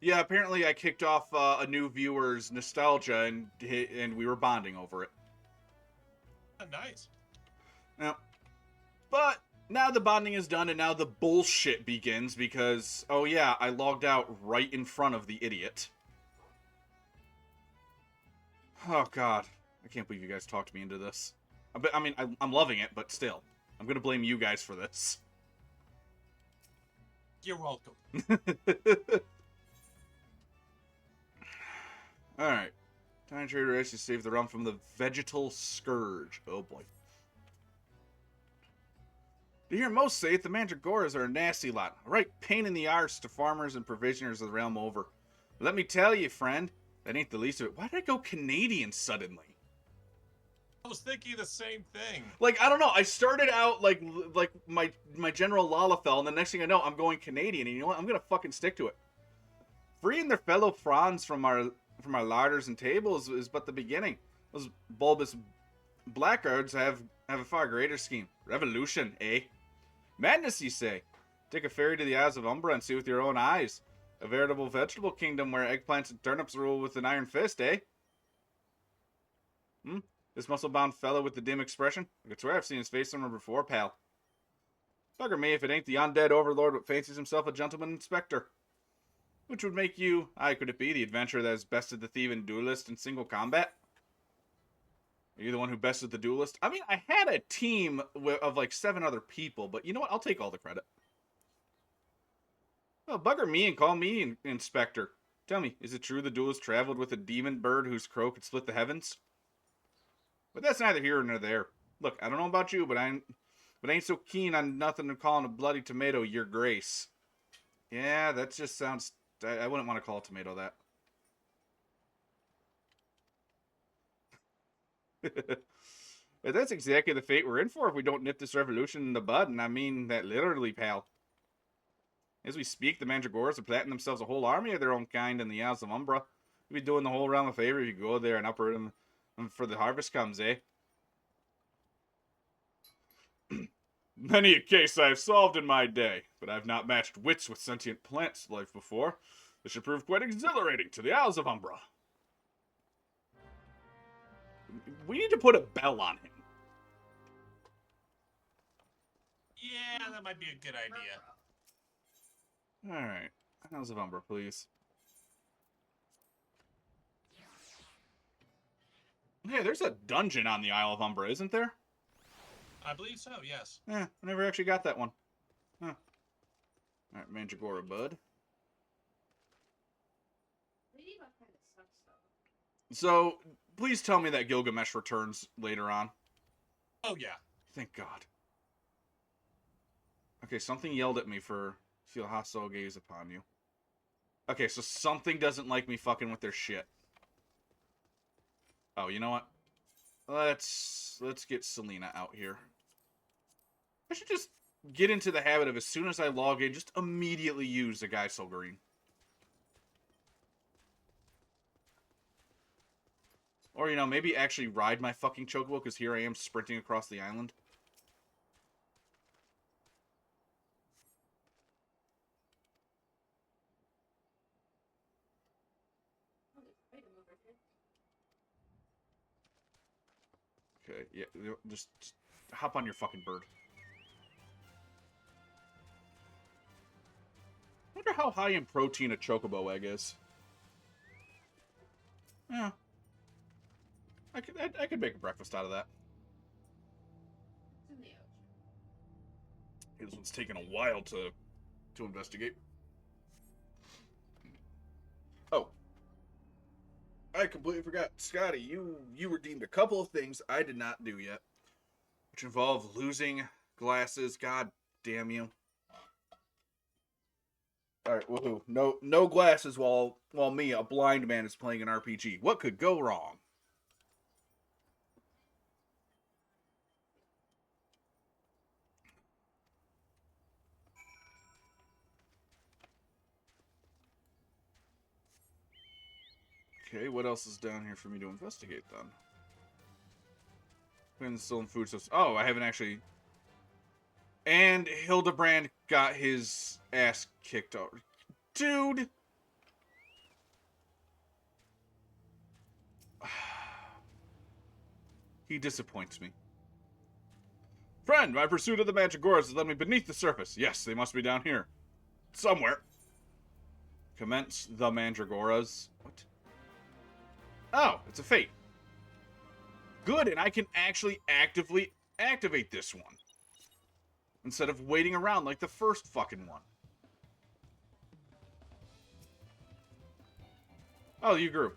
Yeah, apparently I kicked off a new viewer's nostalgia, and we were bonding over it. Nice. Now, but now the bonding is done, and now the bullshit begins because, oh yeah, I logged out right in front of the idiot. Oh god, I can't believe you guys talked me into this. I mean, I'm loving it, but still, I'm gonna blame you guys for this. You're welcome. Alright. Time Trader race to save the realm from the vegetal scourge. Oh boy. To hear most say it, the Mandragoras are a nasty lot. A right pain in the arse to farmers and provisioners of the realm over. But let me tell you, friend, that ain't the least of it. Why did I go Canadian suddenly? I was thinking the same thing. Like, I don't know. I started out like my general Lalafell, and the next thing I know, I'm going Canadian. And you know what? I'm gonna fucking stick to it. Freeing their fellow Franz from our larders and tables is but the beginning. Those bulbous blackguards have a far greater scheme. Revolution, eh? Madness, you say? Take a ferry to the Isles of Umbra and see with your own eyes. A veritable vegetable kingdom where eggplants and turnips rule with an iron fist, eh? Hmm? This muscle-bound fellow with the dim expression? I could swear I've seen his face somewhere before, pal. Bugger me if it ain't the undead overlord that fancies himself a gentleman inspector. Which would make you, could it be, the adventurer that has bested the thief and duelist in single combat? Are you the one who bested the duelist? I mean, I had a team of like 7 other people, but you know what? I'll take all the credit. Well, bugger me and call me Inspector. Tell me, is it true the duelist traveled with a demon bird whose crow could split the heavens? But that's neither here nor there. Look, I don't know about you, but I ain't so keen on nothing to calling a bloody tomato your grace. Yeah, that just sounds... I wouldn't want to call a tomato that. But that's exactly the fate we're in for if we don't nip this revolution in the bud, and I mean that literally, pal. As we speak, the Mandragoras are planting themselves a whole army of their own kind in the Isles of Umbra. You'd be doing the whole realm a favor if you go there and uproot them before the harvest comes, eh? Many a case I have solved in my day, but I've not matched wits with sentient plants life before. This should prove quite exhilarating to the Isles of Umbra. We need to put a bell on him. Yeah, that might be a good idea. Alright. Isles of Umbra, please. Hey, there's a dungeon on the Isle of Umbra, isn't there? I believe so, yes. I never actually got that one. Huh. Alright, Mandragora bud. So, please tell me that Gilgamesh returns later on. Oh, yeah. Thank God. Okay, something yelled at me for feel hostile gaze upon you. Okay, so something doesn't like me fucking with their shit. Oh, you know what? Let's get Selena out here. I should just get into the habit of as soon as I log in, just immediately use the guy so green. Or, you know, maybe actually ride my fucking chocobo, because here I am sprinting across the island. Okay, yeah, just hop on your fucking bird. I wonder how high in protein a chocobo egg is. Yeah. I could make a breakfast out of that. Hey, this one's taking a while to investigate. Oh, I completely forgot, Scotty. You redeemed a couple of things I did not do yet, which involve losing glasses. God damn you! All right, woohoo! No glasses while me, a blind man, is playing an RPG. What could go wrong? Okay, what else is down here for me to investigate then? Quinn's still in food system. Oh, I haven't actually. And Hildebrand got his ass kicked out. Dude! He disappoints me. Friend, my pursuit of the Mandragoras has led me beneath the surface. Yes, they must be down here. Somewhere. Commence the Mandragoras. What? Oh, it's a fate. Good, and I can actually actively activate this one. Instead of waiting around like the first fucking one. Oh, you grew.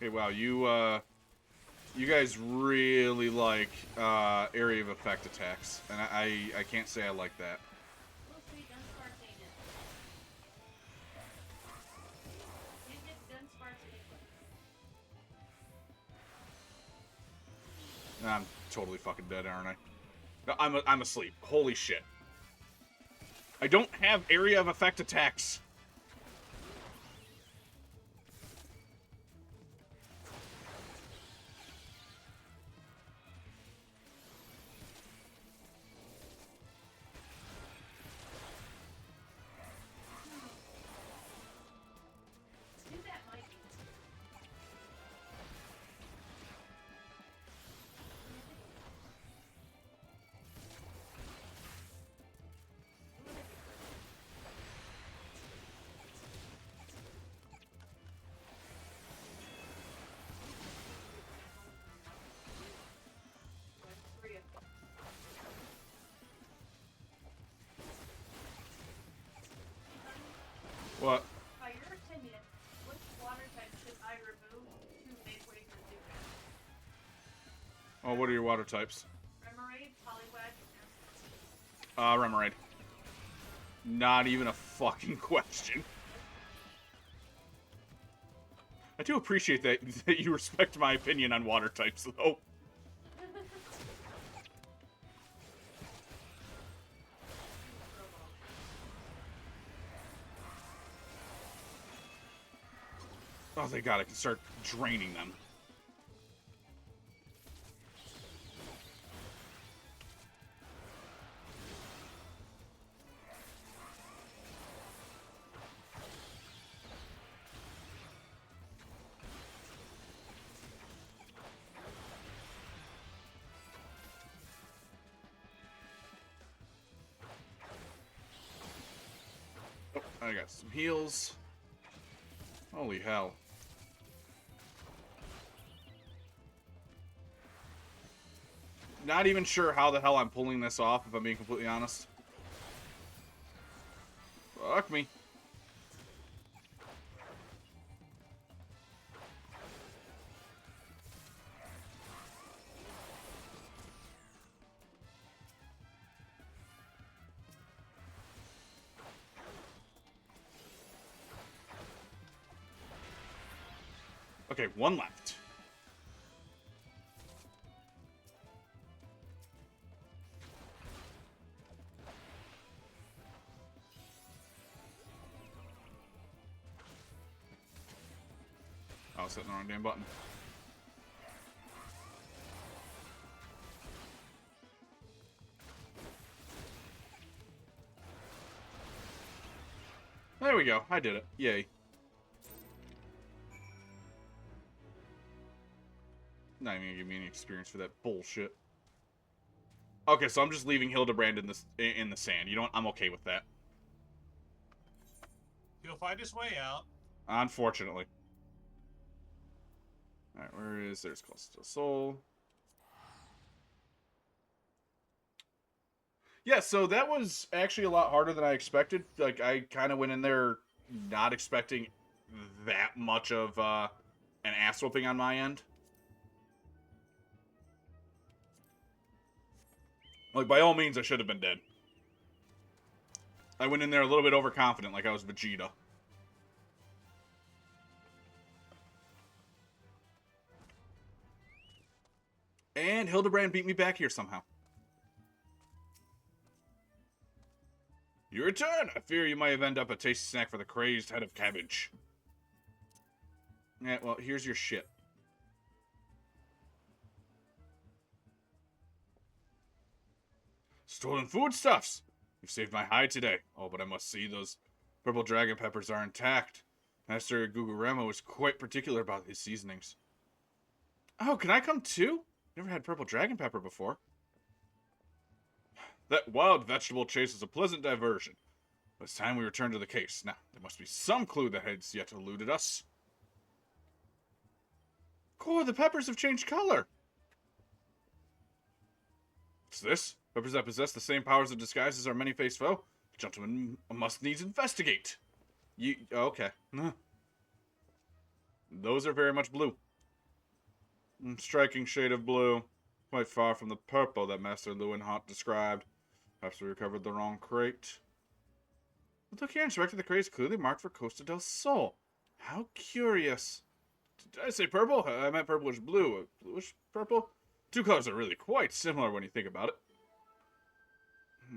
Hey, wow, you guys really like area of effect attacks, and I can't say I like that. I'm totally fucking dead, aren't I? No, I'm asleep. Holy shit. I don't have area of effect attacks. What? By your opinion, which water type should I remove to make way for Zuko? Oh, what are your water types? Remoraid, Poliwag, Remoraid. Not even a fucking question. I do appreciate that you respect my opinion on water types, though. Oh, thank God, I can start draining them. Oh, I got some heals. Holy hell. Not even sure how the hell I'm pulling this off, if I'm being completely honest. Fuck me. Okay, one left. I was hitting the wrong damn button. There we go. I did it. Yay. Not even gonna give me any experience for that bullshit. Okay, so I'm just leaving Hildebrand in the sand. You know what? I'm okay with that. He'll find his way out. Unfortunately. Alright, where is... There's Coastal Soul. Yeah, so that was actually a lot harder than I expected. Like, I kind of went in there not expecting that much of an ass whooping on my end. Like, by all means, I should have been dead. I went in there a little bit overconfident, like I was Vegeta. And Hildebrand beat me back here somehow. You return! I fear you might have ended up a tasty snack for the crazed head of cabbage. Yeah, well, here's your shit. Stolen foodstuffs! You've saved my hide today. Oh, but I must see those purple dragon peppers are intact. Master Gugurama was quite particular about his seasonings. Oh, can I come too? Never had purple dragon pepper before. That wild vegetable chase is a pleasant diversion. But it's time we return to the case. Now, there must be some clue that has yet eluded us. Core, the peppers have changed color. What's this? Peppers that possess the same powers of disguise as our many-faced foe? The gentleman must needs investigate. Okay. Those are very much blue. Striking shade of blue. Quite far from the purple that Master Lewinhart described. Perhaps we recovered the wrong crate. But look here, Inspector, the crate is clearly marked for Costa del Sol. How curious. Did I say purple? I meant purplish blue. Bluish purple? Two colors are really quite similar when you think about it.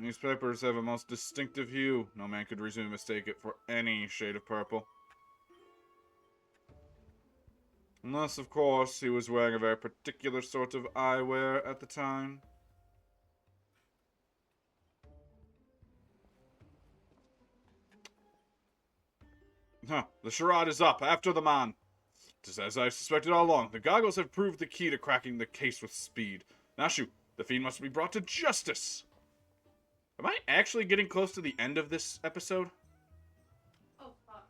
These peppers have a most distinctive hue. No man could reasonably mistake it for any shade of purple. Unless, of course, he was wearing a very particular sort of eyewear at the time. The charade is up. After the man. Just as I suspected all along, the goggles have proved the key to cracking the case with speed. Nashu, the fiend must be brought to justice. Am I actually getting close to the end of this episode? Oh, fuck.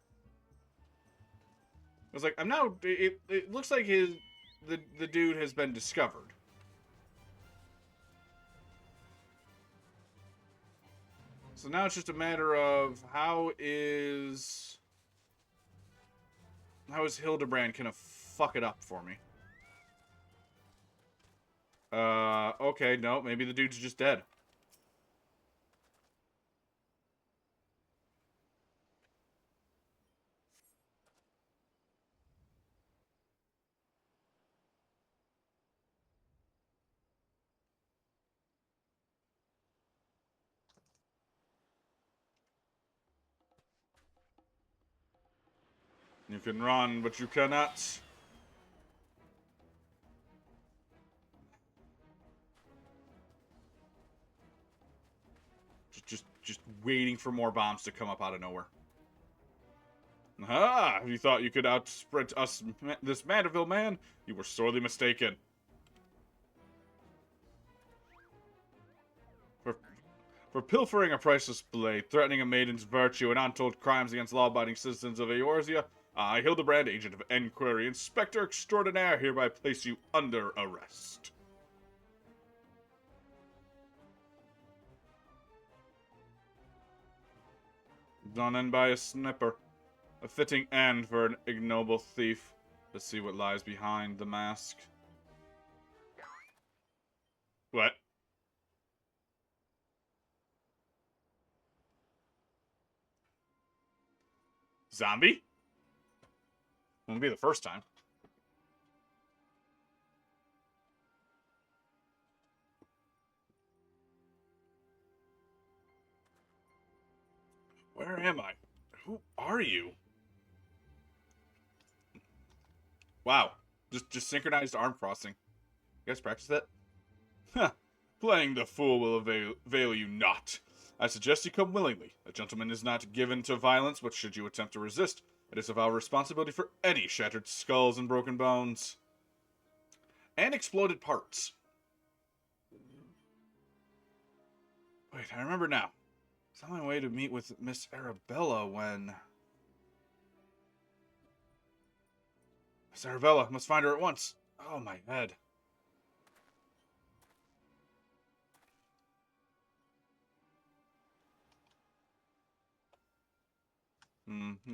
I was like, I'm now. It looks like the dude has been discovered. So now it's just a matter of how is Hildebrand gonna fuck it up for me? Okay, no, maybe the dude's just dead. You can run, but you cannot. Just waiting for more bombs to come up out of nowhere. Ah! You thought you could outsprint us, this Mandeville man? You were sorely mistaken. For pilfering a priceless blade, threatening a maiden's virtue, and untold crimes against law-abiding citizens of Eorzea, I, Hildebrand, agent of Enquiry, Inspector Extraordinaire, hereby place you under arrest. Done in by a snipper. A fitting end for an ignoble thief. Let's see what lies behind the mask. What? Zombie? Won't be the first time. Where am I? Who are you? Wow. Just synchronized arm crossing. You guys practice that? Huh. Playing the fool will avail you not. I suggest you come willingly. A gentleman is not given to violence, but should you attempt to resist, it is of our responsibility for any shattered skulls and broken bones. And exploded parts. Wait, I remember now. It's on my way to meet with Miss Arabella when... Miss Arabella, must find her at once. Oh, my head.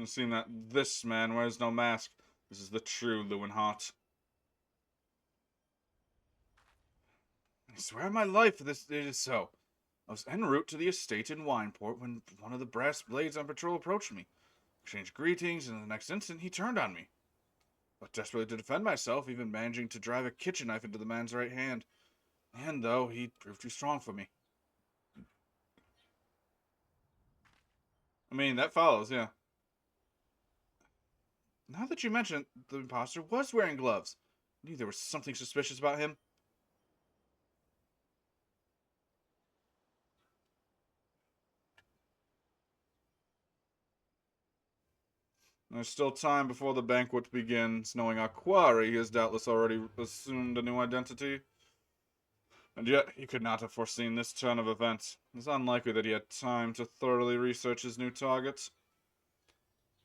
I've seen that this man wears no mask. This is the true Lewinhart. I swear on my life it is so. I was en route to the estate in Wineport when one of the brass blades on patrol approached me. Exchanged greetings, and in the next instant he turned on me. But desperately to defend myself, even managing to drive a kitchen knife into the man's right hand. And though he proved too strong for me. I mean, that follows, yeah. Now that you mention it, the imposter was wearing gloves. I knew there was something suspicious about him. There's still time before the banquet begins. Knowing our quarry, he has doubtless already assumed a new identity. And yet, he could not have foreseen this turn of events. It's unlikely that he had time to thoroughly research his new targets.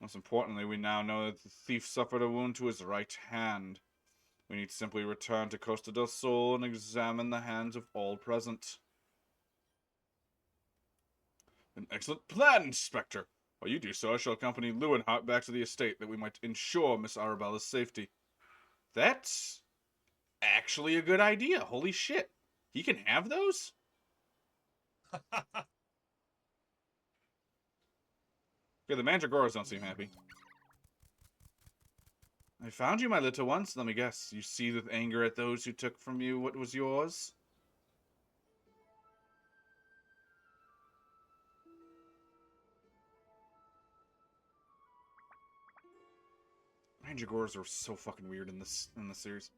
Most importantly, we now know that the thief suffered a wound to his right hand. We need to simply return to Costa del Sol and examine the hands of all present. An excellent plan, Inspector. While you do so, I shall accompany Leeuwenhoek back to the estate that we might ensure Miss Arabella's safety. That's actually a good idea. Holy shit. He can have those? Okay, the Mandragoras don't seem happy. I found you, my little ones. Let me guess. You seethe with anger at those who took from you what was yours? Mandragoras are so fucking weird in this series.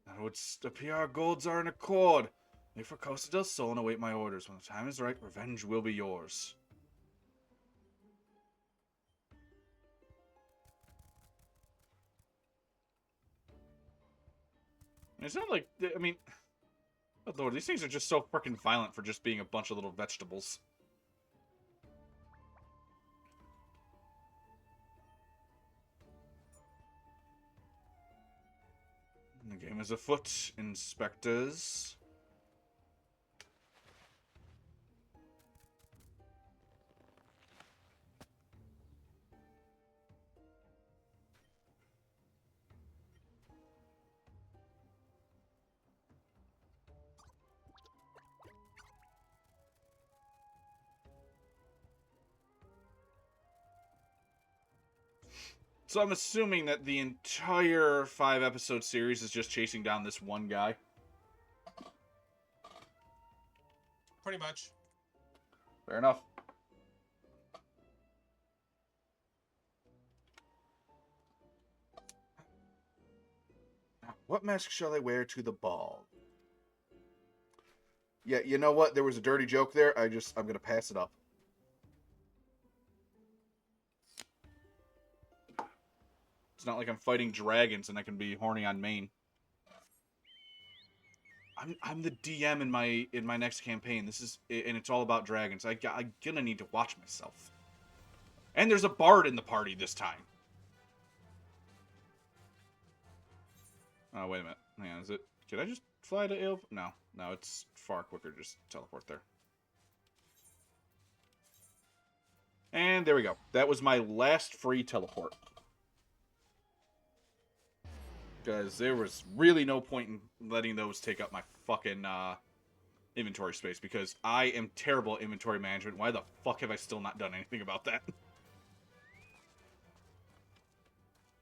Now it would appear our golds are in accord. Make for Costa del Sol and await my orders. When the time is right, revenge will be yours. It's not like, I mean, oh Lord, these things are just so freaking violent for just being a bunch of little vegetables. The game is afoot, inspectors. So I'm assuming that the entire 5-episode series is just chasing down this one guy. Pretty much. Fair enough. What mask shall I wear to the ball? Yeah, you know what? There was a dirty joke there. I'm going to pass it up. It's not like I'm fighting dragons and I can be horny on main. I'm the DM in my next campaign. And it's all about dragons. I'm gonna need to watch myself. And there's a bard in the party this time. Oh, wait a minute. Hang on, is it? Can I just fly to Ale? No, it's far quicker to just teleport there. And there we go. That was my last free teleport. Because there was really no point in letting those take up my fucking inventory space. Because I am terrible at inventory management. Why the fuck have I still not done anything about that?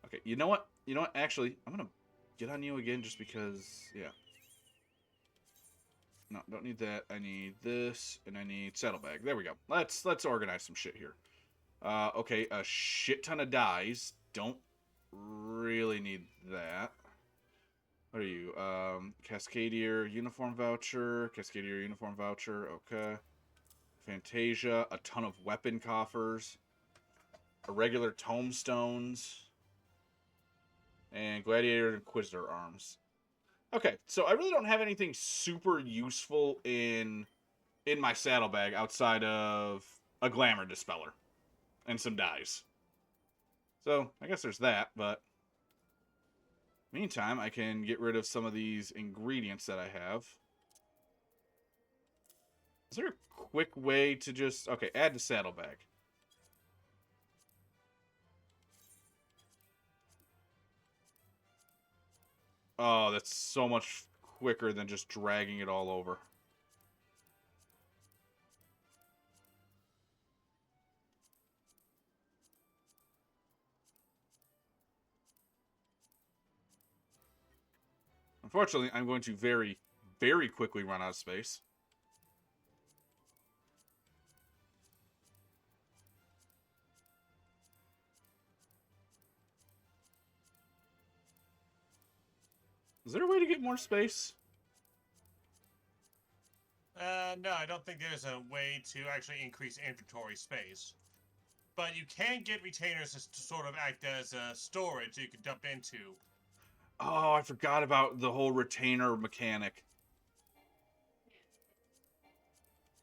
Okay, you know what? Actually, I'm going to get on you again just because, yeah. No, don't need that. I need this, and I need saddlebag. There we go. Let's organize some shit here. Okay, a shit ton of dies. Don't really need that. What are you? Cascadier uniform voucher. Cascadier uniform voucher. Okay. Fantasia. A ton of weapon coffers. Irregular tomestones. And Gladiator and Inquisitor arms. Okay, so I really don't have anything super useful in my saddlebag outside of a glamour dispeller and some dies. So I guess there's that, but meantime, I can get rid of some of these ingredients that I have. Is there a quick way to just... Okay, add to saddlebag. Oh, that's so much quicker than just dragging it all over. Unfortunately, I'm going to very, very quickly run out of space. Is there a way to get more space? No, I don't think there's a way to actually increase inventory space. But you can get retainers to sort of act as a storage you can dump into. Oh, I forgot about the whole retainer mechanic.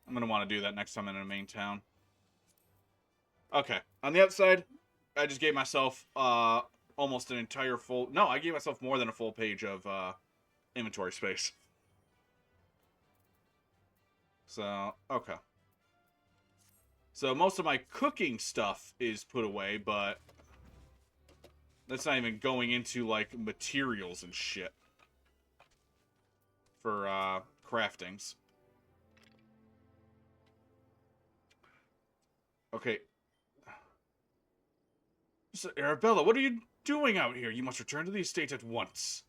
I'm going to want to do that next time I'm in a main town. Okay, on the outside, I just gave myself almost an entire full... No, I gave myself more than a full page of inventory space. So, okay. So most of my cooking stuff is put away, but that's not even going into, like, materials and shit for craftings. Okay. So, Arabella, what are you doing out here? You must return to the estate at once.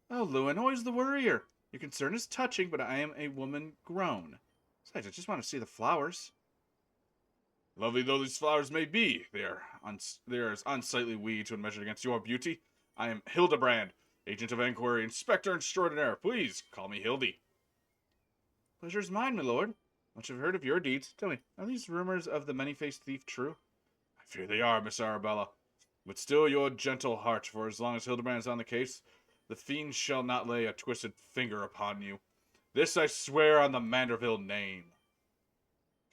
Oh, Lewin, always the worrier. Your concern is touching, but I am a woman grown. Besides, I just want to see the flowers. Lovely though these flowers may be, they are as unsightly weeds when measured against your beauty. I am Hildebrand, agent of inquiry, inspector extraordinaire. Please call me Hildy. Pleasure's mine, my lord. Much have heard of your deeds. Tell me, are these rumors of the many-faced thief true? I fear they are, Miss Arabella. But still your gentle heart, for as long as Hildebrand is on the case, the fiend shall not lay a twisted finger upon you. This I swear on the Manderville name.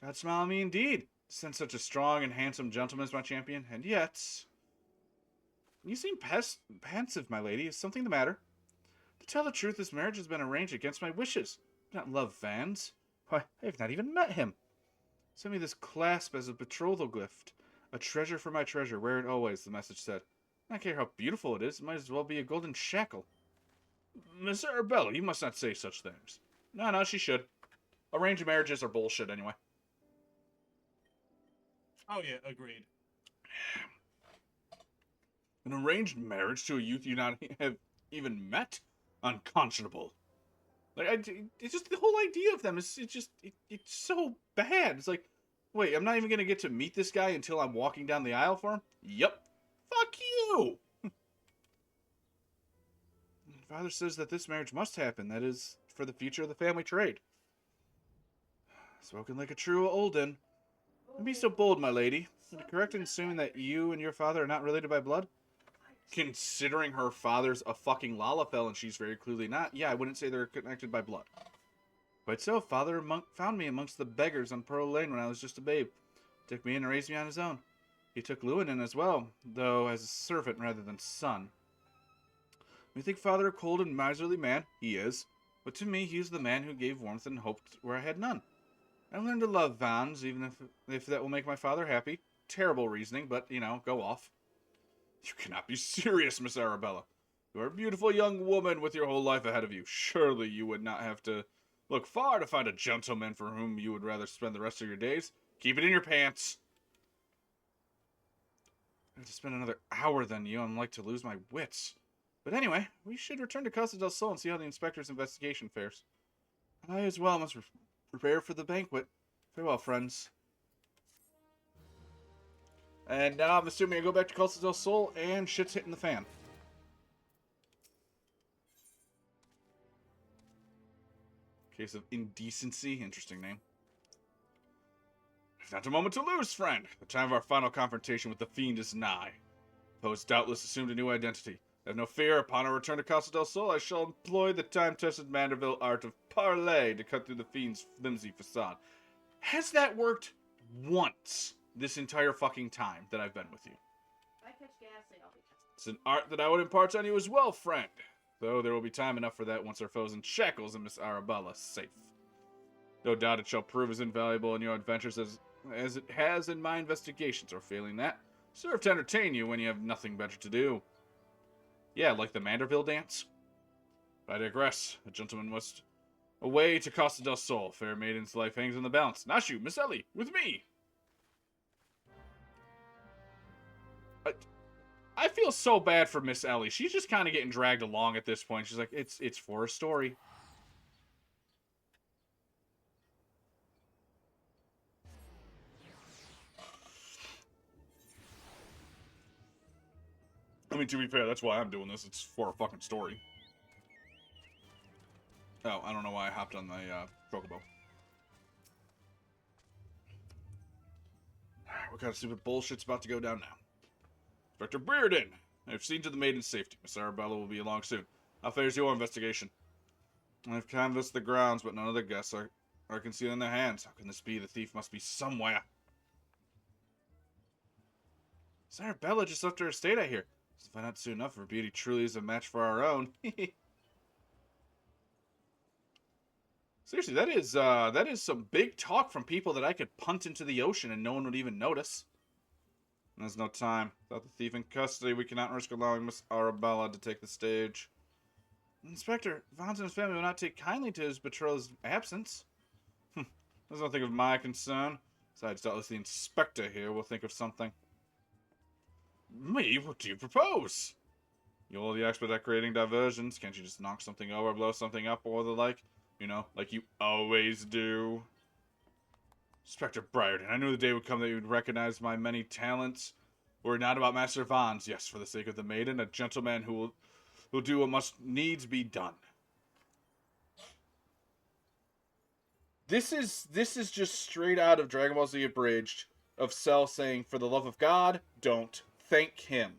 God smile on me indeed, to send such a strong and handsome gentleman as my champion, and yet... You seem pensive, my lady. Is something the matter? To tell the truth, this marriage has been arranged against my wishes. I do not love Vans. Why, I have not even met him. Send me this clasp as a betrothal gift. A treasure for my treasure, wear it always, the message said. I don't care how beautiful it is, it might as well be a golden shackle. Miss Arabella, you must not say such things. No, she should. Arranged marriages are bullshit anyway. Oh yeah, agreed. An arranged marriage to a youth you not have even met? Unconscionable. Like, it's just the whole idea of them is it's so bad. It's like, wait, I'm not even gonna get to meet this guy until I'm walking down the aisle for him? Yep. Fuck you! Father says that this marriage must happen. That is for the future of the family trade. Spoken like a true Olden. Don't be so bold, my lady. Is it correct in assuming that you and your father are not related by blood? Considering her father's a fucking Lalafell and she's very clearly not, yeah, I wouldn't say they're connected by blood. But so, father found me amongst the beggars on Pearl Lane when I was just a babe. Took me in and raised me on his own. He took Lewin in as well, though as a servant rather than son. You think father a cold and miserly man? He is. But to me, he is the man who gave warmth and hope where I had none. I learned to love Vans, even if that will make my father happy. Terrible reasoning, but, you know, go off. You cannot be serious, Miss Arabella. You are a beautiful young woman with your whole life ahead of you. Surely you would not have to look far to find a gentleman for whom you would rather spend the rest of your days. Keep it in your pants. I have to spend another hour than you. I'm like to lose my wits. But anyway, we should return to Casa del Sol and see how the inspector's investigation fares. I as well must prepare for the banquet. Farewell, friends. And now I'm assuming I go back to Casa del Sol and shit's hitting the fan. Case of indecency. Interesting name. Not a moment to lose, friend. The time of our final confrontation with the fiend is nigh. Poe has doubtless assumed a new identity. Have no fear, upon our return to Casa del Sol, I shall employ the time-tested Manderville art of parley to cut through the fiend's flimsy facade. Has that worked once this entire fucking time that I've been with you? If I catch gas, I'll be tested. It's an art that I would impart on you as well, friend. Though there will be time enough for that once our foes in shackles and Miss Arabella safe. No doubt it shall prove as invaluable in your adventures as it has in my investigations, or failing that, serve to entertain you when you have nothing better to do. Yeah, like the Manderville dance. But I digress. A gentleman must away to Casa del Sol. Fair maiden's life hangs in the balance. Not you, Miss Ellie, with me. I feel so bad for Miss Ellie. She's just kind of getting dragged along at this point. She's like, it's for a story. I mean, to be fair, that's why I'm doing this. It's for a fucking story. Oh, I don't know why I hopped on the chocobo. Alright, what kind of stupid bullshit's about to go down now? Inspector Bearden! I've seen to the maiden's safety. Miss Arabella will be along soon. How fares your investigation? I've canvassed the grounds, but none of the guests are concealed in their hands. How can this be? The thief must be somewhere. Miss Arabella just left her estate, I hear. We'll find out soon enough if her beauty truly is a match for our own. Seriously, that is some big talk from people that I could punt into the ocean and no one would even notice. There's no time. Without the thief in custody, we cannot risk allowing Miss Arabella to take the stage. Inspector, Vance and his family will not take kindly to his betrothed's absence. There's nothing of my concern. Besides, doubtless the inspector here will think of something. Me? What do you propose? You're the expert at creating diversions. Can't you just knock something over, blow something up, or the like? You know, like you always do. Inspector Briarden, I knew the day would come that you would recognize my many talents. Were it not about Master Vance, yes, for the sake of the maiden, a gentleman who will do what must needs be done. This is just straight out of Dragon Ball Z Abridged, of Cell saying, for the love of God, don't thank him.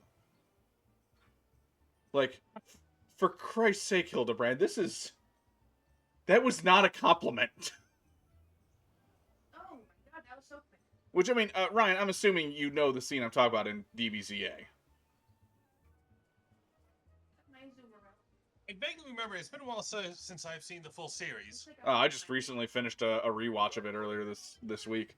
Like, for Christ's sake, Hildebrand, that was not a compliment. Oh my god, that was so quick. Which, I mean, Ryan, I'm assuming you know the scene I'm talking about in DBZA. Nice zoom around. I vaguely remember. It's been a while since I've seen the full series. It's like I just recently finished a rewatch of it earlier this week.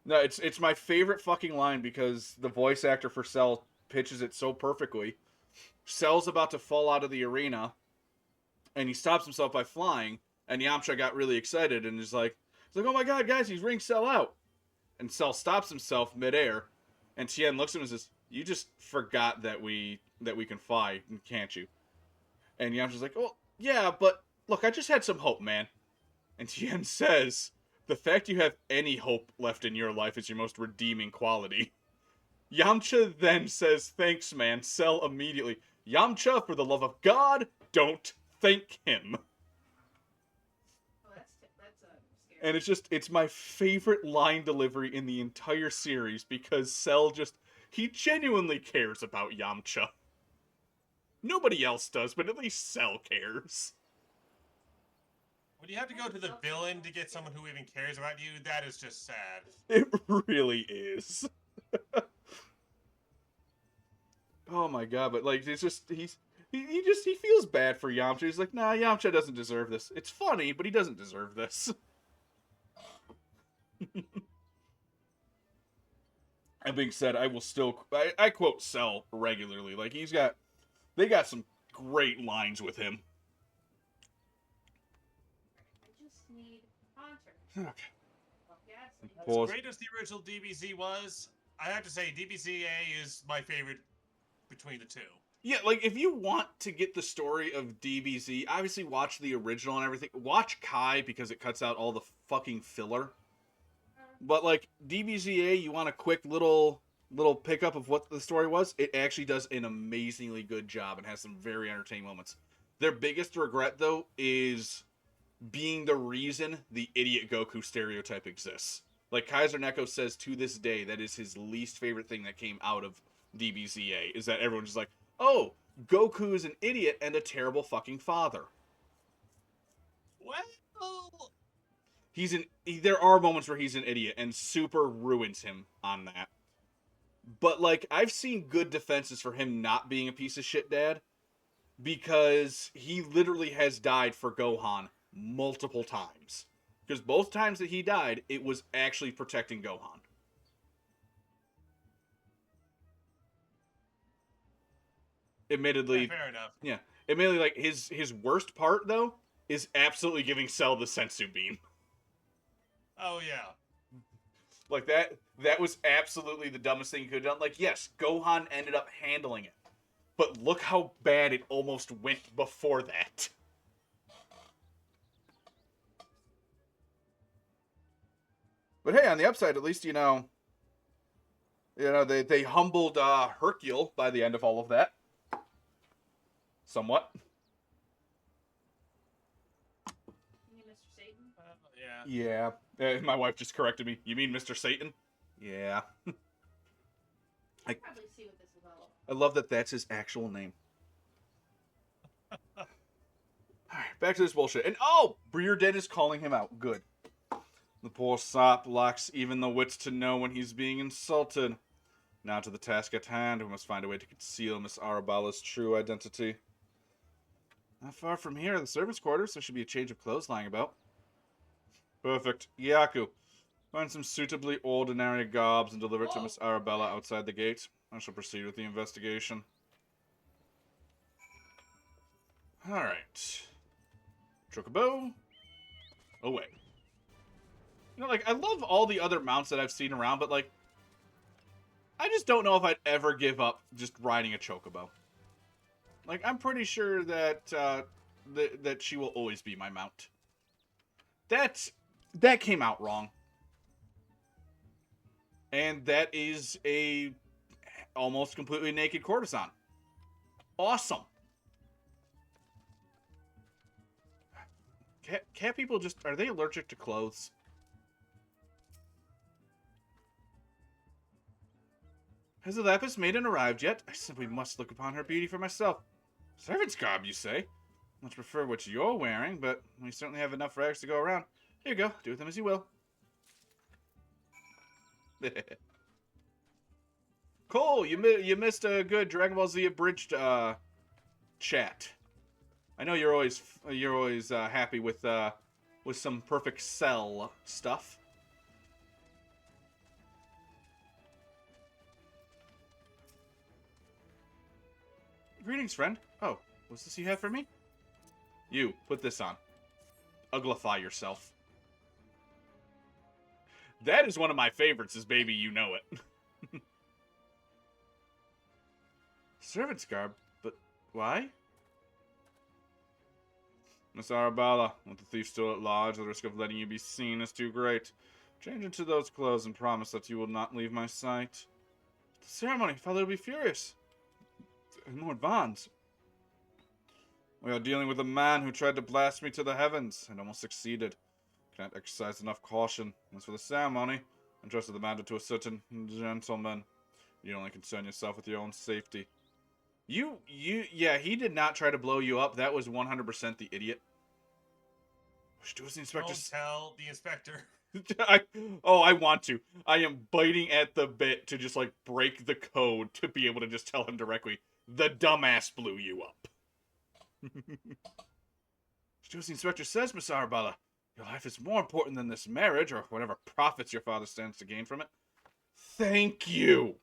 No, it's my favorite fucking line because the voice actor for Cell pitches it so perfectly. Cell's about to fall out of the arena, and he stops himself by flying, and Yamcha got really excited and is like, oh my god, guys, he's ring Cell out. And Cell stops himself midair, and Tien looks at him and says, you just forgot that we can fly, can't you? And Yamcha's like, well, yeah, but look, I just had some hope, man. And Tien says, the fact you have any hope left in your life is your most redeeming quality. Yamcha then says, thanks, man. Cell immediately, Yamcha, for the love of God, don't thank him. Oh, that's scary. And it's my favorite line delivery in the entire series because Cell he genuinely cares about Yamcha. Nobody else does, but at least Cell cares. When you have to go to the villain to get someone who even cares about you, that is just sad. It really is. Oh my god, but like it's just he feels bad for Yamcha. He's like, nah, Yamcha doesn't deserve this. It's funny, but he doesn't deserve this. That being said, I will still I quote Cell regularly. Like they got some great lines with him. I just need Hunter. Okay. Well, yes, As Pause. great as the original DBZ was, I have to say DBZA is my favorite between the two. Yeah, like if you want to get the story of DBZ, obviously watch the original and everything. Watch Kai because it cuts out all the fucking filler. But like DBZA, you want a quick little pickup of what the story was. It actually does an amazingly good job and has some very entertaining moments. Their biggest regret though is being the reason the idiot Goku stereotype exists. Like Kaiser Neko says to this day, that is his least favorite thing that came out of DBZA, is that everyone's just like, oh, Goku is an idiot and a terrible fucking father. Well, there are moments where he's an idiot, and Super ruins him on that. But, like, I've seen good defenses for him not being a piece of shit dad, because he literally has died for Gohan multiple times. Because both times that he died, it was actually protecting Gohan. Admittedly, yeah, fair enough. yeah. Admittedly, like, his worst part, though, is absolutely giving Cell the sensu beam. Oh yeah. Like, that was absolutely the dumbest thing you could have done. Like, yes, Gohan ended up handling it. But look how bad it almost went before that. But hey, on the upside, at least, they humbled Hercule by the end of all of that. Yeah. Yeah. My wife just corrected me. You mean Mr. Satan? Yeah. Probably see what this is all about. I love that that's his actual name. Alright, back to this bullshit. And Brearden is calling him out. Good. The poor sop lacks even the wits to know when he's being insulted. Now to the task at hand, we must find a way to conceal Miss Arabella's true identity. Not far from here, the servants' quarters, there should be a change of clothes lying about. Perfect. Yaku, find some suitably ordinary garbs and deliver it to Miss Arabella outside the gate. I shall proceed with the investigation. Alright. Chocobo. Away. You know, like, I love all the other mounts that I've seen around, but, like, I just don't know if I'd ever give up just riding a chocobo. Like, I'm pretty sure that, that she will always be my mount. That came out wrong. And that is a almost completely naked courtesan. Awesome. Cat people just, are they allergic to clothes? Has the lapis maiden arrived yet? I simply must look upon her beauty for myself. Servant's garb, you say? Much prefer what you're wearing, but we certainly have enough rags to go around. Here you go. Do with them as you will. Cole, you missed a good Dragon Ball Z abridged chat. I know you're always happy with some perfect cell stuff. Greetings, friend. Oh, what's this you have for me? You, put this on. Uglify yourself. That is one of my favorites, is Baby You Know It. Servant's garb? But why? Miss Arabella, with the thief still at large, the risk of letting you be seen is too great. Change into those clothes and promise that you will not leave my sight. The ceremony, Father will be furious. And more bonds. We are dealing with a man who tried to blast me to the heavens, and almost succeeded. Can't exercise enough caution. As for the ceremony, entrusted the matter to a certain gentleman. You only concern yourself with your own safety. Yeah, he did not try to blow you up. That was 100% the idiot. What was the inspector? Don't tell the inspector. I want to. I am biting at the bit to just, like, break the code to be able to just tell him directly, the dumbass blew you up. What the inspector says, Miss Arabella. Your life is more important than this marriage, or whatever profits your father stands to gain from it. Thank you.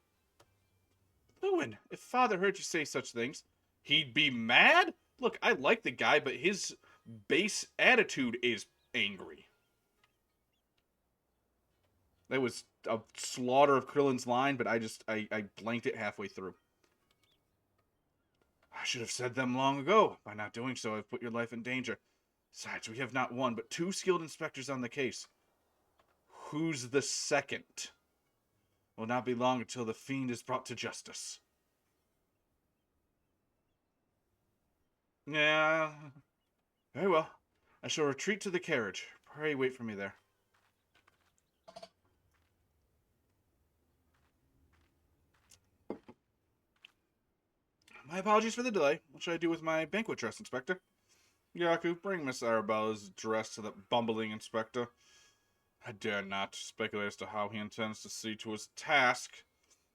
Lewin, if father heard you say such things, he'd be mad? Look, I like the guy, but his base attitude is angry. That was a slaughter of Krillin's line, but I blanked it halfway through. I should have said them long ago. By not doing so, I've put your life in danger. Besides, we have not one, but 2 skilled inspectors on the case. Who's the second? Will not be long until the fiend is brought to justice. Yeah. Very well. I shall retreat to the carriage. Pray wait for me there. My apologies for the delay. What should I do with my banquet dress, Inspector? Yaku, bring Miss Arabella's dress to the bumbling inspector. I dare not speculate as to how he intends to see to his task.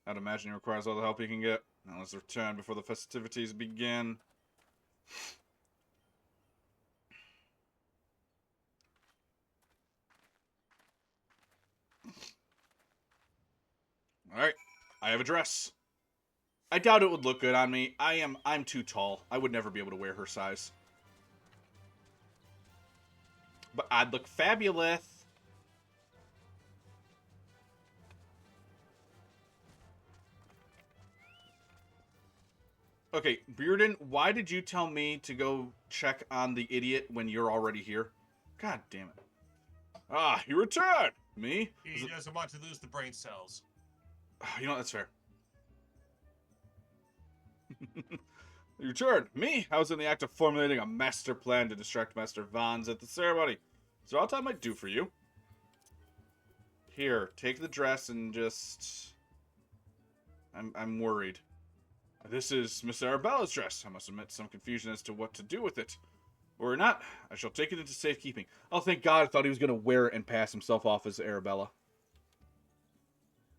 I'd imagine he requires all the help he can get. Now let's return before the festivities begin. Alright, I have a dress. I doubt it would look good on me. I'm too tall. I would never be able to wear her size. But I'd look fabulous. Okay, Bearden, why did you tell me to go check on the idiot when you're already here? God damn it. Ah, you returned! Me? He doesn't want to lose the brain cells. You know, that's fair. You returned. Me? I was in the act of formulating a master plan to distract Master Vons at the ceremony. So all I might do for you. Here, take the dress and just... I'm worried. This is Miss Arabella's dress. I must admit some confusion as to what to do with it. Or not, I shall take it into safekeeping. Oh, thank God, I thought he was going to wear it and pass himself off as Arabella.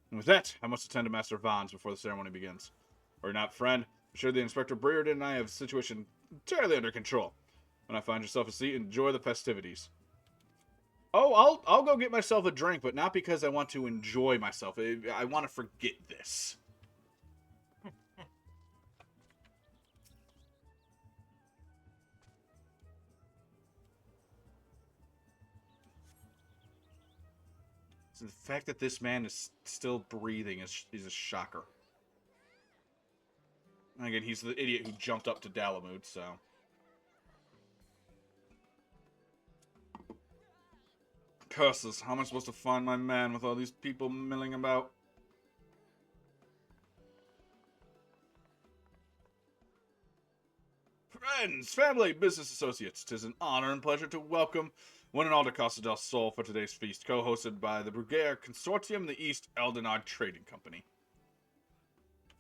And with that, I must attend to Master Vons before the ceremony begins. Or not, friend. I'm sure the Inspector Brereton and I have the situation entirely under control. When I find yourself a seat, enjoy the festivities. Oh, I'll go get myself a drink, but not because I want to enjoy myself. I want to forget this. So the fact that this man is still breathing is a shocker. And again, he's the idiot who jumped up to Dalamud, so... Curses, how am I supposed to find my man with all these people milling about? Friends, family, business associates, 'tis an honor and pleasure to welcome one and all to Costa del Sol for today's feast, co-hosted by the Bruguiere Consortium, the East Eldonard Trading Company.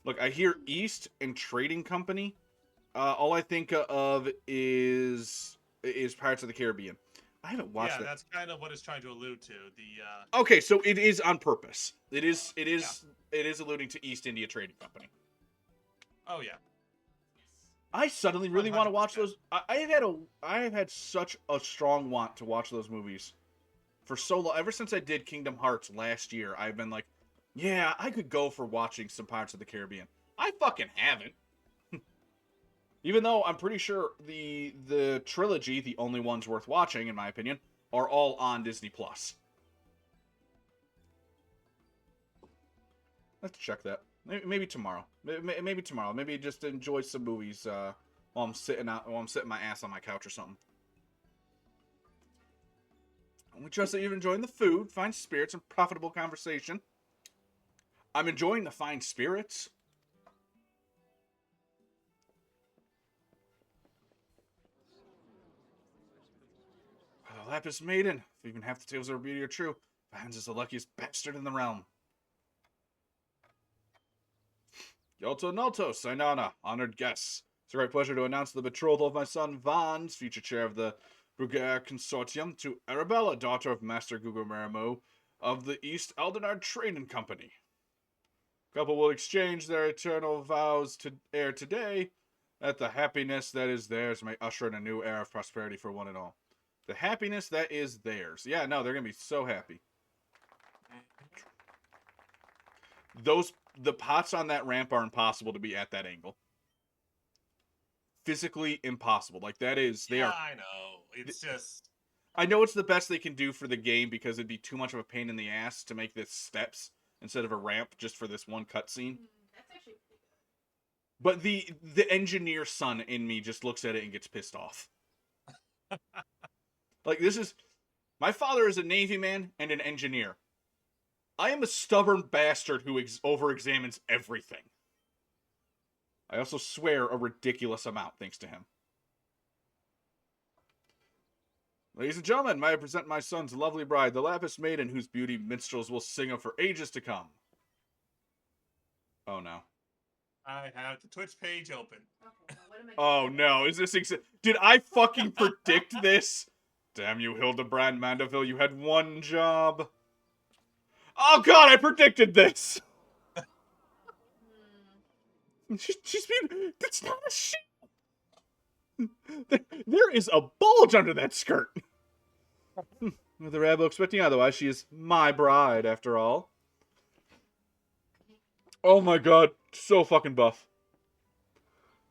Look, I hear East and Trading Company. All I think of is Pirates of the Caribbean. I haven't watched that. Yeah, that's kind of what it's trying to allude to. The Okay, so it is on purpose. It is alluding to East India Trading Company. Oh yeah. I suddenly really want to watch 100%. those. I have had such a strong want to watch those movies for so long. Ever since I did Kingdom Hearts last year, I've been like, yeah, I could go for watching some Pirates of the Caribbean. I fucking haven't. Even though I'm pretty sure the trilogy, the only ones worth watching, in my opinion, are all on Disney+. Let's check that. Maybe tomorrow. Maybe tomorrow. Maybe just enjoy some movies while I'm sitting my ass on my couch or something. We trust that you're enjoying the food, fine spirits, and profitable conversation. I'm enjoying the fine spirits. Lapis Maiden, if even half the tales of her beauty are true, Vans is the luckiest bastard in the realm. Yolto Nolto, Sainana, honored guests. It's a great pleasure to announce the betrothal of my son Vans, future chair of the Bruguiere Consortium, to Arabella, daughter of Master Gugumaramo of the East Eldonard Trading Company. Couple will exchange their eternal vows to ere today, that the happiness that is theirs may usher in a new era of prosperity for one and all. The happiness that is theirs. Yeah, no, they're going to be so happy. The pots on that ramp are impossible to be at that angle. Physically impossible. Like, that is... They yeah, are. I know. It's just... I know it's the best they can do for the game because it'd be too much of a pain in the ass to make this steps instead of a ramp just for this one cutscene. That's actually pretty good. But the engineer son in me just looks at it and gets pissed off. Like, this is... My father is a Navy man and an engineer. I am a stubborn bastard who over-examines everything. I also swear a ridiculous amount thanks to him. Ladies and gentlemen, may I present my son's lovely bride, the Lapis Maiden, whose beauty minstrels will sing of for ages to come. Oh, no. I have the Twitch page open. Okay, now what am I Oh, no. Is this... Did I fucking predict this? Damn you, Hildebrand Mandeville. You had one job. Oh, God, I predicted this. She's being... That's not a shit. There is a bulge under that skirt. With the rabble expecting otherwise, she is my bride, after all. Oh my god, so fucking buff.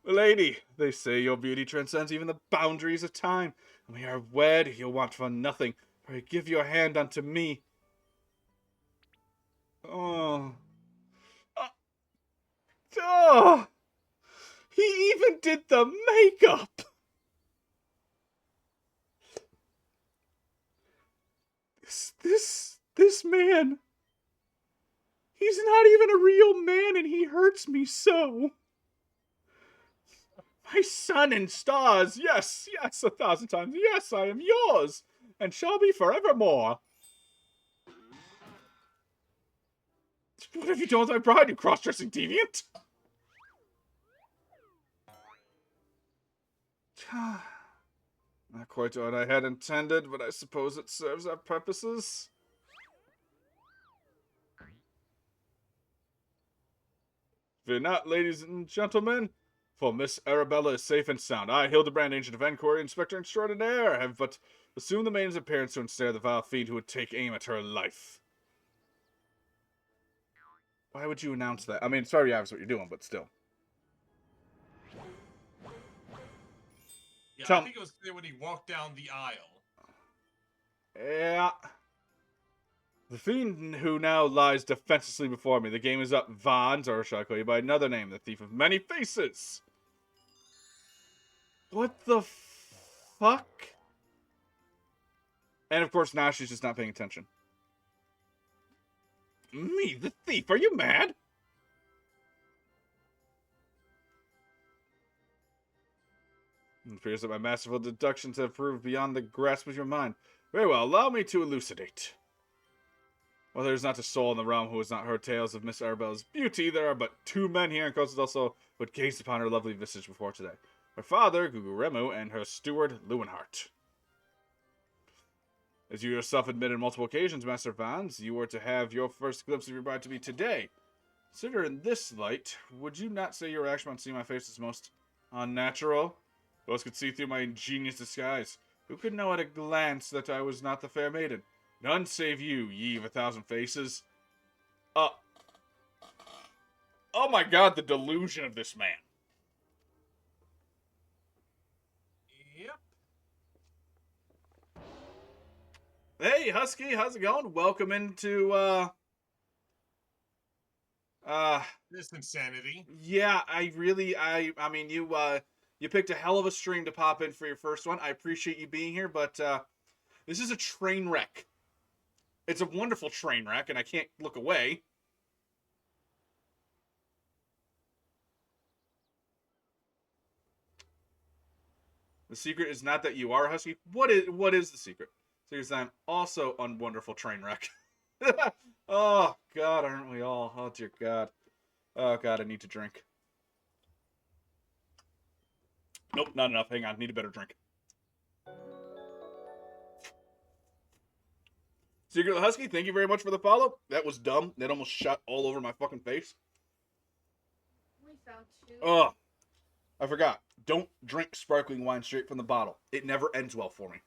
Lady, they say your beauty transcends even the boundaries of time. When we are wed, you'll want for nothing. Pray give your hand unto me. Oh. Oh. He even did the makeup! This man... He's not even a real man and he hurts me so. My sun and stars, yes, 1,000 times, yes, I am yours. and shall be forevermore. What have you done with my bride, you cross-dressing deviant? Not quite what I had intended, but I suppose it serves our purposes. Fear not, ladies and gentlemen, for Miss Arabella is safe and sound. I, Hildebrand, Agent of Enquiry, Inspector Extraordinaire, have but assumed the maiden's appearance to ensnare the vile fiend who would take aim at her life. Why would you announce that? I mean, it's very obvious what you're doing, but still. Yeah, Tell I think it was clear when he walked down the aisle. Yeah. The fiend who now lies defenselessly before me. The game is up, Vons, or shall I call you by another name, the thief of many faces? What the fuck? And of course, now she's just not paying attention. Me, the thief? Are you mad? It appears that my masterful deductions have proved beyond the grasp of your mind. Very well, allow me to elucidate. Well, there is not a soul in the realm who has not heard tales of Miss Arabella's beauty. There are but 2 men here in Costa who had gazed upon her lovely visage before today. Her father, Guguremu, and her steward, Lewinhart. As you yourself admitted on multiple occasions, Master Vons, you were to have your first glimpse of your bride to be today. Consider in this light, would you not say your reaction on seeing my face is most unnatural? Who else could see through my ingenious disguise? Who could know at a glance that I was not the fair maiden? None save you, ye of 1,000 faces. Oh my god, the delusion of this man. Yep. Hey, Husky, how's it going? Welcome into, This insanity. yeah, I mean, you picked a hell of a stream to pop in for your first one. I appreciate you being here, but, this is a train wreck. It's a wonderful train wreck, and I can't look away. The secret is not that you are Husky. What is the secret? Seriously, I'm also on wonderful train wreck. Oh, God, aren't we all? Oh, dear God. Oh, God, I need to drink. Nope, not enough. Hang on, need a better drink. Secret Husky, thank you very much for the follow. That was dumb. That almost shot all over my fucking face. We found 2. Oh, I forgot. Don't drink sparkling wine straight from the bottle. It never ends well for me.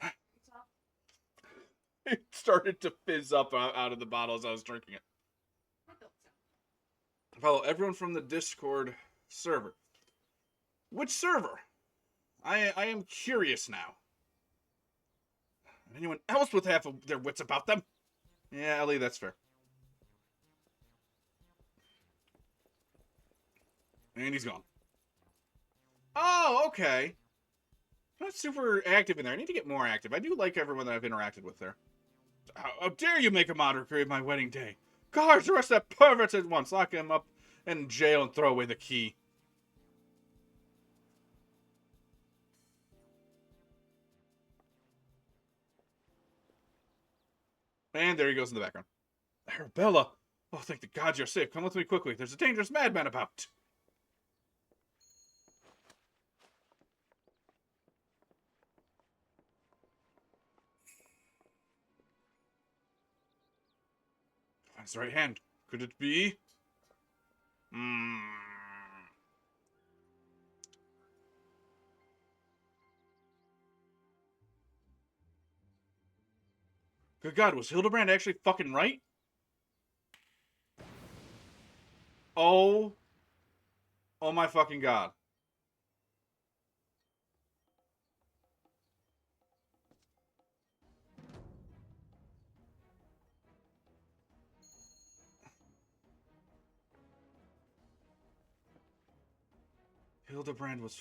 It's off. It started to fizz up out of the bottle as I was drinking it. I thought so. Follow everyone from the Discord server. Which server? I am curious now. Anyone else with half of their wits about them? Yeah, Ellie, that's fair. And he's gone. Oh, okay. Not super active in there. I need to get more active. I do like everyone that I've interacted with there. How dare you make a mockery of my wedding day? Guards, arrest that pervert at once. Lock him up in jail and throw away the key. And there he goes in the background. Arabella! Oh, thank the gods you're safe. Come with me quickly. There's a dangerous madman about. Find his right hand. Could it be? Good God, was Hildebrand actually fucking right? Oh. Oh my fucking God. Hildebrand was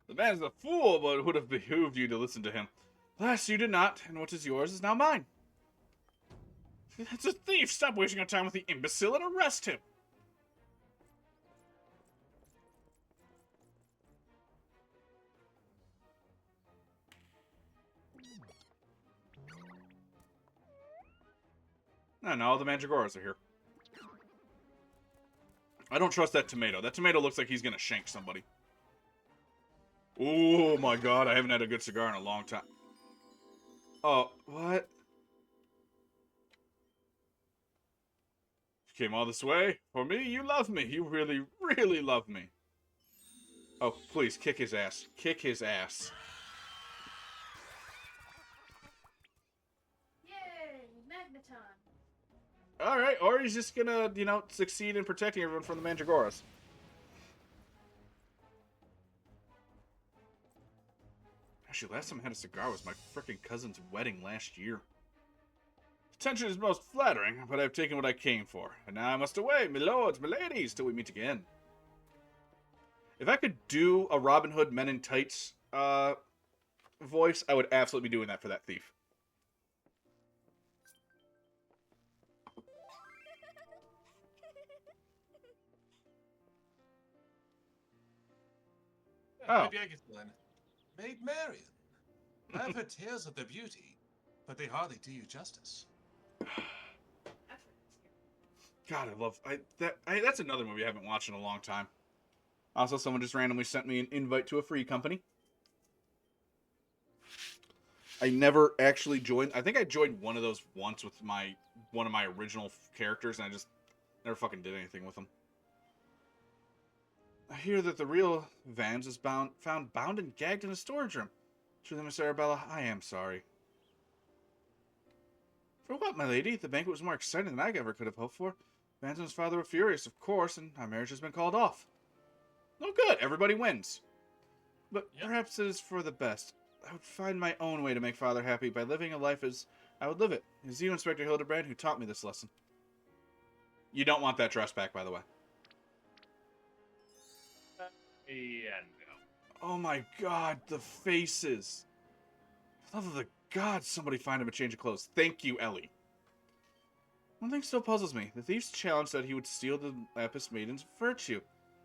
The man's a fool, but it would have behooved you to listen to him. Alas, you did not, and what is yours is now mine. It's a thief! Stop wasting our time with the imbecile and arrest him! No, no, the Mandragoras are here. I don't trust that tomato. That tomato looks like he's gonna shank somebody. Oh my god, I haven't had a good cigar in a long time. Oh, what? You came all this way? For me? You love me. You really, really love me. Oh, please, kick his ass. Kick his ass. Yay! Magneton! Alright, or he's just gonna, you know, succeed in protecting everyone from the Mandragoras. Actually, last time I had a cigar was my frickin' cousin's wedding last year. Attention is most flattering, but I've taken what I came for. And now I must away, my lords, my ladies, till we meet again. If I could do a Robin Hood Men in Tights voice, I would absolutely be doing that for that thief. Yeah, Oh. maybe I could learn. Maid Marian. I've heard tales of their beauty, but they hardly do you justice. God, I love that's another movie I haven't watched in a long time. Also, someone just randomly sent me an invite to a free company. I never actually joined. I think I joined one of those once with one of my original characters, and I just never fucking did anything with them. I hear that the real Vans is found bound and gagged in a storage room. Truly, Miss Arabella, I am sorry. For what, my lady? The banquet was more exciting than I ever could have hoped for. Vans and his father were furious, of course, and our marriage has been called off. Oh, good. Everybody wins. But perhaps it is for the best. I would find my own way to make father happy by living a life as I would live it. It is you, Inspector Hildebrand, who taught me this lesson. You don't want that dress back, by the way. Yeah, no. Oh my god, the faces. For the love of the god, somebody find him a change of clothes. Thank you, Ellie. One thing still puzzles me. The thief's challenge that he would steal the Lapis Maiden's virtue.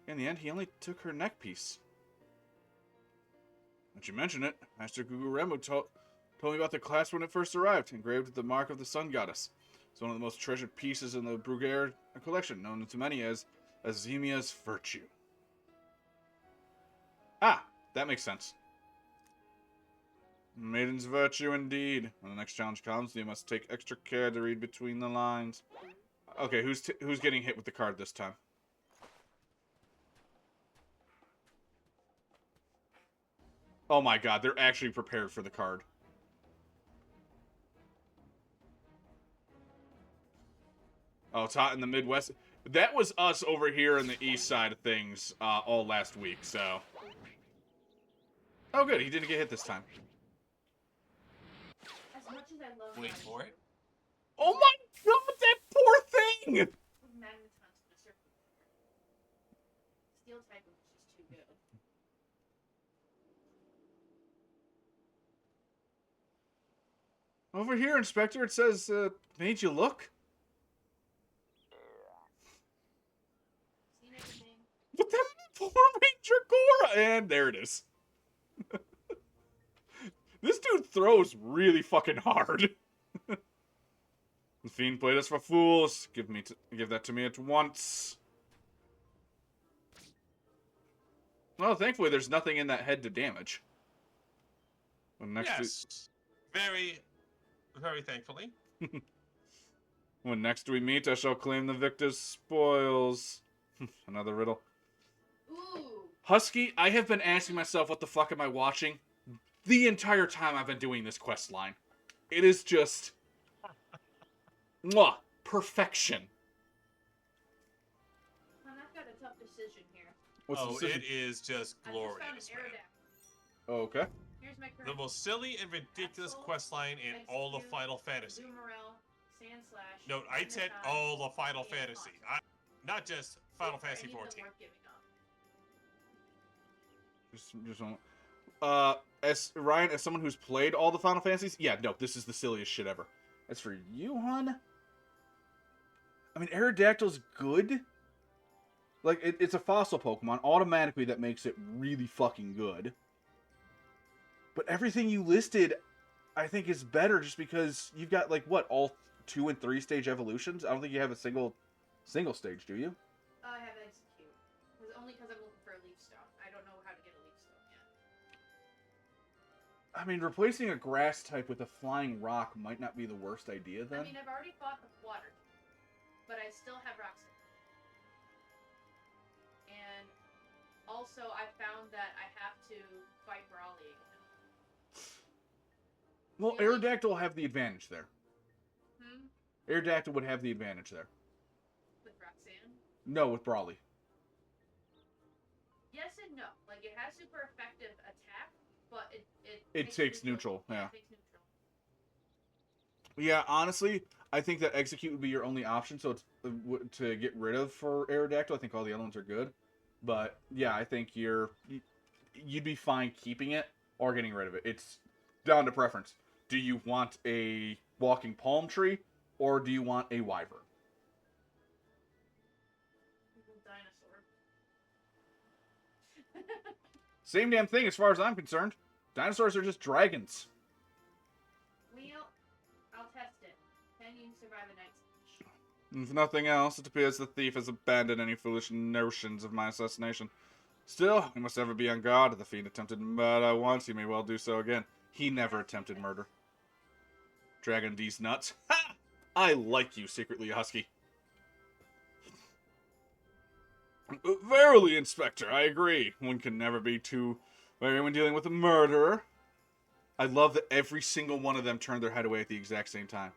In the end, he only took her neck piece. Once you mention it, Master Guguremu told me about the clasp when it first arrived, engraved with the mark of the sun goddess. It's one of the most treasured pieces in the Bruguiere collection, known to many as Azemia's virtue. Ah, that makes sense. Maiden's virtue indeed. When the next challenge comes, you must take extra care to read between the lines. Okay, who's getting hit with the card this time? Oh my god, they're actually prepared for the card. Oh, it's hot in the Midwest. That was us over here in the east side of things all last week, so... Oh good, he didn't get hit this time. As much as I love Wait for it. Oh my god, that poor thing! Magneton's the circle. Steel type was just too good. Over here, Inspector, it says, made you look? Seen everything? But that poor Ranger Gora! And there it is. This dude throws really fucking hard. The fiend played us for fools. Give that to me at once. Well, thankfully, there's nothing in that head to damage. When Yes. Very, very thankfully. When next we meet, I shall claim the victor's spoils. Another riddle. Ooh! Husky, I have been asking myself, what the fuck am I watching? The entire time I've been doing this quest line. It is just... mwah, perfection. Man, I've got a tough decision here. What's the decision? It is just I glorious, just found an man. Aerodactyl. Okay. Here's my The current most silly and ridiculous Axel, quest line in all of Execute, Final Fantasy. Zoomerel, Sandslash, No, I said Magneton, all the Final and Fantasy. Haunt. Not just Final Wait for Fantasy any of them 14. worth giving up. Just one. As Ryan, as someone who's played all the Final Fantasies, yeah, no, this is the silliest shit ever. As for you, hon, I mean, Aerodactyl's good. Like, it's a fossil Pokemon. Automatically, that makes it really fucking good. But everything you listed, I think, is better just because you've got, like, what, all 2 and 3 stage evolutions. I don't think you have a single stage, do you? I have execute. Only because I'm looking for a leaf stone. I don't know how to get a leaf stone yet. I mean, replacing a grass type with a flying rock might not be the worst idea then. I mean, I've already fought the water, but I still have rocks. And also, I found that I have to fight Brawly again. Well, Aerodactyl will have the advantage there. Aerodactyl would have the advantage there. With Roxanne? No, with Brawly. Yes and no. Like, it has super effective attack, but it takes neutral. Yeah. It takes neutral. Yeah, honestly, I think that execute would be your only option. So it's to get rid of for Aerodactyl. I think all the other ones are good, but yeah, I think you'd be fine keeping it or getting rid of it. It's down to preference. Do you want a walking palm tree or do you want a wyvern? Dinosaur. Same damn thing as far as I'm concerned. Dinosaurs are just dragons. I'll test it. Can you survive a night siege? If nothing else, it appears the thief has abandoned any foolish notions of my assassination. Still, he must ever be on guard. If the fiend attempted murder once, he may well do so again. He never attempted murder. Dragon D's nuts. Ha! I like you, secretly, Husky. Verily, Inspector, I agree. One can never be too wary when dealing with a murderer. I love that every single one of them turned their head away at the exact same time.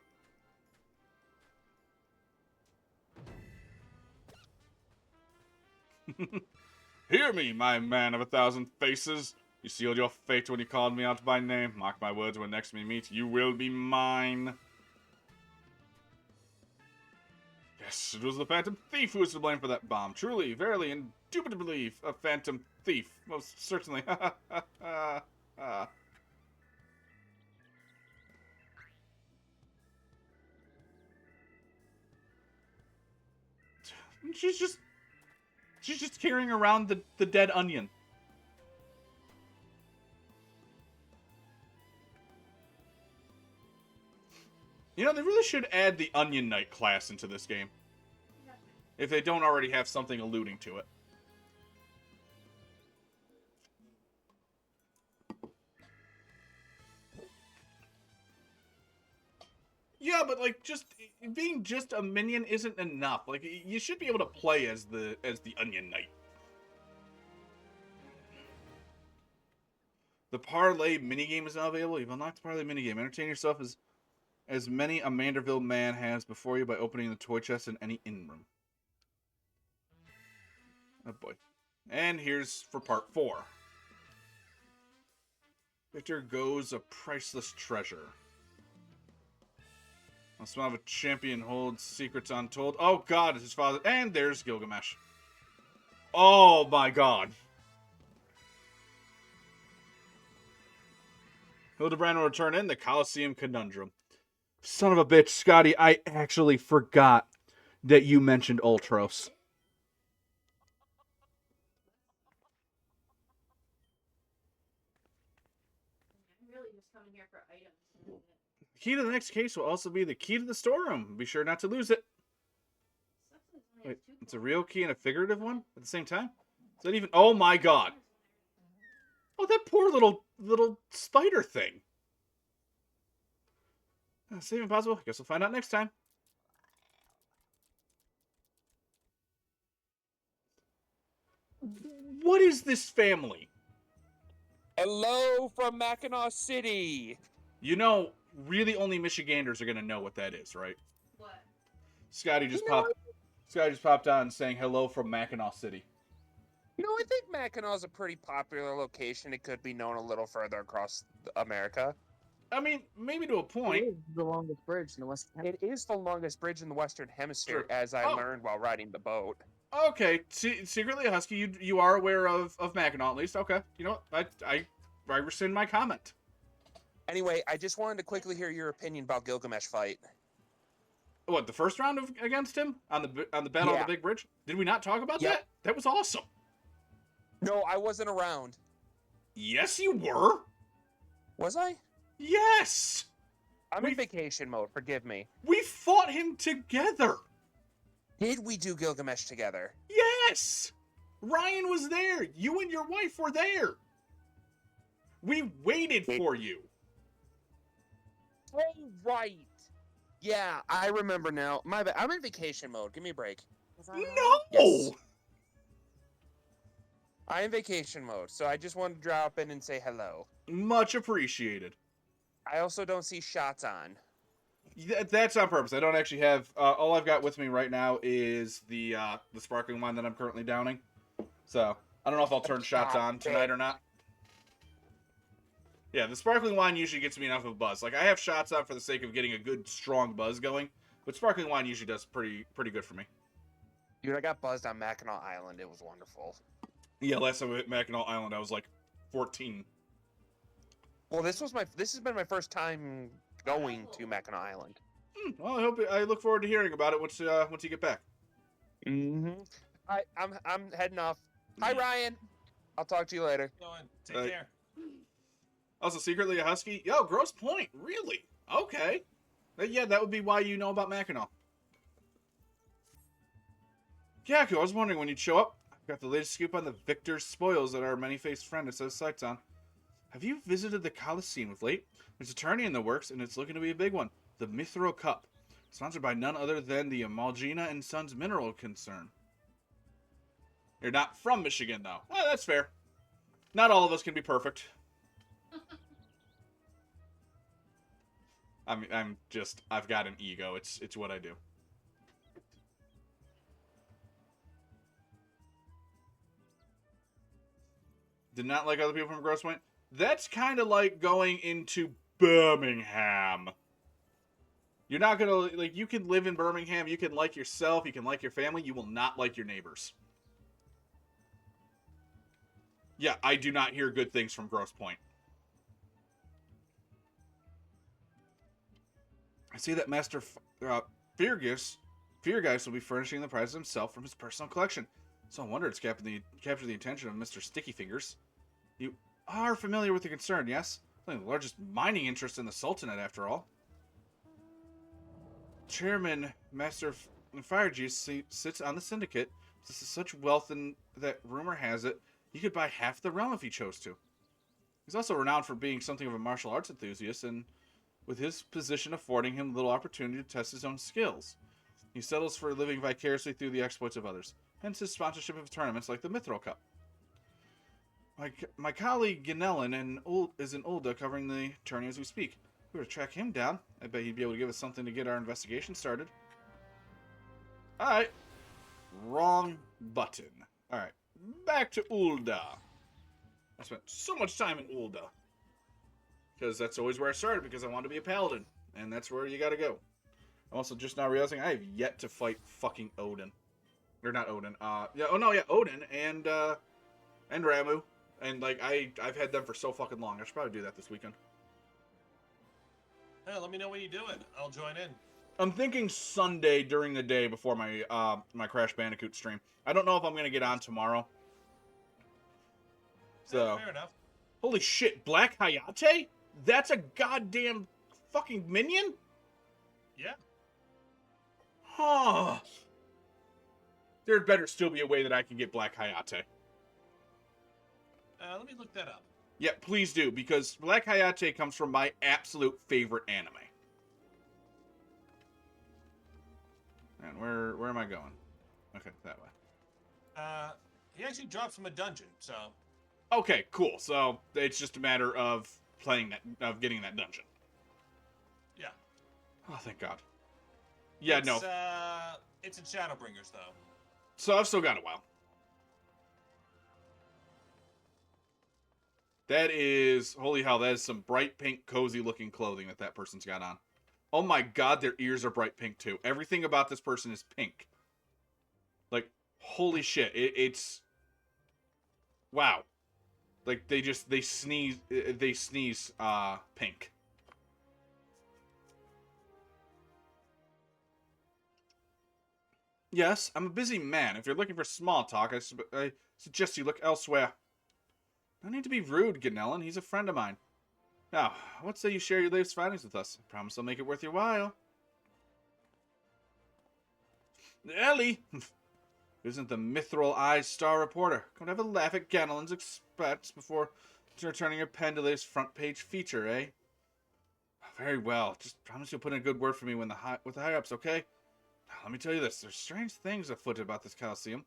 Hear me, my man of 1,000 faces. You sealed your fate when you called me out by name. Mark my words, when next we meet, you will be mine. Yes, it was the Phantom Thief who was to blame for that bomb. Truly, verily, indubitably, a Phantom Thief. Most certainly. She's just carrying around the dead onion. You know, they really should add the Onion Knight class into this game. If they don't already have something alluding to it. Yeah, but like being just a minion isn't enough. Like you should be able to play as the Onion Knight. The parlay minigame is now available. You've unlocked the parlay minigame. Entertain yourself as many a Manderville man has before you by opening the toy chest in any inn room. Oh boy. And here's for part 4. Victor goes a priceless treasure. The smell of a champion holds secrets untold. Oh god, it's his father. And there's Gilgamesh. Oh my god. Hildebrand will return in the Colosseum Conundrum. Son of a bitch, Scotty, I actually forgot that you mentioned Ultros. I'm really just coming here for items. Key to the next case will also be the key to the storeroom. Be sure not to lose it. Wait, it's a real key and a figurative one at the same time? Is that even... Oh my god. Oh, that poor little spider thing. Save impossible. Guess we'll find out next time. What is this family? Hello from Mackinac City. You know, really only Michiganders are going to know what that is, right? What? Scotty just popped on saying hello from Mackinac City. You know, I think Mackinac is a pretty popular location. It could be known a little further across America. I mean, maybe to a point. It is the longest bridge in the Western It is the longest bridge in the Western Hemisphere, Sure. as I Oh. learned while riding the boat. Okay, secretly Husky, you are aware of Mackinac at least. Okay, you know what? I rescind my comment. Anyway, I just wanted to quickly hear your opinion about Gilgamesh fight. What, the first round against him on the Battle of Yeah. the Big Bridge? Did we not talk about Yep. that? That was awesome. No, I wasn't around. Yes, you were. Was I? Yes. I'm in vacation mode. Forgive me. We fought him together. Did we do Gilgamesh together? Yes. Ryan was there. You and your wife were there. We waited for you. Oh, right. Yeah, I remember now. My bad. I'm in vacation mode. Give me a break. No. Yes. I'm in vacation mode, so I just wanted to drop in and say hello. Much appreciated. I also don't see shots on. That's on purpose. I don't actually have. All I've got with me right now is the sparkling wine that I'm currently downing. So I don't know if I'll turn shots on tonight or not. Yeah, the sparkling wine usually gets me enough of a buzz. Like I have shots on for the sake of getting a good strong buzz going, but sparkling wine usually does pretty good for me. Dude, I got buzzed on Mackinac Island. It was wonderful. Yeah, last time I hit Mackinac Island, I was like 14. Well, this has been my first time going to Mackinac Island. Well, I look forward to hearing about it once you get back. Mm-hmm. I'm heading off. Hi, Ryan. I'll talk to you later. Going. Take care. Also, secretly a husky. Yo, Gross Point. Really? Okay. Yeah, that would be why you know about Mackinac. Yaku, I was wondering when you'd show up. I've got the latest scoop on the Victor's spoils that our many-faced friend has set sights on. Have you visited the Coliseum of late? There's a tourney in the works, and it's looking to be a big one. The Mithro Cup. Sponsored by none other than the Amalgina and Sons Mineral Concern. You're not from Michigan, though. Well, that's fair. Not all of us can be perfect. I've got an ego. It's what I do. Did not like other people from Gross Point. That's kind of like going into Birmingham. You're not going to, like, you can live in Birmingham. You can like yourself. You can like your family. You will not like your neighbors. Yeah, I do not hear good things from Gross Point. I see that Master Feargeist will be furnishing the prize himself from his personal collection. So I wonder it's captured the attention of Mr. Sticky Fingers. You are familiar with the concern, yes? The largest mining interest in the Sultanate, after all. Chairman Master Firegeist sits on the syndicate. This is such wealth and that rumor has it he could buy half the realm if he chose to. He's also renowned for being something of a martial arts enthusiast, and with his position affording him little opportunity to test his own skills. He settles for living vicariously through the exploits of others, hence his sponsorship of tournaments like the Mithril Cup. My colleague Ganellan is in Ulda covering the tourney as we speak. We were to track him down. I bet he'd be able to give us something to get our investigation started. Alright. Wrong button. Alright. Back to Ulda. I spent so much time in Ulda. Because that's always where I started, because I wanted to be a paladin. And that's where you gotta go. I'm also just now realizing I have yet to fight fucking Odin. Or not Odin. Odin and Ramu. And, like, I've had them for so fucking long. I should probably do that this weekend. Hey, let me know when you do it. I'll join in. I'm thinking Sunday during the day before my my Crash Bandicoot stream. I don't know if I'm going to get on tomorrow. So, Yeah, fair enough. Holy shit, Black Hayate? That's a goddamn fucking minion? Yeah. Huh. There better still be a way that I can get Black Hayate. Let me look that up. Yeah, please do, because Black Hayate comes from my absolute favorite anime. And where am I going? Okay, that way. He actually drops from a dungeon, so. Okay, cool. So it's just a matter of getting that dungeon. Yeah. Oh, thank God. Yeah, no. It's in Shadowbringers, though. So I've still got a while. That is, holy hell, that is some bright pink, cozy looking clothing that person's got on. Oh my God, their ears are bright pink too. Everything about this person is pink. Like, holy shit, it's, wow. Like, they sneeze pink. Yes, I'm a busy man. If you're looking for small talk, I suggest you look elsewhere. No need to be rude, Ganellan. He's a friend of mine. Now, what say you share your latest findings with us? I promise I'll make it worth your while. Ellie! Isn't the Mithril Eyes Star Reporter? Come to have a laugh at Ganelon's expense before returning your pen to latest front page feature, eh? Very well. Just promise you'll put in a good word for me with the high-ups, okay? Now, let me tell you this. There's strange things afoot about this Coliseum.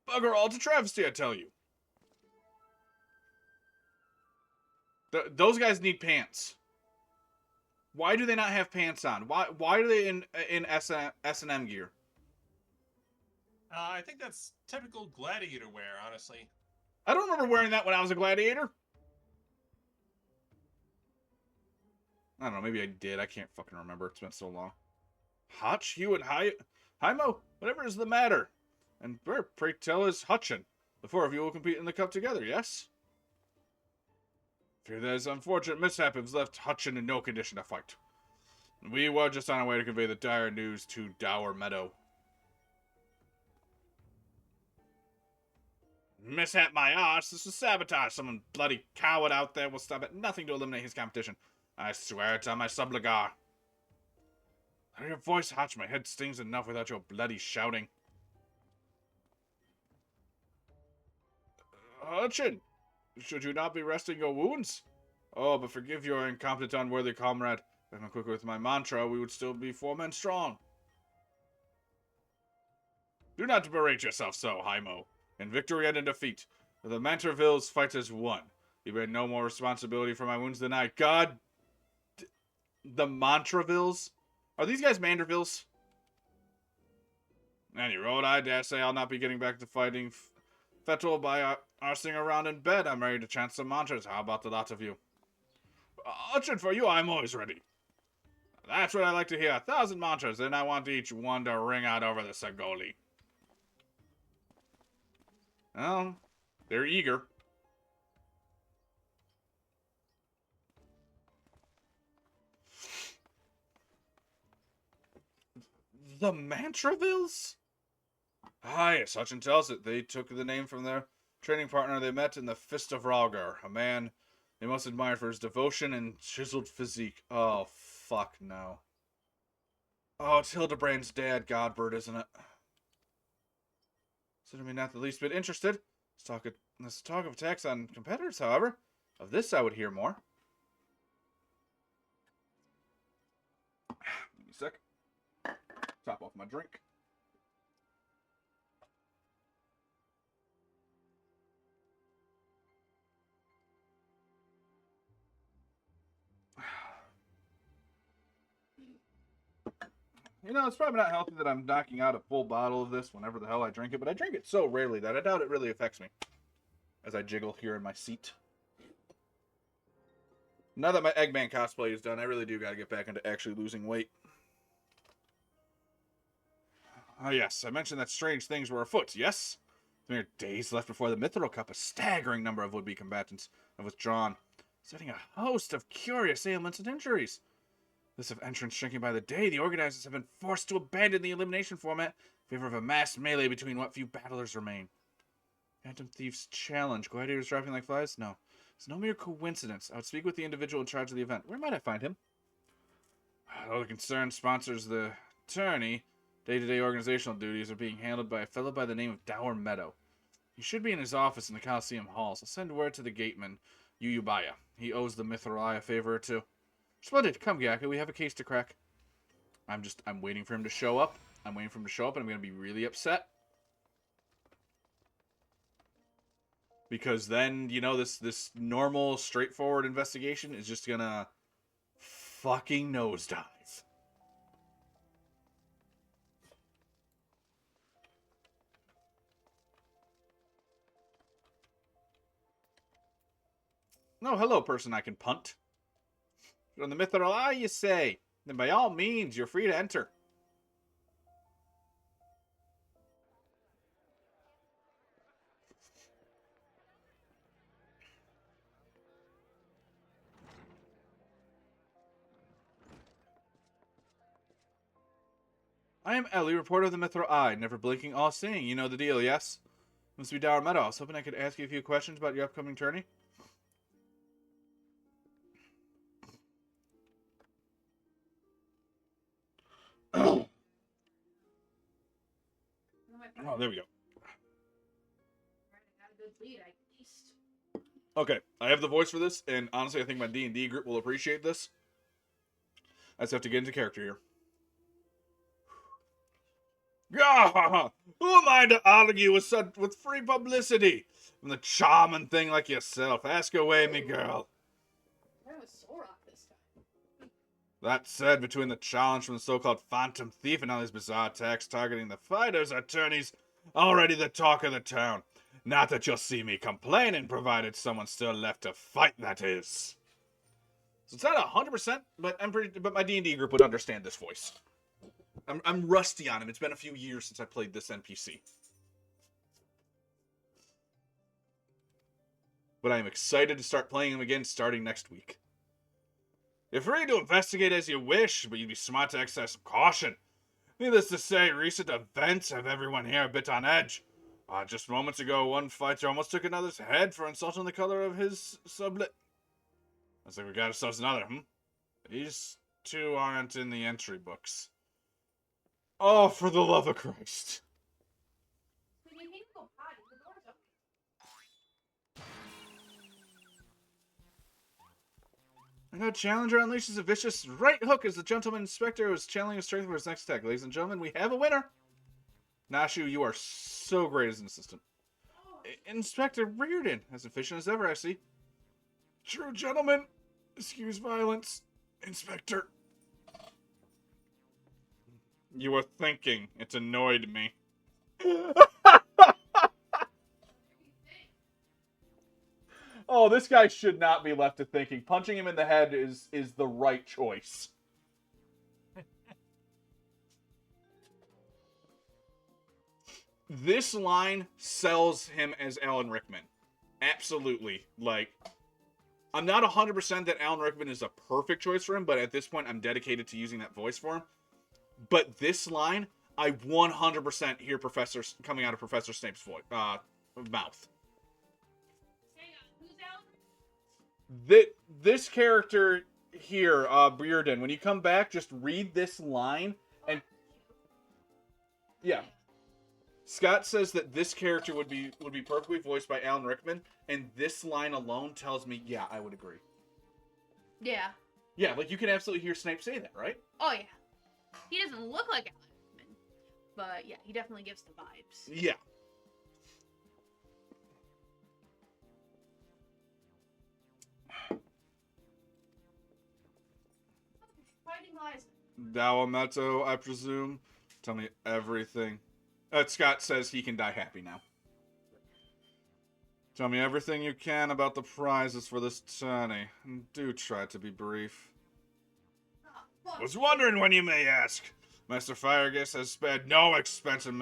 Bugger all to travesty, I tell you. Those guys need pants. Why do they not have pants on? Why are they in S&M gear? I think that's typical gladiator wear, honestly. I don't remember wearing that when I was a gladiator. I don't know, maybe I did. I can't fucking remember. It's been so long. Hutch, you and Hymo, whatever is the matter? And where, pray tell, is Hutchin? The four of you will compete in the cup together, yes? Fear that this unfortunate mishap has left Hutchin in no condition to fight. We were just on our way to convey the dire news to Dower Meadow. Mishap my arse, this is sabotage. Some bloody coward out there will stop at nothing to eliminate his competition. I swear it's on my subligar. Hear your voice, Hutch. My head stings enough without your bloody shouting. Hutchin, should you not be resting your wounds? Oh, but forgive your incompetent, unworthy comrade. If I'm quicker with my mantra, we would still be 4 men strong. Do not berate yourself so, Hymo. In victory and in defeat, the Mantervilles fight as one. You bear no more responsibility for my wounds than I. God, the Mantravilles? Are these guys Mandervilles? Any road, I dare say I'll not be getting back to fighting Fettle by arsing around in bed. I'm ready to chant some mantras. How about the lot of you? Hutchin, for you, I'm always ready. That's what I like to hear. 1,000 mantras, and I want each one to ring out over the Sagoli. Well, they're eager. The Mantravilles? Ah, yes, Hutchin tells it. They took the name from their training partner they met in the Fist of Ralgar, a man they most admired for his devotion and chiseled physique. Oh, fuck no. Oh, it's Hildebrand's dad, Godbird, isn't it? Certainly not the least bit interested. Let's talk of attacks on competitors, however. Of this I would hear more. Give me a sec. Top off my drink. You know, it's probably not healthy that I'm knocking out a full bottle of this whenever the hell I drink it, but I drink it so rarely that I doubt it really affects me as I jiggle here in my seat. Now that my Eggman cosplay is done, I really do got to get back into actually losing weight. Oh yes, I mentioned that strange things were afoot, yes? Mere days left before the Mithril Cup, a staggering number of would-be combatants have withdrawn, setting a host of curious ailments and injuries. List of entrants shrinking by the day, the organizers have been forced to abandon the elimination format in favor of a mass melee between what few battlers remain. Phantom Thief's challenge. Gladiators dropping like flies? No. It's no mere coincidence. I would speak with the individual in charge of the event. Where might I find him? Although the concerned sponsors the tourney, day-to-day organizational duties are being handled by a fellow by the name of Dower Meadow. He should be in his office in the Coliseum halls. I'll send word to the gateman, Yuyubaya. He owes the Mithril Eye a favor or two. Splendid. Come, Gaka. We have a case to crack. I'm waiting for him to show up. I'm waiting for him to show up, and I'm going to be really upset. Because then, you know, this normal, straightforward investigation is just going to fucking nosedive. No, hello, person I can punt. On the Mithril Eye, you say? Then by all means, you're free to enter. I am Ellie, reporter of the Mithril Eye, never blinking, all-seeing. You know the deal, yes? Must be Dower Meadow. I was hoping I could ask you a few questions about your upcoming tourney. Oh, Oh, there we go. I got a good lead, at least. Okay, I have the voice for this, and honestly, I think my D&D group will appreciate this. I just have to get into character here. Gah! Who am I to argue with free publicity from the charming thing like yourself? Ask away, me girl. That was Sorok this time. That said, between the challenge from the so-called Phantom Thief and all these bizarre attacks targeting the fighters, attorneys already the talk of the town. Not that you'll see me complaining, provided someone's still left to fight, that is. So it's not 100%, but my D&D group would understand this voice. I'm rusty on him. It's been a few years since I played this NPC. But I am excited to start playing him again starting next week. You're free to investigate as you wish, but you'd be smart to exercise some caution. Needless to say, recent events have everyone here a bit on edge. Just moments ago, one fighter almost took another's head for insulting the color of his sublet. I think we got ourselves another, These two aren't in the entry books. Oh, for the love of Christ. When you need to go potty, the door's open. I know Challenger unleashes a vicious right hook as the gentleman inspector was channeling his strength for his next attack. Ladies and gentlemen, we have a winner. Nashu, you are so great as an assistant. Inspector Reardon, as efficient as ever, I see. True, gentlemen. Excuse violence. Inspector. You were thinking. It annoyed me. Oh, this guy should not be left to thinking. Punching him in the head is the right choice. This line sells him as Alan Rickman. Absolutely. Like, I'm not 100% that Alan Rickman is a perfect choice for him, but at this point, I'm dedicated to using that voice for him. But this line, I 100% hear coming out of Professor Snape's voice, mouth. Hang on, who's Alan? This character here, Bearden, when you come back, just read this line, and yeah. Scott says that this character would be perfectly voiced by Alan Rickman, and this line alone tells me, yeah, I would agree. Yeah. Yeah, like you can absolutely hear Snape say that, right? Oh, yeah. He doesn't look like Alan Rickman, but yeah, he definitely gives the vibes. Yeah. Fighting Liza. Dawameto, I presume. Tell me everything. Scott says he can die happy now. Tell me everything you can about the prizes for this tourney. And do try to be brief. Was wondering when you may ask. Master Fireguest has spared no expense in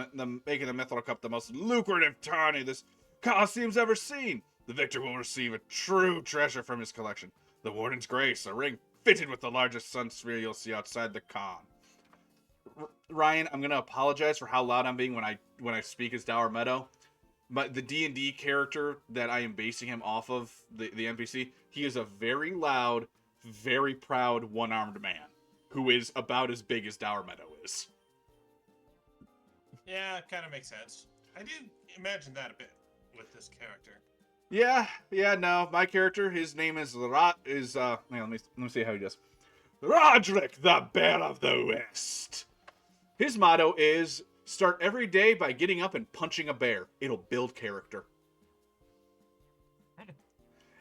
making the Mithril Cup the most lucrative tourney this Colosseum's ever seen. The victor will receive a true treasure from his collection. The Warden's Grace, a ring fitted with the largest sun sphere you'll see outside the con. Ryan, I'm gonna apologize for how loud I'm being when I speak as Dower Meadow. But the D&D character that I am basing him off of, the NPC, he is a very loud, very proud, one-armed man who is about as big as Dower Meadow is. Yeah, kind of makes sense. I did imagine that a bit with this character. Yeah, no, my character, his name is let me see how he does. Roderick, the Bear of the West. His motto is, start every day by getting up and punching a bear. It'll build character.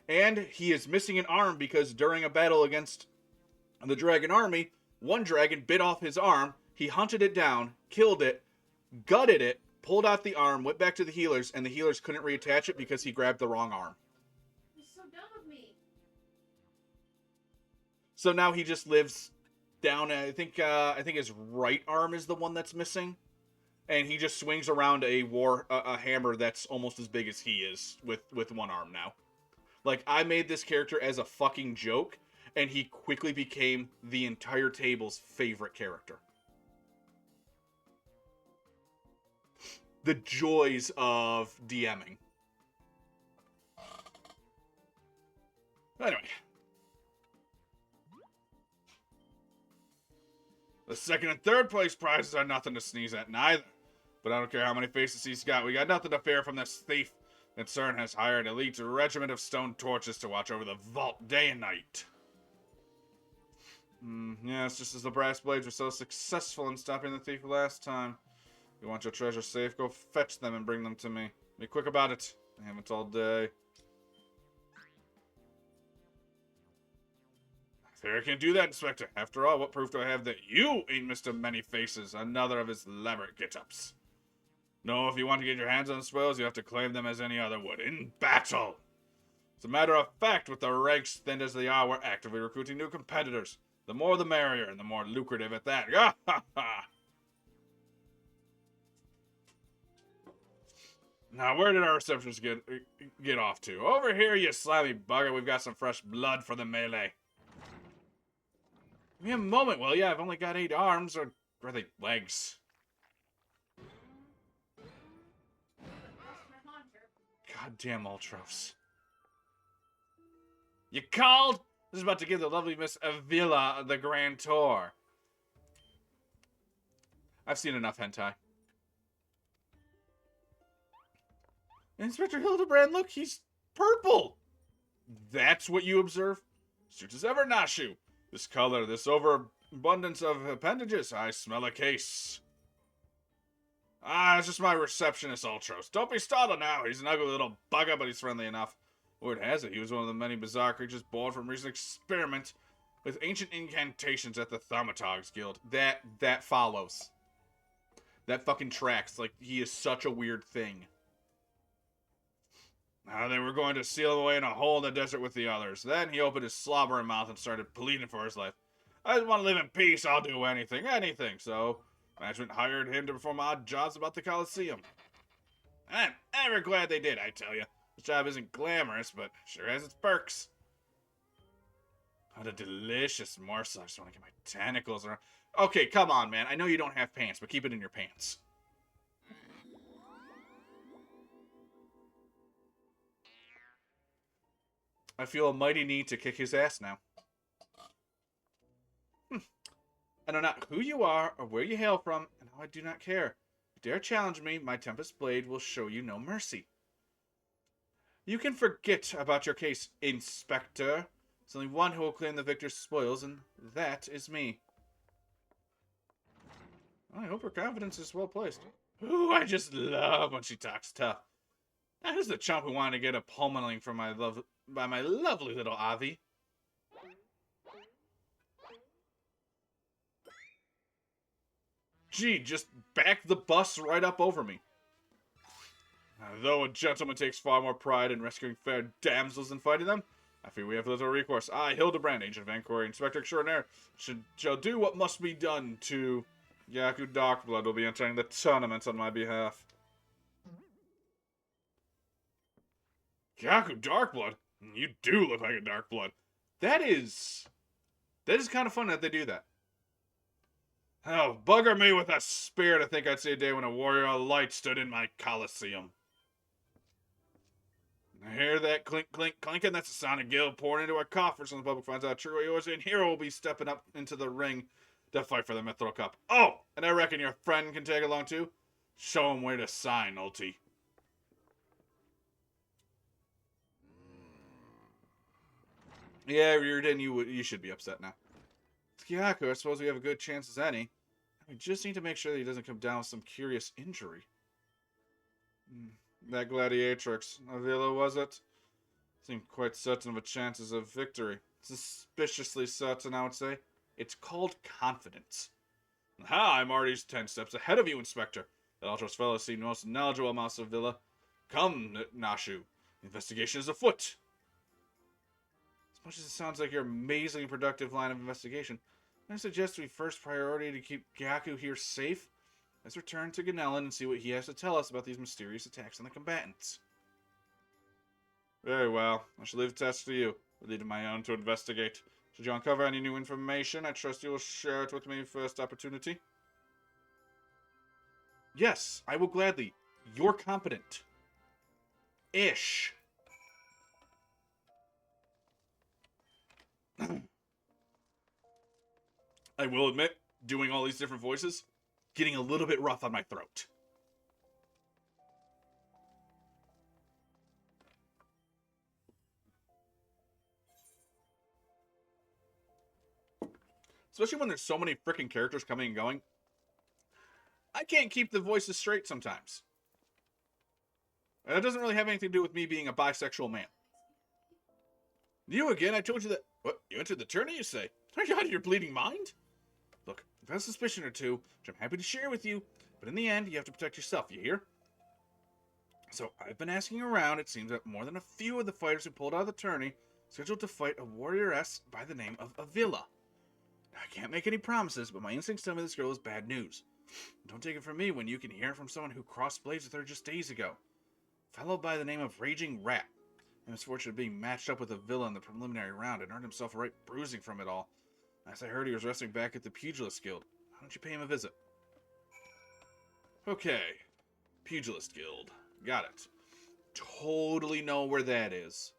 And he is missing an arm because during a battle against the dragon army, one dragon bit off his arm, he hunted it down, killed it, gutted it, pulled out the arm, went back to the healers, and the healers couldn't reattach it because he grabbed the wrong arm. He's so done with me. So now he just lives down, I think his right arm is the one that's missing. And he just swings around a hammer that's almost as big as he is with one arm now. Like, I made this character as a fucking joke, and he quickly became the entire table's favorite character. The joys of DMing. Anyway. The second and third place prizes are nothing to sneeze at neither. But I don't care how many faces he's got, we got nothing to fear from this thief. And CERN has hired an elite regiment of stone torches to watch over the vault day and night. Yes, just as the brass blades were so successful in stopping the thief last time. You want your treasure safe? Go fetch them and bring them to me. Be quick about it. I haven't all day. I can't do that, Inspector. After all, what proof do I have that you ain't Mr. Many Faces, another of his elaborate get-ups? No, if you want to get your hands on the spoils, you have to claim them as any other would, in battle. As a matter of fact, with the ranks thin as they are, we're actively recruiting new competitors. The more the merrier, and the more lucrative at that. Ha ha ha! Now, where did our receptionist get off to? Over here, you slimy bugger. We've got some fresh blood for the melee. Give me a moment, will ya? I've only got 8 arms, or are they legs? Goddamn Ultros. You called? This is about to give the lovely Miss Avila the grand tour. I've seen enough hentai. Inspector Hildebrand, look, he's purple. That's what you observe? Suits as ever, Nashu. This color, this overabundance of appendages, I smell a case. Ah, it's just my receptionist, Ultros. Don't be startled now. He's an ugly little bugger, but he's friendly enough. Word has it, he was one of the many bizarre creatures born from recent experiment with ancient incantations at the Thaumaturgs Guild. That follows. That fucking tracks. Like, he is such a weird thing. Now they were going to seal him away in a hole in the desert with the others. Then he opened his slobbering mouth and started pleading for his life. I just want to live in peace. I'll do anything. So, management hired him to perform odd jobs about the Coliseum. I'm ever glad they did, I tell you. This job isn't glamorous, but sure has its perks. What a delicious morsel. I just want to get my tentacles around. Okay, come on, man. I know you don't have pants, but keep it in your pants. I feel a mighty need to kick his ass now. I know not who you are or where you hail from, and how I do not care. If you dare challenge me, my Tempest Blade will show you no mercy. You can forget about your case, Inspector. There's only one who will claim the victor's spoils, and that is me. I hope her confidence is well placed. Ooh, I just love when she talks tough. That is the chump who wanted to get a pummeling from by my lovely little Avi. Gee, just back the bus right up over me. Though a gentleman takes far more pride in rescuing fair damsels than fighting them, I fear we have little recourse. I, Hildebrand, Agent of Inquiry, Inspector Extraordinaire, shall do what must be done to... Yaku Darkblood will be entering the tournament on my behalf. Yaku Darkblood? You do look like a Darkblood. That is kind of fun that they do that. Oh, bugger me with a spear to think I'd see a day when a warrior of light stood in my Coliseum. I hear that clink, clink, clinking. That's the sound of Gil pouring into our coffers when the public finds out true yours, and Hero will be stepping up into the ring to fight for the Mithril Cup. Oh, and I reckon your friend can tag along too. Show him where to sign, Ulti. Yeah, Reardon, you should be upset now. Skiako, I suppose we have a good chance as any. We just need to make sure that he doesn't come down with some curious injury. That gladiatrix, Avila, was it? Seemed quite certain of a chances of victory. Suspiciously certain, I would say. It's called confidence. Ha! I'm already 10 steps ahead of you, Inspector. That Ultros fellow seemed most knowledgeable about Avila. Come, Nashu. The investigation is afoot. As much as it sounds like your amazingly productive line of investigation, I suggest we first priority to keep Gaku here safe. Let's return to Ganellan and see what he has to tell us about these mysterious attacks on the combatants. Very well. I shall leave the task to you. I'll leave my own to investigate. Should you uncover any new information, I trust you will share it with me first opportunity. Yes, I will gladly. You're competent. Ish. I will admit, doing all these different voices, getting a little bit rough on my throat. Especially when there's so many freaking characters coming and going. I can't keep the voices straight sometimes. And that doesn't really have anything to do with me being a bisexual man. You again? I told you that... What? You entered the tourney, you say? Are you out of your bleeding mind? Look, I've had a suspicion or two, which I'm happy to share with you, but in the end, you have to protect yourself, you hear? So, I've been asking around. It seems that more than a few of the fighters who pulled out of the tourney scheduled to fight a warrioress by the name of Avila. I can't make any promises, but my instincts tell me this girl is bad news. Don't take it from me when you can hear it from someone who crossed blades with her just days ago. A fellow by the name of Raging Rat. He was fortunate of being matched up with Avila in the preliminary round and earned himself a right bruising from it all. As I heard, he was wrestling back at the Pugilist Guild. Why don't you pay him a visit? Okay. Pugilist Guild. Got it. Totally know where that is.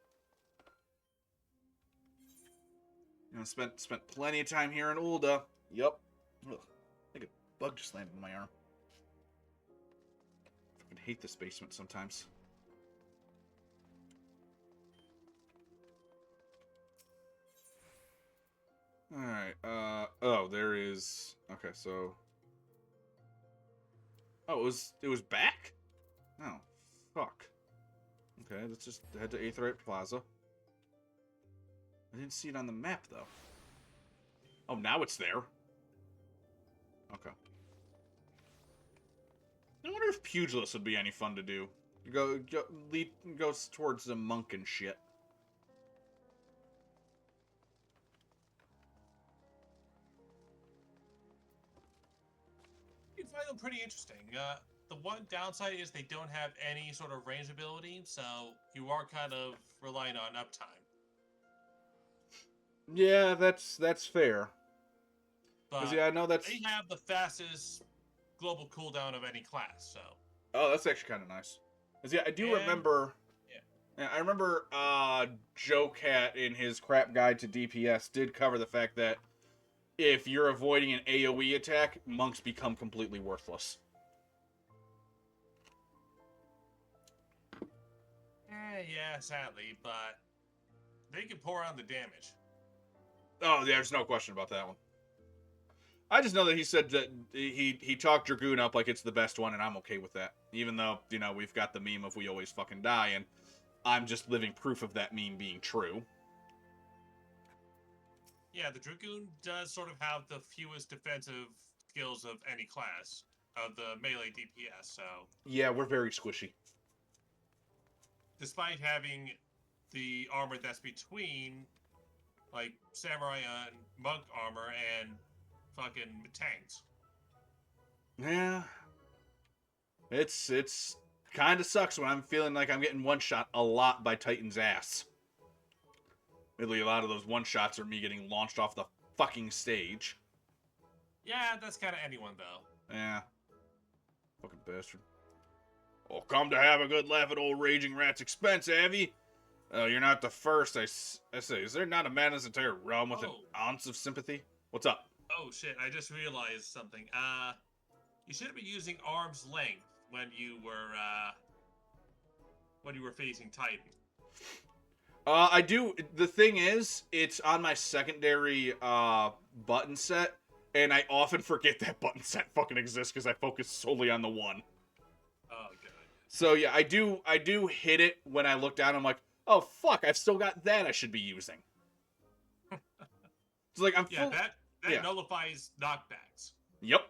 You know, spent plenty of time here in Ulda. Yup. Ugh. I think a bug just landed in my arm. I fucking hate this basement sometimes. Alright, oh, there is... Okay, so... Oh, it was back? Oh, fuck. Okay, let's just head to Aetherite Plaza. I didn't see it on the map, though. Oh, now it's there. Okay. I wonder if Pugilist would be any fun to do. Go towards the monk and shit. You find them pretty interesting. The one downside is they don't have any sort of range ability, so you are kind of relying on uptime. Yeah, that's fair. But Yeah, I know that's... they have the fastest global cooldown of any class, so... Oh, that's actually kind of nice. 'Cause, yeah, I do remember... Yeah, I remember Joe Cat in his crap guide to DPS did cover the fact that if you're avoiding an AoE attack, monks become completely worthless. Yeah, sadly, but they can pour on the damage. Oh, yeah, there's no question about that one. I just know that he said that he talked Dragoon up like it's the best one, and I'm okay with that. Even though, you know, we've got the meme of we always fucking die, and I'm just living proof of that meme being true. Yeah, the Dragoon does sort of have the fewest defensive skills of any class of the melee DPS, so... Yeah, we're very squishy. Despite having the armor that's between, like, samurai and monk armor and fucking tanks. Yeah. It's kind of sucks when I'm feeling like I'm getting one-shot a lot by Titan's ass. Really, a lot of those one-shots are me getting launched off the fucking stage. Yeah, that's kind of anyone, though. Yeah. Fucking bastard. Oh, come to have a good laugh at old Raging Rat's expense, have ye? Oh, you're not the first, I say. Is there not a man in this entire realm with an ounce of sympathy? What's up? Oh, shit, I just realized something. You should have been using arm's length when you were facing Titan. I do. The thing is, it's on my secondary button set, and I often forget that button set fucking exists because I focus solely on the one. Oh, good. So yeah, I do hit it when I look down. I'm like, oh fuck, I've still got that I should be using. It's like I'm yeah, that nullifies knockbacks. Yep.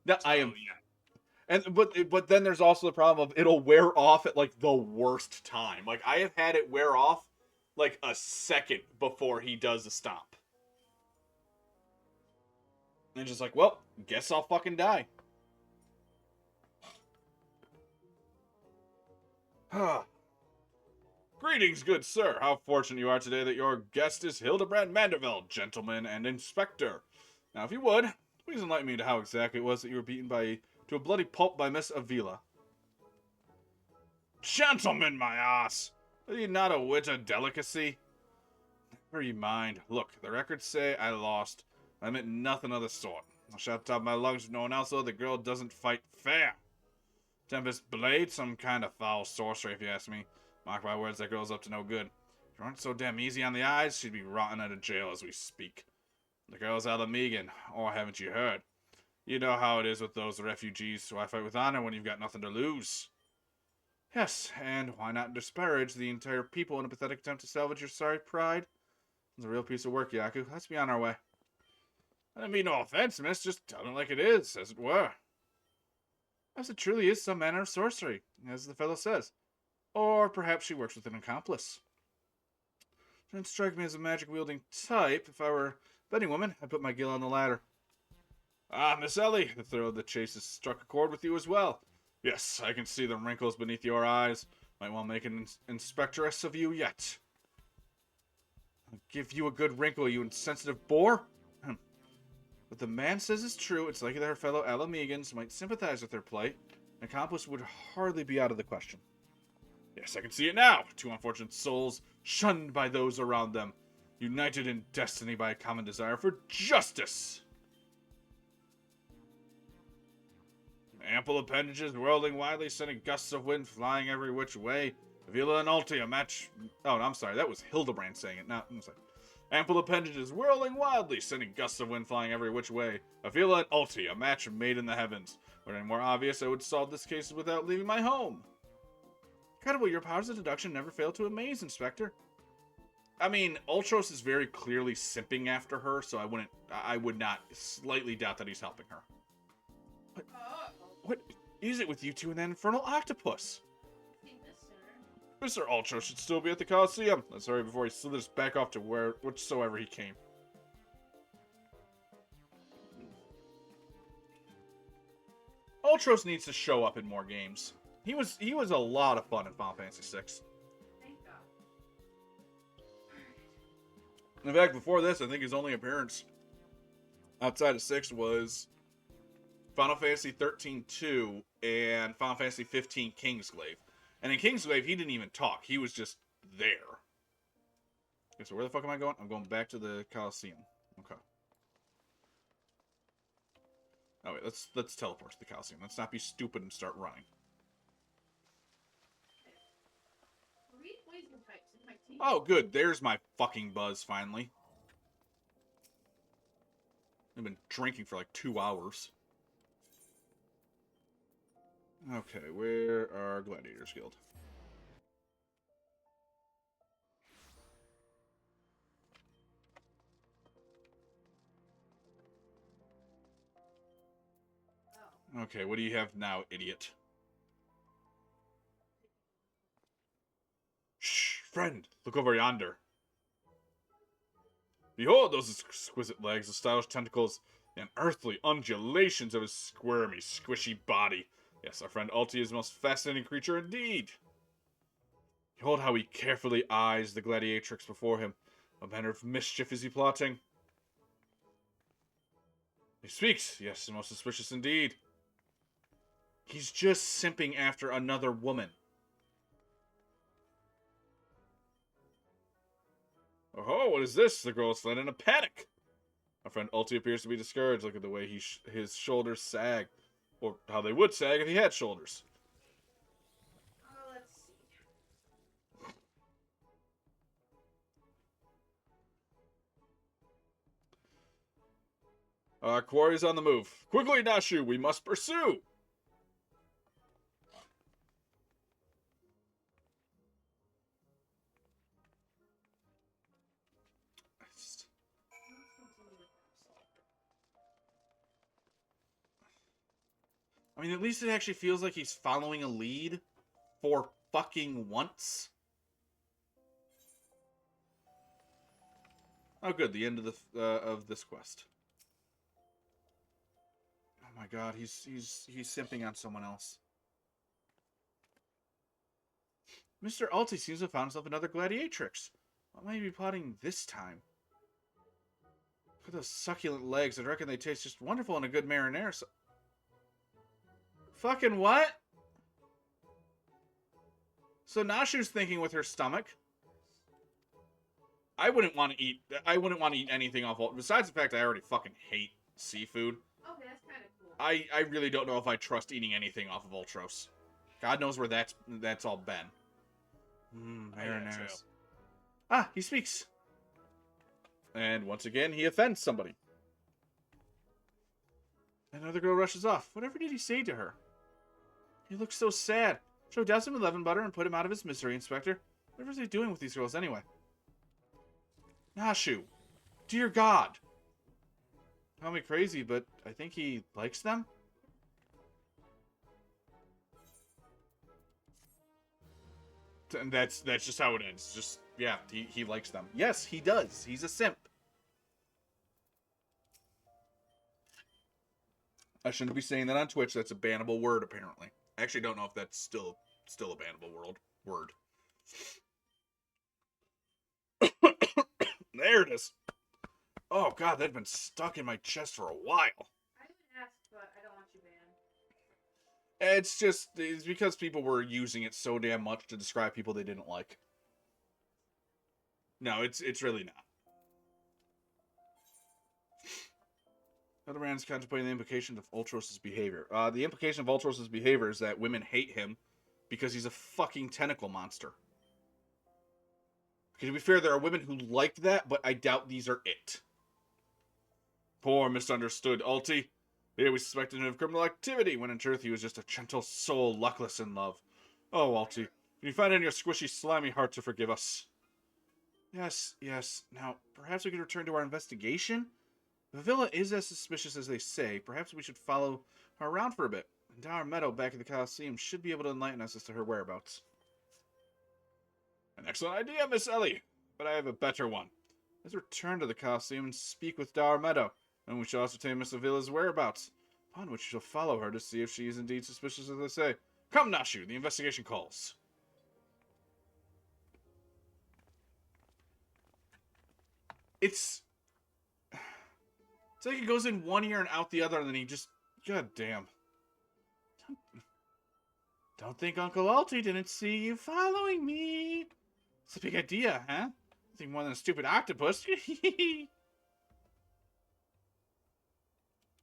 That So, I am. Yeah. And but then there's also the problem of it'll wear off at like the worst time. Like I have had it wear off like a second before he does a stomp. And just like, well, guess I'll fucking die. Greetings, good sir. How fortunate you are today that your guest is Hildebrand Manderveld, gentleman and inspector. Now, if you would, please enlighten me to how exactly it was that you were beaten to a bloody pulp by Miss Avila. Gentlemen, my ass! Are you not a wit of delicacy? Never you mind. Look, the records say I lost. I meant nothing of the sort. I'll shout top of my lungs if no one else, though. The girl doesn't fight fair. Tempest Blade, some kind of foul sorcery, if you ask me. Mark my words, that girl's up to no good. If you weren't so damn easy on the eyes, she'd be rotting out of jail as we speak. The girl's Alamegan, or haven't you heard? You know how it is with those refugees, who I fight with honor when you've got nothing to lose. Yes, and why not disparage the entire people in a pathetic attempt to salvage your sorry pride? It's a real piece of work, Yaku. Let's be on our way. I didn't mean no offense, miss. Just tell it like it is, as it were. Perhaps it truly is some manner of sorcery, as the fellow says. Or perhaps she works with an accomplice. Doesn't strike me as a magic-wielding type. If I were a betting woman, I'd put my gill on the ladder. Ah, Miss Ellie, the thrill of the chase has struck a chord with you as well. Yes, I can see the wrinkles beneath your eyes. Might well make an inspectoress of you yet. I'll give you a good wrinkle, you insensitive boor. What the man says is true. It's likely that her fellow Alamegans might sympathize with her plight. An accomplice would hardly be out of the question. Yes, I can see it now. Two unfortunate souls, shunned by those around them, united in destiny by a common desire for justice. Ample appendages whirling widely, sending gusts of wind flying every which way. Avila and Ulti, a match... Oh, I'm sorry, that was Hildebrand saying it. I'm sorry. Ample appendages whirling wildly, sending gusts of wind flying every which way. Avila and Ulti, a match made in the heavens. Were it any more obvious, I would solve this case without leaving my home. Incredible, your powers of deduction never fail to amaze, Inspector. I mean, Ultros is very clearly simping after her, so I would not slightly doubt that he's helping her. What is it with you two and that infernal octopus? Mr. Ultros should still be at the Coliseum. Let's hurry before he slithers back off to whichsoever he came. Ultros needs to show up in more games. He was a lot of fun in Final Fantasy VI. Thank God. In fact, before this, I think his only appearance outside of 6 was Final Fantasy 13-2 and Final Fantasy 15 Kingsglaive. And in Kingsglaive, he didn't even talk. He was just there. Okay, so where the fuck am I going? I'm going back to the Coliseum. Okay. Oh wait, let's teleport to the Coliseum. Let's not be stupid and start running. Read poison types in my teeth. Oh, good. There's my fucking buzz, finally. I've been drinking for like 2 hours. Okay, where are Gladiators Guild? Oh. Okay, what do you have now, idiot? Shh, friend, look over yonder. Behold those exquisite legs, the stylish tentacles, the unearthly undulations of his squirmy, squishy body. Yes, our friend Ulti is the most fascinating creature indeed. Behold how he carefully eyes the gladiatrix before him. What manner of mischief is he plotting? He speaks. Yes, most suspicious indeed. He's just simping after another woman. Oh, what is this? The girl is fled in a panic. Our friend Ulti appears to be discouraged. Look at the way his shoulders sag. Or how they would sag if he had shoulders. Let's see. Our quarry's on the move. Quickly, Nashu, we must pursue! I mean, at least it actually feels like he's following a lead for fucking once. Oh, good. The end of this quest. Oh my god, he's simping on someone else. Mr. Ulti seems to have found himself another gladiatrix. What might he be plotting this time? Look at those succulent legs. I reckon they taste just wonderful in a good marinara. So fucking what? So Nashu's thinking with her stomach. I wouldn't want to eat anything off. Besides the fact I already fucking hate seafood. That's kind of cool. I really don't know if I trust eating anything off of Ultros. God knows where that's all been. Mariners. Ah, he speaks. And once again, he offends somebody. Another girl rushes off. Whatever did he say to her? He looks so sad. Shall we douse him with lemon butter and put him out of his misery, Inspector? Whatever is he doing with these girls anyway? Nashu. Dear God. Call me crazy, but I think he likes them? And that's just how it ends. Just, yeah, he likes them. Yes, he does. He's a simp. I shouldn't be saying that on Twitch. That's a bannable word, apparently. I actually don't know if that's still a bannable word. There it is. Oh, God, that'd been stuck in my chest for a while. I would ask, but I don't want you banned. It's because people were using it so damn much to describe people they didn't like. No, it's really not. Another man's contemplating the implication of Ultros' behavior. The implication of Ultros' behavior is that women hate him because he's a fucking tentacle monster. To be fair, there are women who like that, but I doubt these are it. Poor misunderstood Ulti. Here we suspected him of criminal activity, when in truth he was just a gentle soul luckless in love. Oh, Ulti, can you find it in your squishy, slimy heart to forgive us? Yes. Now, perhaps we could return to our investigation? If the villa is as suspicious as they say, perhaps we should follow her around for a bit. And Dower Meadow back at the Coliseum should be able to enlighten us as to her whereabouts. An excellent idea, Miss Ellie, but I have a better one. Let's return to the Coliseum and speak with Dower Meadow, and we shall ascertain Miss Avila's whereabouts, upon which we shall follow her to see if she is indeed suspicious as they say. Come, Nashu, the investigation calls. It's like it goes in one ear and out the other, and then he just... God damn. Don't think Uncle Ulti didn't see you following me. It's a big idea, huh? Nothing more than a stupid octopus.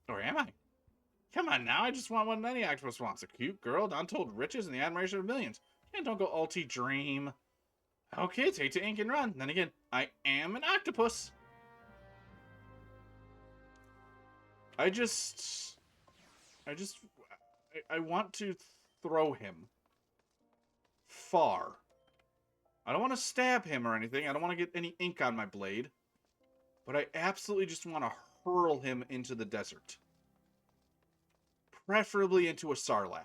Or am I? Come on now, I just want what any octopus wants. A cute girl, untold riches, and the admiration of millions. And don't go Ulti dream. Okay, take to ink and run. Then again, I am an octopus. I want to throw him far. I don't want to stab him or anything. I don't want to get any ink on my blade. But I absolutely just want to hurl him into the desert. Preferably into a sarlacc.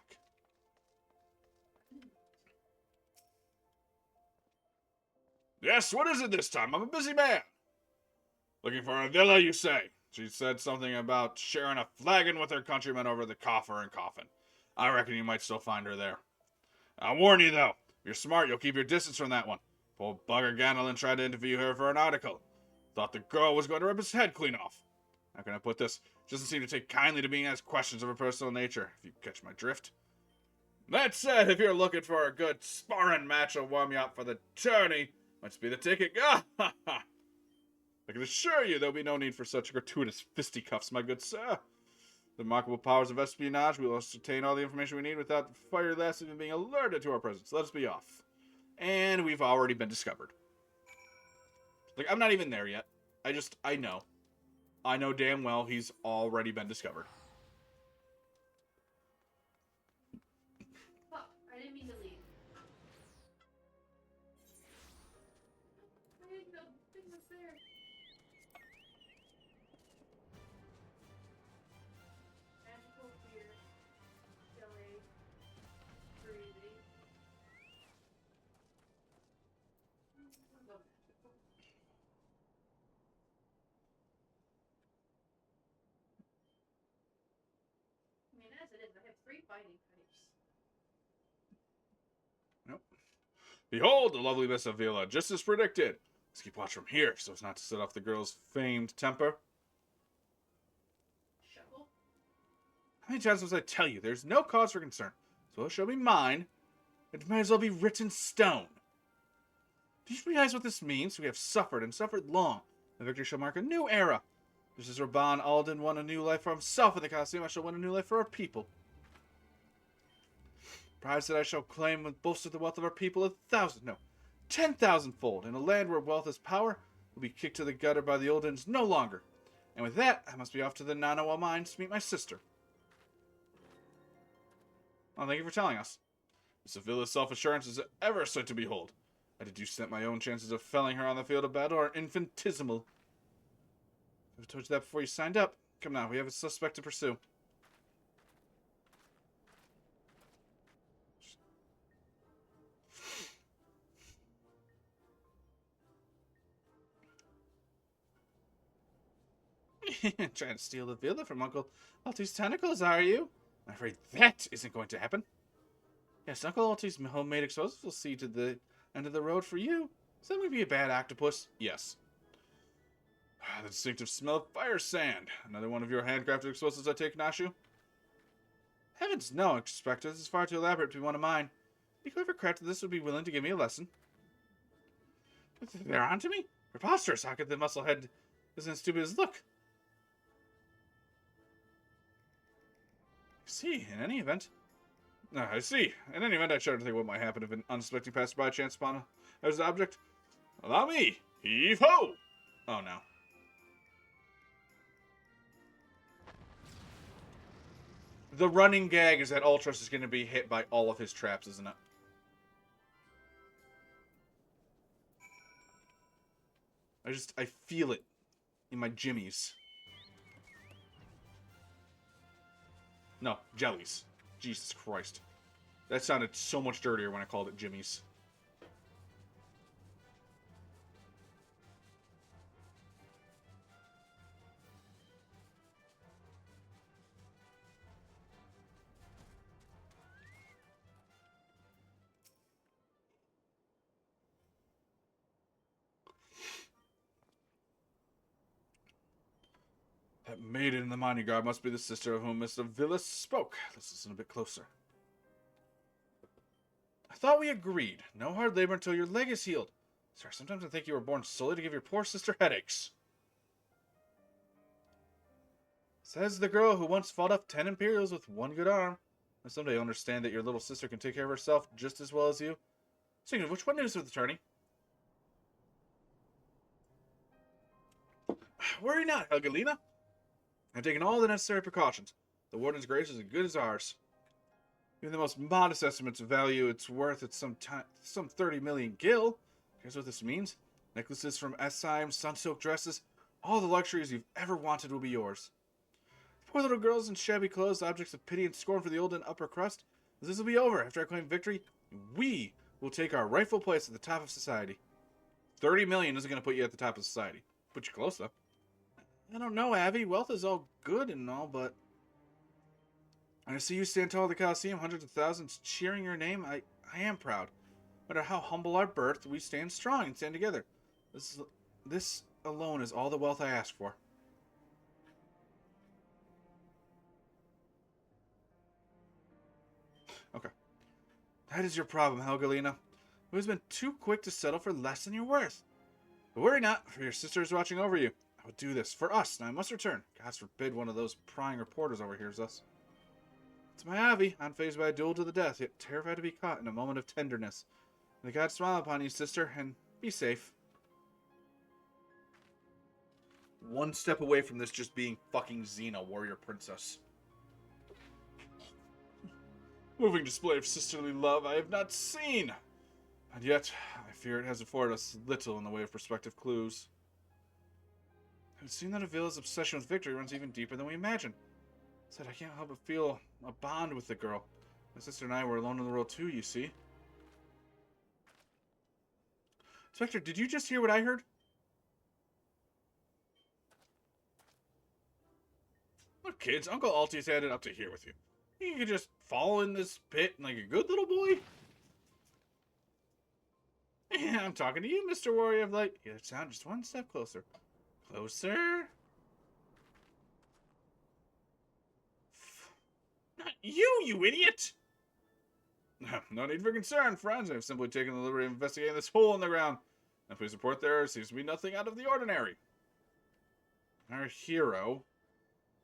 Yes, what is it this time? I'm a busy man. Looking for a villa, you say? She said something about sharing a flagon with her countrymen over the coffer and coffin. I reckon you might still find her there. I'll warn you, though. If you're smart, you'll keep your distance from that one. Old bugger Ganelin tried to interview her for an article. Thought the girl was going to rip his head clean off. How can I put this? She doesn't seem to take kindly to being asked questions of her personal nature, if you catch my drift. That said, if you're looking for a good sparring match to warm you up for the journey, must be the ticket. Ah, ha, ha. I can assure you there'll be no need for such gratuitous fisticuffs, my good sir. The remarkable powers of espionage, we will ascertain all the information we need without the fire last even being alerted to our presence. Let us be off. And we've already been discovered. Like, I'm not even there yet. I know. I know damn well he's already been discovered. Fuck, I didn't mean to leave. I didn't know the thing was there. Magical fear. Jelly. Breathing. I mean, as it is, I have 3 fighting types. Nope. Behold, the lovely Miss Avila, just as predicted. Let's keep watch from here, so as not to set off the girl's famed temper. Shuffle. How many times must I tell you, there's no cause for concern. So it shall be mine. It might as well be written in stone. Do you realize what this means? We have suffered and suffered long. The victory shall mark a new era. Just as Raban Alden won a new life for himself in the Colosseum, I shall win a new life for our people. Prize that I shall claim and boast of the wealth of our people 1,000, no, 10,000-fold. In a land where wealth is power, will be kicked to the gutter by the Oldens no longer. And with that, I must be off to the Nanawa mines to meet my sister. Well, thank you for telling us. Sevilla's self-assurance is ever so to behold. I deduce that my own chances of felling her on the field of battle are infinitesimal. I told you that before you signed up. Come now, we have a suspect to pursue. Trying to steal the villa from Uncle Alty's tentacles, are you? I'm afraid that isn't going to happen. Yes, Uncle Alty's homemade explosives will see to the end of the road for you. Is that going to be a bad octopus? Yes. The distinctive smell of fire sand. Another one of your handcrafted explosives, I take, Nashu? Heavens, no, Inspector. This is far too elaborate to be one of mine. Be clever crafted this would be willing to give me a lesson. They're onto me? Preposterous. How could the musclehead isn't as stupid as look? See, in any event. I see. In any event, I shudder to think what might happen if an unsuspecting passerby chance upon as an object. Allow me! Heave ho! Oh no. The running gag is that Ultros is going to be hit by all of his traps, isn't it? I feel it in my jimmies. No, jellies. Jesus Christ. That sounded so much dirtier when I called it jimmies. That maiden in the mining guard must be the sister of whom Mr. Villas spoke. Let's listen a bit closer. I thought we agreed. No hard labor until your leg is healed. Sir, sometimes I think you were born solely to give your poor sister headaches. Says the girl who once fought off 10 Imperials with one good arm. And someday you'll understand that your little sister can take care of herself just as well as you. Speaking of which, what news with the attorney? Worry not, Helgalina. I've taken all the necessary precautions. The Warden's grace is as good as ours. Even the most modest estimates value its worth at some 30 million gil. Here's what this means. Necklaces from Essheim, sun-soaked dresses, all the luxuries you've ever wanted will be yours. Poor little girls in shabby clothes, objects of pity and scorn for the old and upper crust. As this will be over, after I claim victory, we will take our rightful place at the top of society. 30 million isn't going to put you at the top of society. Put you close, though. I don't know, Abby. Wealth is all good and all, but I see you stand tall at the Colosseum, hundreds of thousands cheering your name. I am proud. No matter how humble our birth, we stand strong and stand together. This alone is all the wealth I ask for. Okay. That is your problem, Helgalina. Who has been too quick to settle for less than you're worth. But worry not, for your sister is watching over you. I will do this for us, and I must return. God forbid one of those prying reporters overhears us. It's my Avi, unfazed by a duel to the death, yet terrified to be caught in a moment of tenderness. May God smile upon you, sister, and be safe. One step away from this just being fucking Xena, warrior princess. Moving display of sisterly love I have not seen. And yet, I fear it has afforded us little in the way of prospective clues. It would seem that Avila's obsession with victory runs even deeper than we imagined. Said I can't help but feel a bond with the girl. My sister and I were alone in the world too, you see. Spectre, did you just hear what I heard? Look, kids, Uncle Altius had it up to here with you. You could just fall in this pit like a good little boy. Yeah, I'm talking to you, Mr. Warrior of Light. You sound just one step closer. Closer? Not you, you idiot! No need for concern, friends. I've simply taken the liberty of investigating this hole in the ground. And please report there seems to be nothing out of the ordinary. our hero.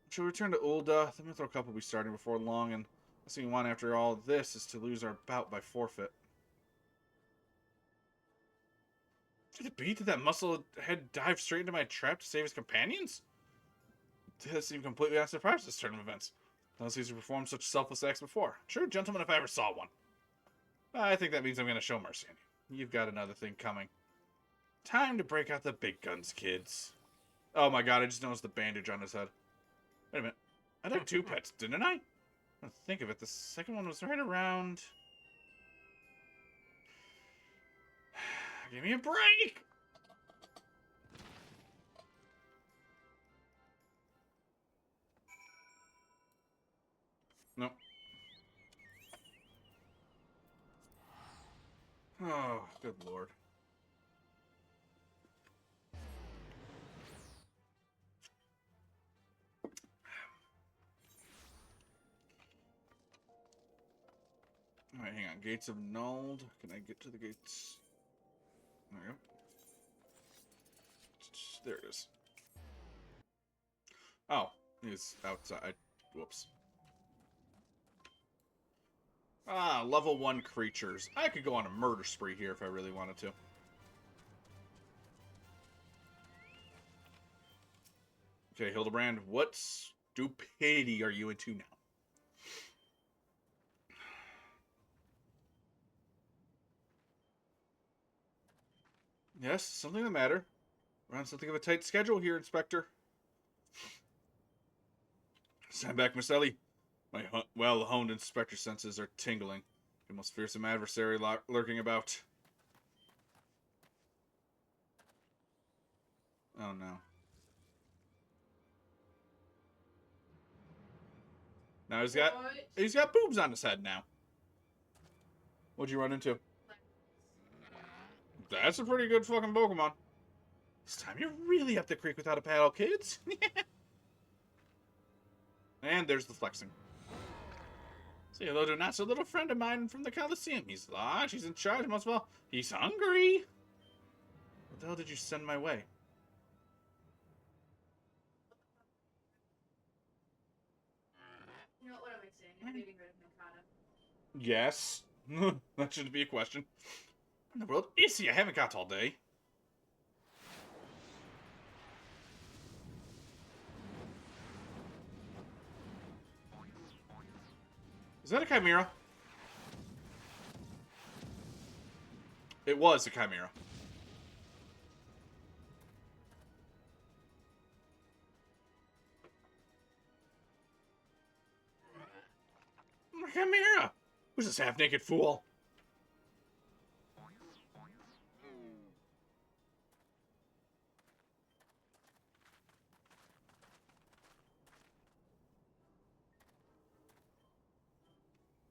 Shall we return to Ulda? The Mithril Cup will be starting before long, and the last thing we want after all this is to lose our bout by forfeit. Did it be that muscle head dive straight into my trap to save his companions? That seemed completely unsurprised at this turn of events. Unless he's performed such selfless acts before. Sure, gentlemen, if I ever saw one. I think that means I'm going to show mercy on you. You've got another thing coming. Time to break out the big guns, kids. Oh my god, I just noticed the bandage on his head. Wait a minute. I had 2 pets, didn't I? I think of it, the second one was right around... Give me a break! Nope. Oh, good lord. Alright, hang on. Gates have nulled. Can I get to the gates? There we go. There it is. Oh, he's outside. Whoops. Ah, level 1 creatures. I could go on a murder spree here if I really wanted to. Okay, Hildebrand, what stupidity are you into now? Yes, something the matter. We're on something of a tight schedule here, Inspector. Stand back, Miss Ellie. My well-honed inspector senses are tingling. The most fearsome adversary lurking about. Oh no. Now he's got boobs on his head now. What'd you run into? That's a pretty good fucking Pokemon. This time you're really up the creek without a paddle, kids. And there's the flexing. Say hello to a not-so-little friend of mine from the Coliseum. He's large, he's in charge, most well, he's hungry. What the hell did you send my way? You know, what am I saying? I'm getting rid of Mikata. Yes. That shouldn't be a question. What in the world is he? I haven't got all day. Is that a Chimera? It was a Chimera. A Chimera! Who's this half-naked fool?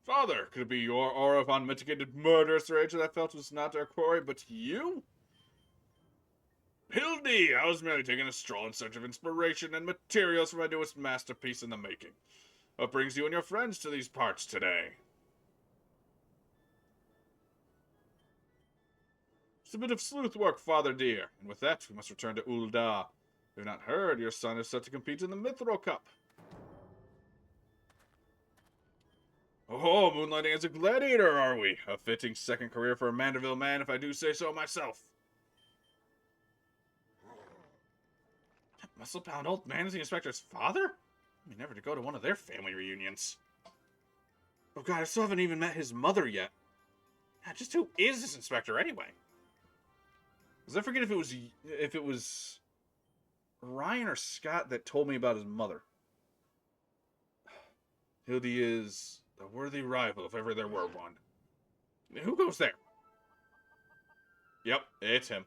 Father, could it be your aura of unmitigated murderous rage that I felt was not our quarry, but you? Hildy, I was merely taking a stroll in search of inspiration and materials for my newest masterpiece in the making. What brings you and your friends to these parts today? It's a bit of sleuth work, Father dear, and with that, we must return to Ulda. If you've not heard, your son is set to compete in the Mithril Cup. Oh, moonlighting as a gladiator, are we? A fitting second career for a Manderville man, if I do say so myself. That muscle-bound old man is the inspector's father? I mean, never to go to one of their family reunions. Oh god, I still haven't even met his mother yet. God, just who is this inspector anyway? Because I forget if it was Ryan or Scott that told me about his mother. Hildy is a worthy rival if ever there were one. Who goes there? Yep, it's him.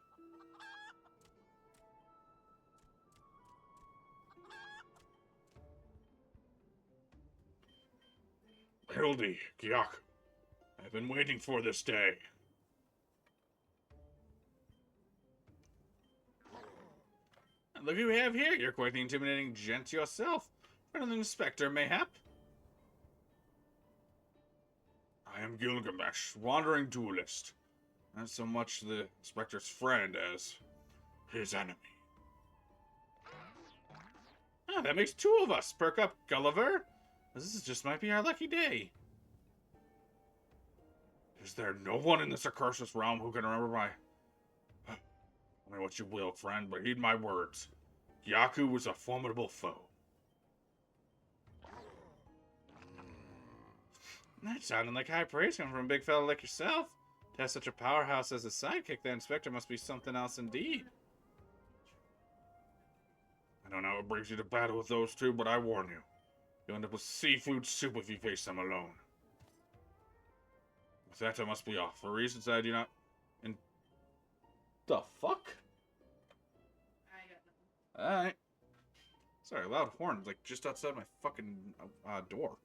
Hildy, Gyak, I've been waiting for this day. And look who we have here. You're quite the intimidating gent yourself. Friend of the inspector, mayhap? I am Gilgamesh, wandering duelist. Not so much the inspector's friend as his enemy. Ah, that makes 2 of us. Perk up, Gulliver. This just might be our lucky day. Is there no one in this accursed realm who can remember my... Tell me what you will, friend, but heed my words. Yaku was a formidable foe. That sounded like high praise coming from a big fella like yourself. To have such a powerhouse as a sidekick, that inspector must be something else indeed. I don't know what brings you to battle with those 2, but I warn you. You'll end up with seafood soup if you face them alone. With that, I must be off. For reasons I do not... The fuck? I got nothing. Alright. Sorry, a loud horn, like, just outside my fucking door.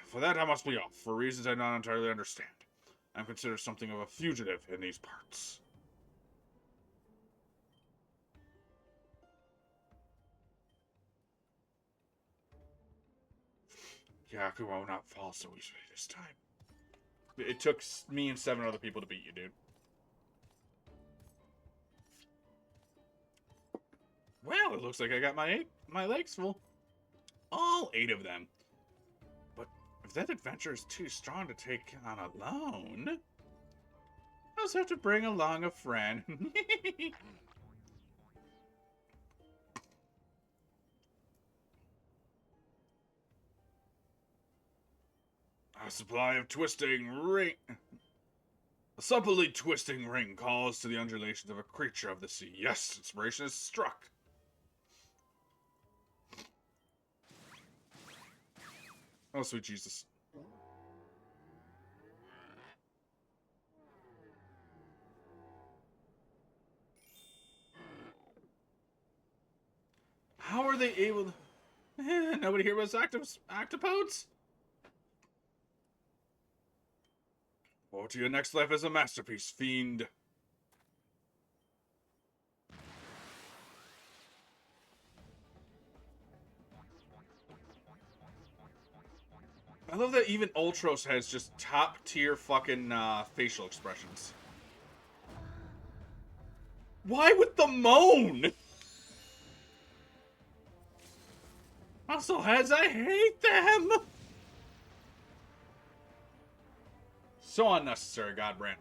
For that, I must be off. For reasons I do not entirely understand. I'm considered something of a fugitive in these parts. Yaku will not fall so easily this time. It took me and 7 other people to beat you, dude. Well, it looks like I got my legs full. All 8 of them. But if that adventure is too strong to take on alone, I'll just have to bring along a friend. A supply of twisting ring... A supplely twisting ring calls to the undulations of a creature of the sea. Yes, inspiration is struck. Oh, sweet Jesus. How are they able to... Nobody here was octopodes? Or to your next life as a masterpiece, fiend. I love that even Ultros has just top tier fucking facial expressions. Why with the moan? Muscleheads, I hate them! So unnecessary, Godbert.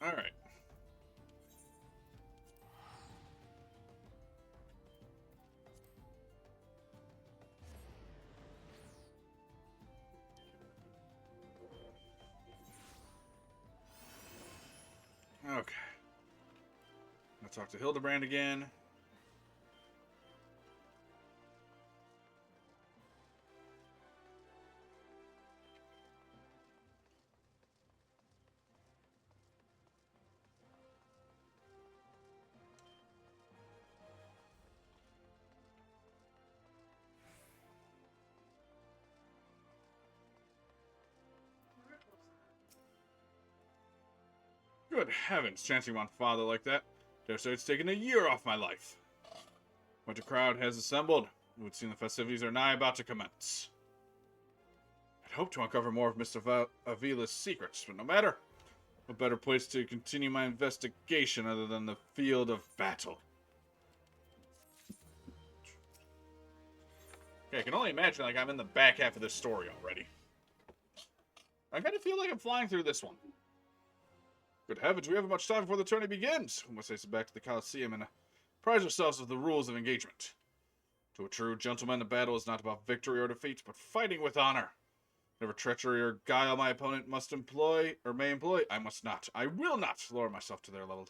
Alright. Okay. Let's talk to Hildebrand again. Good heavens, chancing on father like that. Dare say it's taken a year off my life. What a crowd has assembled. It would seem the festivities are nigh about to commence. I'd hoped to uncover more of Mr. Avila's secrets, but no matter. A better place to continue my investigation other than the field of battle. Okay, I can only imagine like I'm in the back half of this story already. I kind of feel like I'm flying through this one. Good heavens, we haven't much time before the tourney begins. We must hasten back to the Coliseum and apprise ourselves of the rules of engagement. To a true gentleman, a battle is not about victory or defeat, but fighting with honor. Whatever treachery or guile my opponent must employ, or may employ, I must not. I will not lower myself to their level.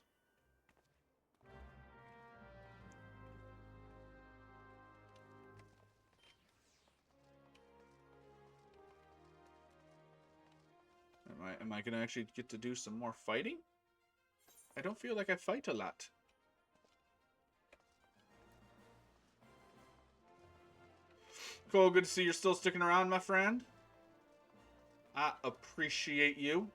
Am I going to actually get to do some more fighting? I don't feel like I fight a lot. Cool, good to see you're still sticking around, my friend. I appreciate you.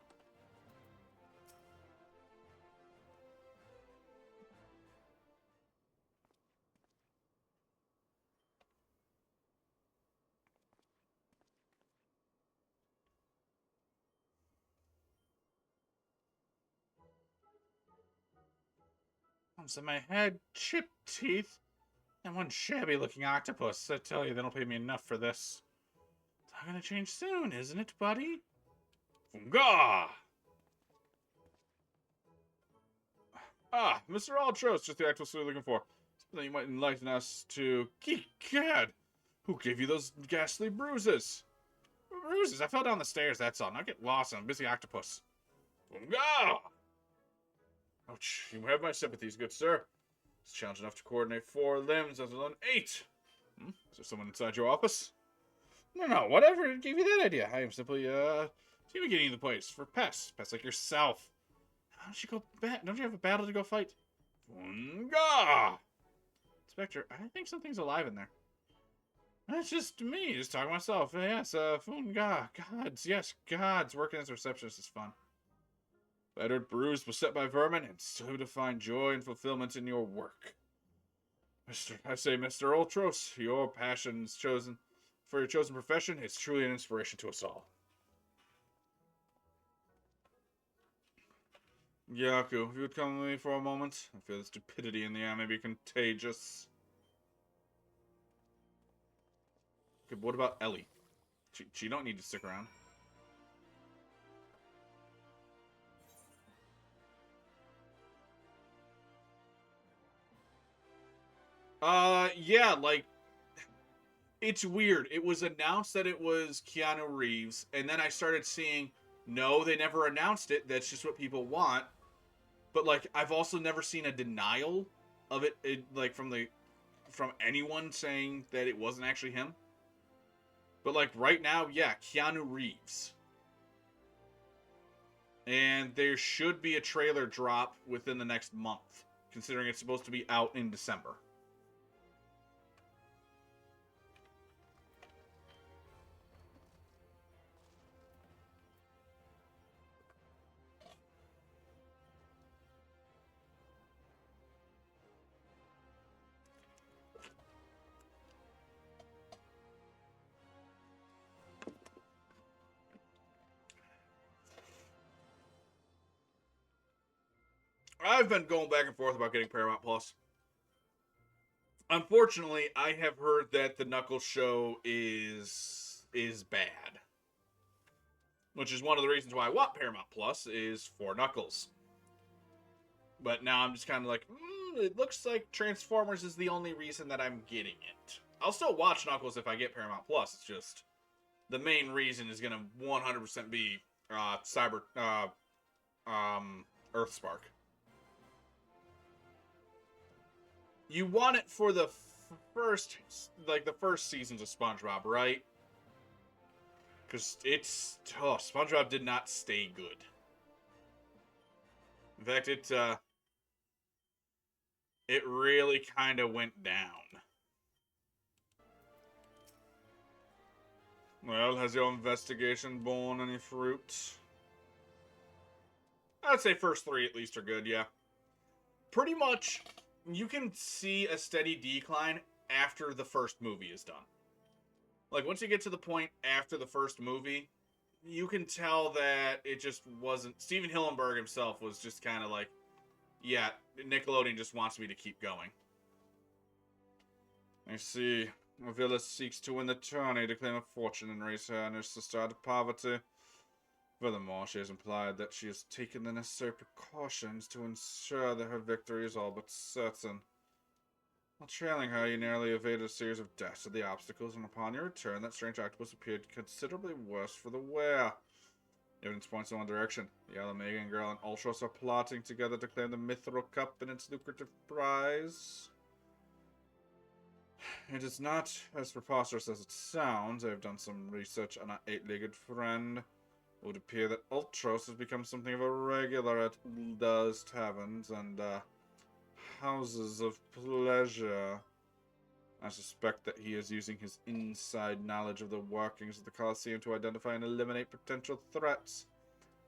problems in my head, chipped teeth, and one shabby-looking octopus. I tell you, they don't pay me enough for this. It's not gonna change soon, isn't it, buddy? Funga! Ah, Mr. Altros, just the actress we were looking for. Something you might enlighten us to. Gad! Who gave you those ghastly bruises? Bruises? I fell down the stairs, that's all. Now get lost, I'm a busy octopus. Funga! Ouch, you have my sympathies, good sir. It's a challenge enough to coordinate 4 limbs, as well as 8. Is there someone inside your office? No, whatever gave you that idea? I am simply, getting the place for pests like yourself. How don't you go back? Don't you have a battle to go fight? Funga! Inspector, I think something's alive in there. That's just me, just talking to myself. Yes, Funga. Gods, yes, gods. Working as a receptionist is fun. Battered, bruised, beset by vermin, and so to find joy and fulfillment in your work. Mr. Ultros, your passions chosen for your chosen profession is truly an inspiration to us all. Yaku, if you would come with me for a moment, I feel the stupidity in the air may be contagious. Okay, but what about Ellie? She don't need to stick around. Yeah, like, it's weird. It was announced that it was Keanu Reeves, and then I started seeing, no, they never announced it. That's just what people want. But, like, I've also never seen a denial of it like, from anyone saying that it wasn't actually him. But, like, right now, yeah, Keanu Reeves. And there should be a trailer drop within the next month, considering it's supposed to be out in December. I've been going back and forth about getting Paramount Plus. Unfortunately, I have heard that the Knuckles show is bad. Which is one of the reasons why I want Paramount Plus, is for Knuckles. But now I'm just kind of like, it looks like Transformers is the only reason that I'm getting it. I'll still watch Knuckles if I get Paramount Plus. It's just, the main reason is going to 100% be Earthspark. You want it for the first seasons of SpongeBob, right? Because SpongeBob did not stay good. In fact, it really kind of went down. Well, has your investigation borne any fruit? I'd say first 3 at least are good, yeah. Pretty much, you can see a steady decline after the first movie is done. Like, once you get to the point after the first movie, you can tell that it just wasn't... Steven Hillenburg himself was just kind of like, yeah, Nickelodeon just wants me to keep going. I see. Avila seeks to win the tourney to claim a fortune and raise her and her sister out of poverty. Furthermore, she has implied that she has taken the necessary precautions to ensure that her victory is all but certain. While trailing her, you narrowly evaded a series of deaths at the obstacles, and upon your return, that strange octopus appeared considerably worse for the wear. Evidence points in one direction. The Alamegan girl and Ultros are plotting together to claim the Mithril Cup and its lucrative prize. It is not as preposterous as it sounds. I have done some research on our 8-legged friend. It would appear that Ultros has become something of a regular at Ulda's taverns and, houses of pleasure. I suspect that he is using his inside knowledge of the workings of the Colosseum to identify and eliminate potential threats,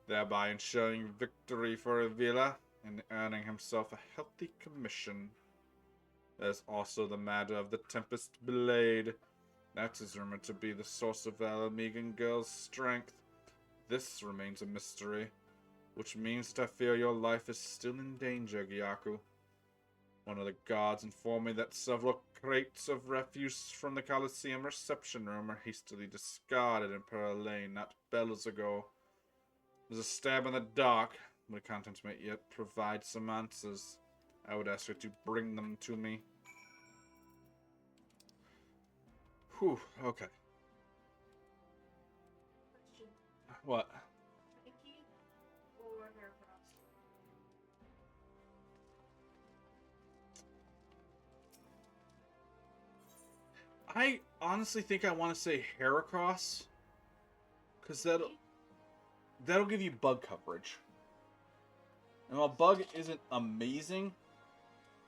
thereby ensuring victory for Avila and earning himself a healthy commission. There's also the matter of the Tempest Blade. That is rumored to be the source of Alamegan Girl's strength. This remains a mystery, which means that I fear your life is still in danger, Gyaku. One of the guards informed me that several crates of refuse from the Coliseum reception room were hastily discarded in Pearl Lane not bells ago. There's a stab in the dark. My contents may yet provide some answers. I would ask you to bring them to me. Whew, okay. Question. What? Nike or Heracross? I honestly think I want to say Heracross. Because that'll give you bug coverage. And while bug isn't amazing,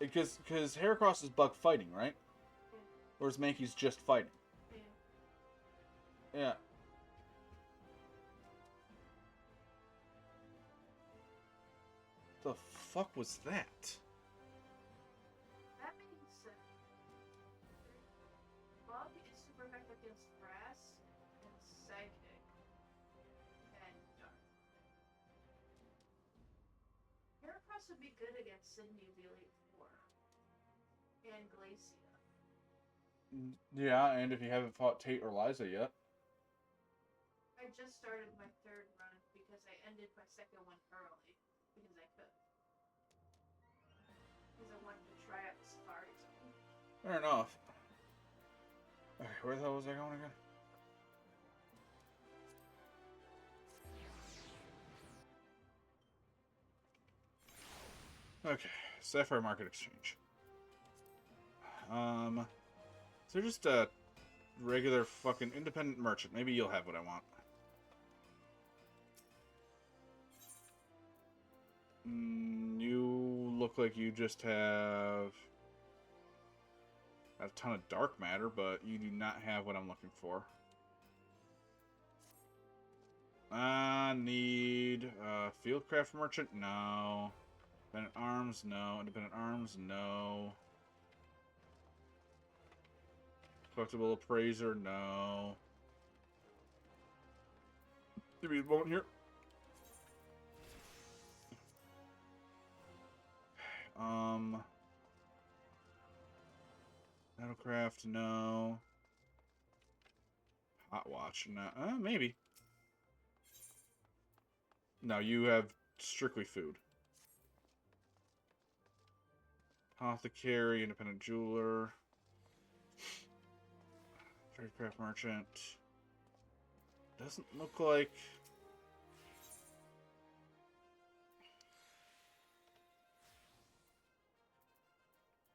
because Heracross is bug fighting, right? Yeah. Whereas Mankey's just fighting. Yeah. Yeah. The fuck was that? That being said, Bug is super effective against Grass and Psychic and Dark. Heracross would be good against Sydney of the Elite Four and Glacia. Yeah, and if you haven't fought Tate or Liza yet. I just started my third run because I ended my second one early because I could. Because I wanted to try out the Safari Zone. Fair enough. Okay, where the hell was I going again? Okay, Sapphire Market Exchange. So just a regular fucking independent merchant. Maybe you'll have what I want. You look like you just have a ton of dark matter, but you do not have what I'm looking for. I need Fieldcraft Merchant? No. Independent Arms? No. Independent Arms? No. Collectible Appraiser? No. Give me a moment here. Metalcraft? No. Hot Watch? No. Maybe. No, you have strictly food. Apothecary, Independent Jeweler, Tradecraft Merchant. Doesn't look like...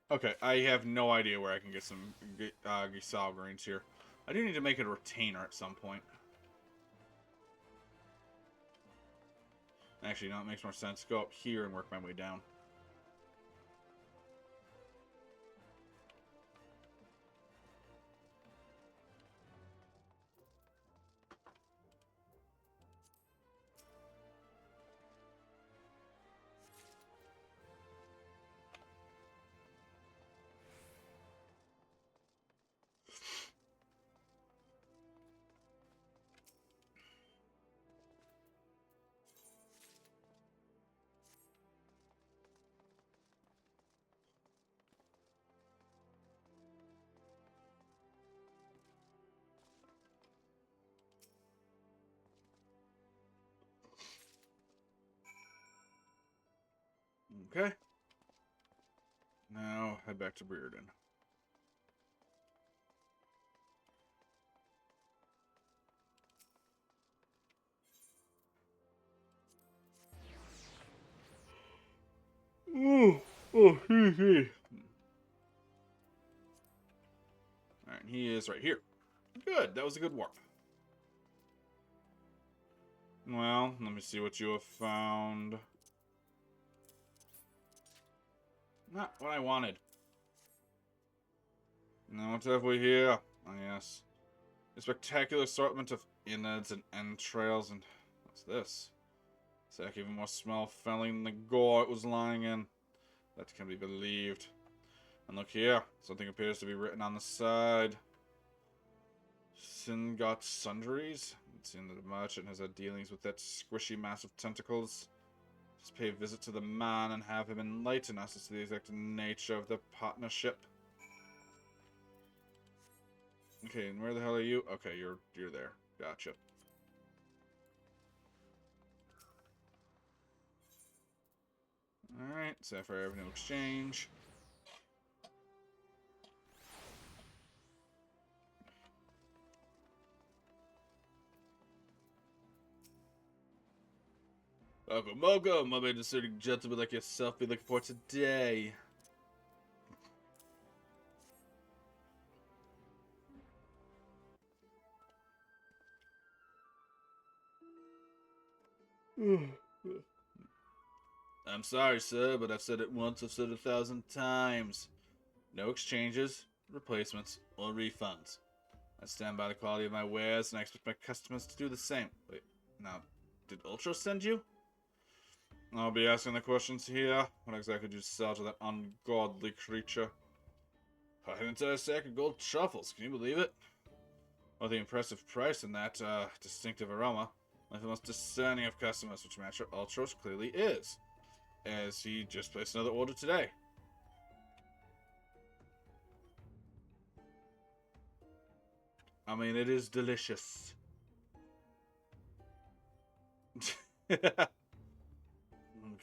Okay, I have no idea where I can get some Gisal greens here. I do need to make it a retainer at some point. Actually, no, it makes more sense. Go up here and work my way down. Okay. Now, head back to Brereton. Alright, he is right here. Good, that was a good warp. Well, let me see what you have found. Not what I wanted. Now, what have we here? Oh, yes. A spectacular assortment of innards and entrails and... What's this? Sack even more smell-felling than the gore it was lying in. That can be believed. And look here. Something appears to be written on the side. Sin got sundries? It seems that the merchant has had dealings with that squishy mass of tentacles. Just pay a visit to the man and have him enlighten us as to the exact nature of the partnership. Okay, and where the hell are you? Okay, you're there. Gotcha. Alright, Sapphire Avenue Exchange. Welcome, welcome, my discerning gentleman like yourself be looking for today. I'm sorry, sir, but I've said it once, I've said it 1,000 times. No exchanges, replacements, or refunds. I stand by the quality of my wares, and I expect my customers to do the same. Wait, now, did Ultra send you? I'll be asking the questions here. What exactly did you sell to that ungodly creature? An entire sack of gold truffles, can you believe it? Well, the impressive price and that distinctive aroma, like the most discerning of customers, which Master Ultros clearly is, as he just placed another order today. I mean, it is delicious.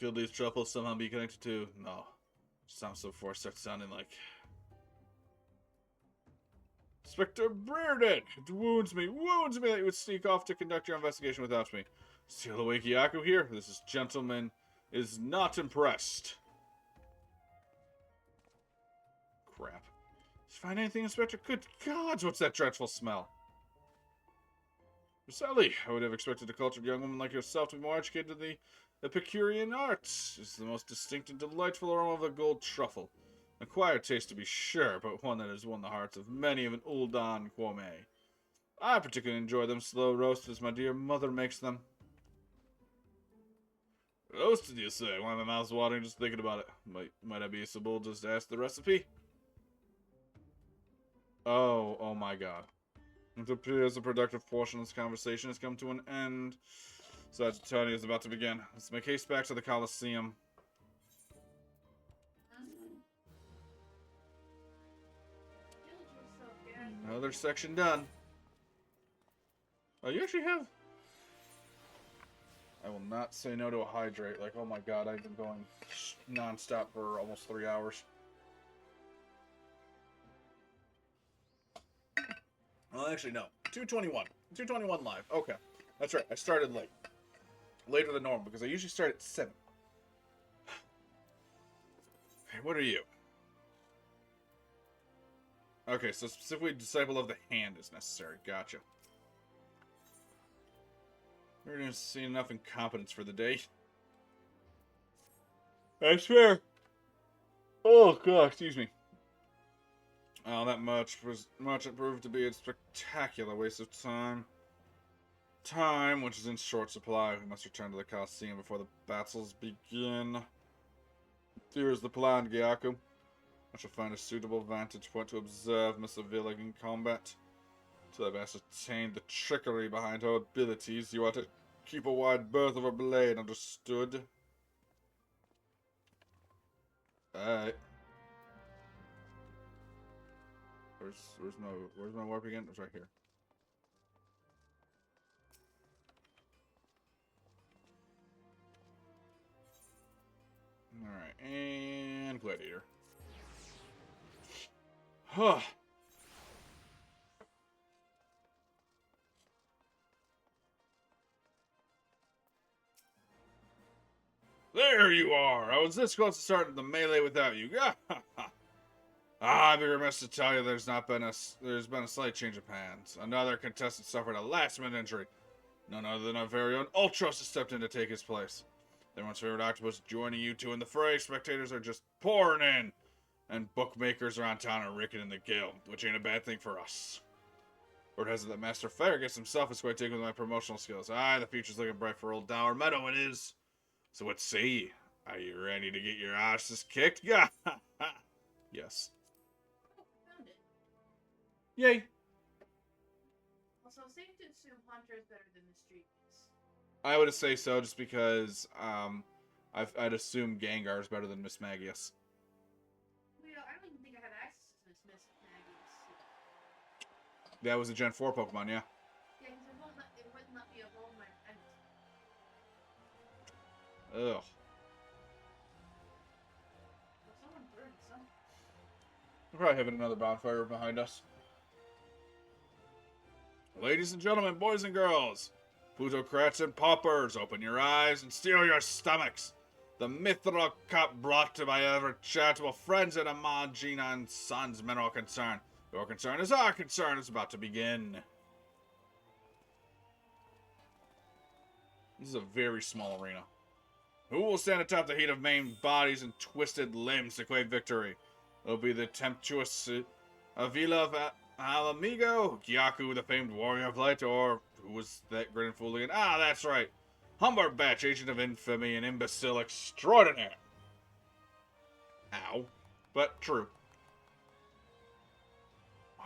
Could these truffles somehow be connected to? No. Sounds so forced, starts sounding like... Inspector Brereton! It wounds me that you would sneak off to conduct your investigation without me. Seal away Kyaku here? This gentleman is not impressed. Crap. Did you find anything, Inspector? Good gods, what's that dreadful smell? Sally, I would have expected a cultured young woman like yourself to be more educated in the Epicurean arts. It's the most distinct and delightful aroma of the gold truffle. Acquired taste to be sure, but one that has won the hearts of many of an Uldan gourmet. I particularly enjoy them slow roasted as my dear mother makes them. Roasted, you say? Why my mouth's watering just thinking about it. Might I be so bold as to ask the recipe? Oh my god. It appears the productive portion of this conversation has come to an end. Sagittarius is about to begin. Let's make haste back to the Colosseum. Another section done. Oh, you actually have... I will not say no to a hydrate. Like, oh my god, I've been going non-stop for almost 3 hours. Well, actually, no. 2:21. 2:21 live. Okay. That's right. I started late. Later than normal, because I usually start at 7. Okay, what are you? Okay, so specifically Disciple of the Hand is necessary. Gotcha. We're going to see enough incompetence for the day. I swear. Oh, God, excuse me. Oh, that merchant proved to be a spectacular waste of time. Time, which is in short supply. We must return to the Colosseum before the battles begin. Here is the plan, Gyaku. I shall find a suitable vantage point to observe Miss Avila in combat. Till I've ascertained the trickery behind her abilities, you are to keep a wide berth of her blade, understood? Alright. Where's my warp again? It's right here. Alright, and Gladiator. Huh. There you are! I was this close to starting the melee without you. I'd be remiss to tell you there's been a slight change of hands. Another contestant suffered a last-minute injury. None other than our very own Ultros has stepped in to take his place. Everyone's favorite octopus joining you two in the fray. Spectators are just pouring in. And bookmakers around town are raking in the gale, which ain't a bad thing for us. Word has it that Master Farragus himself is quite taken with my promotional skills. Aye, the future's looking bright for old Dower Meadow, it is. So what say ye? Are you ready to get your asses kicked? Yes. Oh, found it. Yay. Also, safe to assume Hunter is better than Mischievous. I would say so, just because I'd assume Gengar is better than Miss Magius. Well, I don't even think I have access to Miss Maggie's. That was a Gen 4 Pokemon, yeah. Yeah, because it wouldn't let me evolve my pet. Ugh. Well, someone burned some. We're probably having another bonfire behind us. Ladies and gentlemen, boys and girls, plutocrats and paupers, open your eyes and steel your stomachs. The Mithril Cup brought to you by ever charitable friends at Amagina and Sons Mineral Concern. Your concern is our concern. It's about to begin. This is a very small arena. Who will stand atop the heat of maimed bodies and twisted limbs to claim victory? It'll be the tempestuous Avila of Alamigo, Gyaku, the famed warrior of light, or who was that grinning fool again? Ah, that's right. Humberbatch, agent of infamy and imbecile extraordinaire. Ow. But true.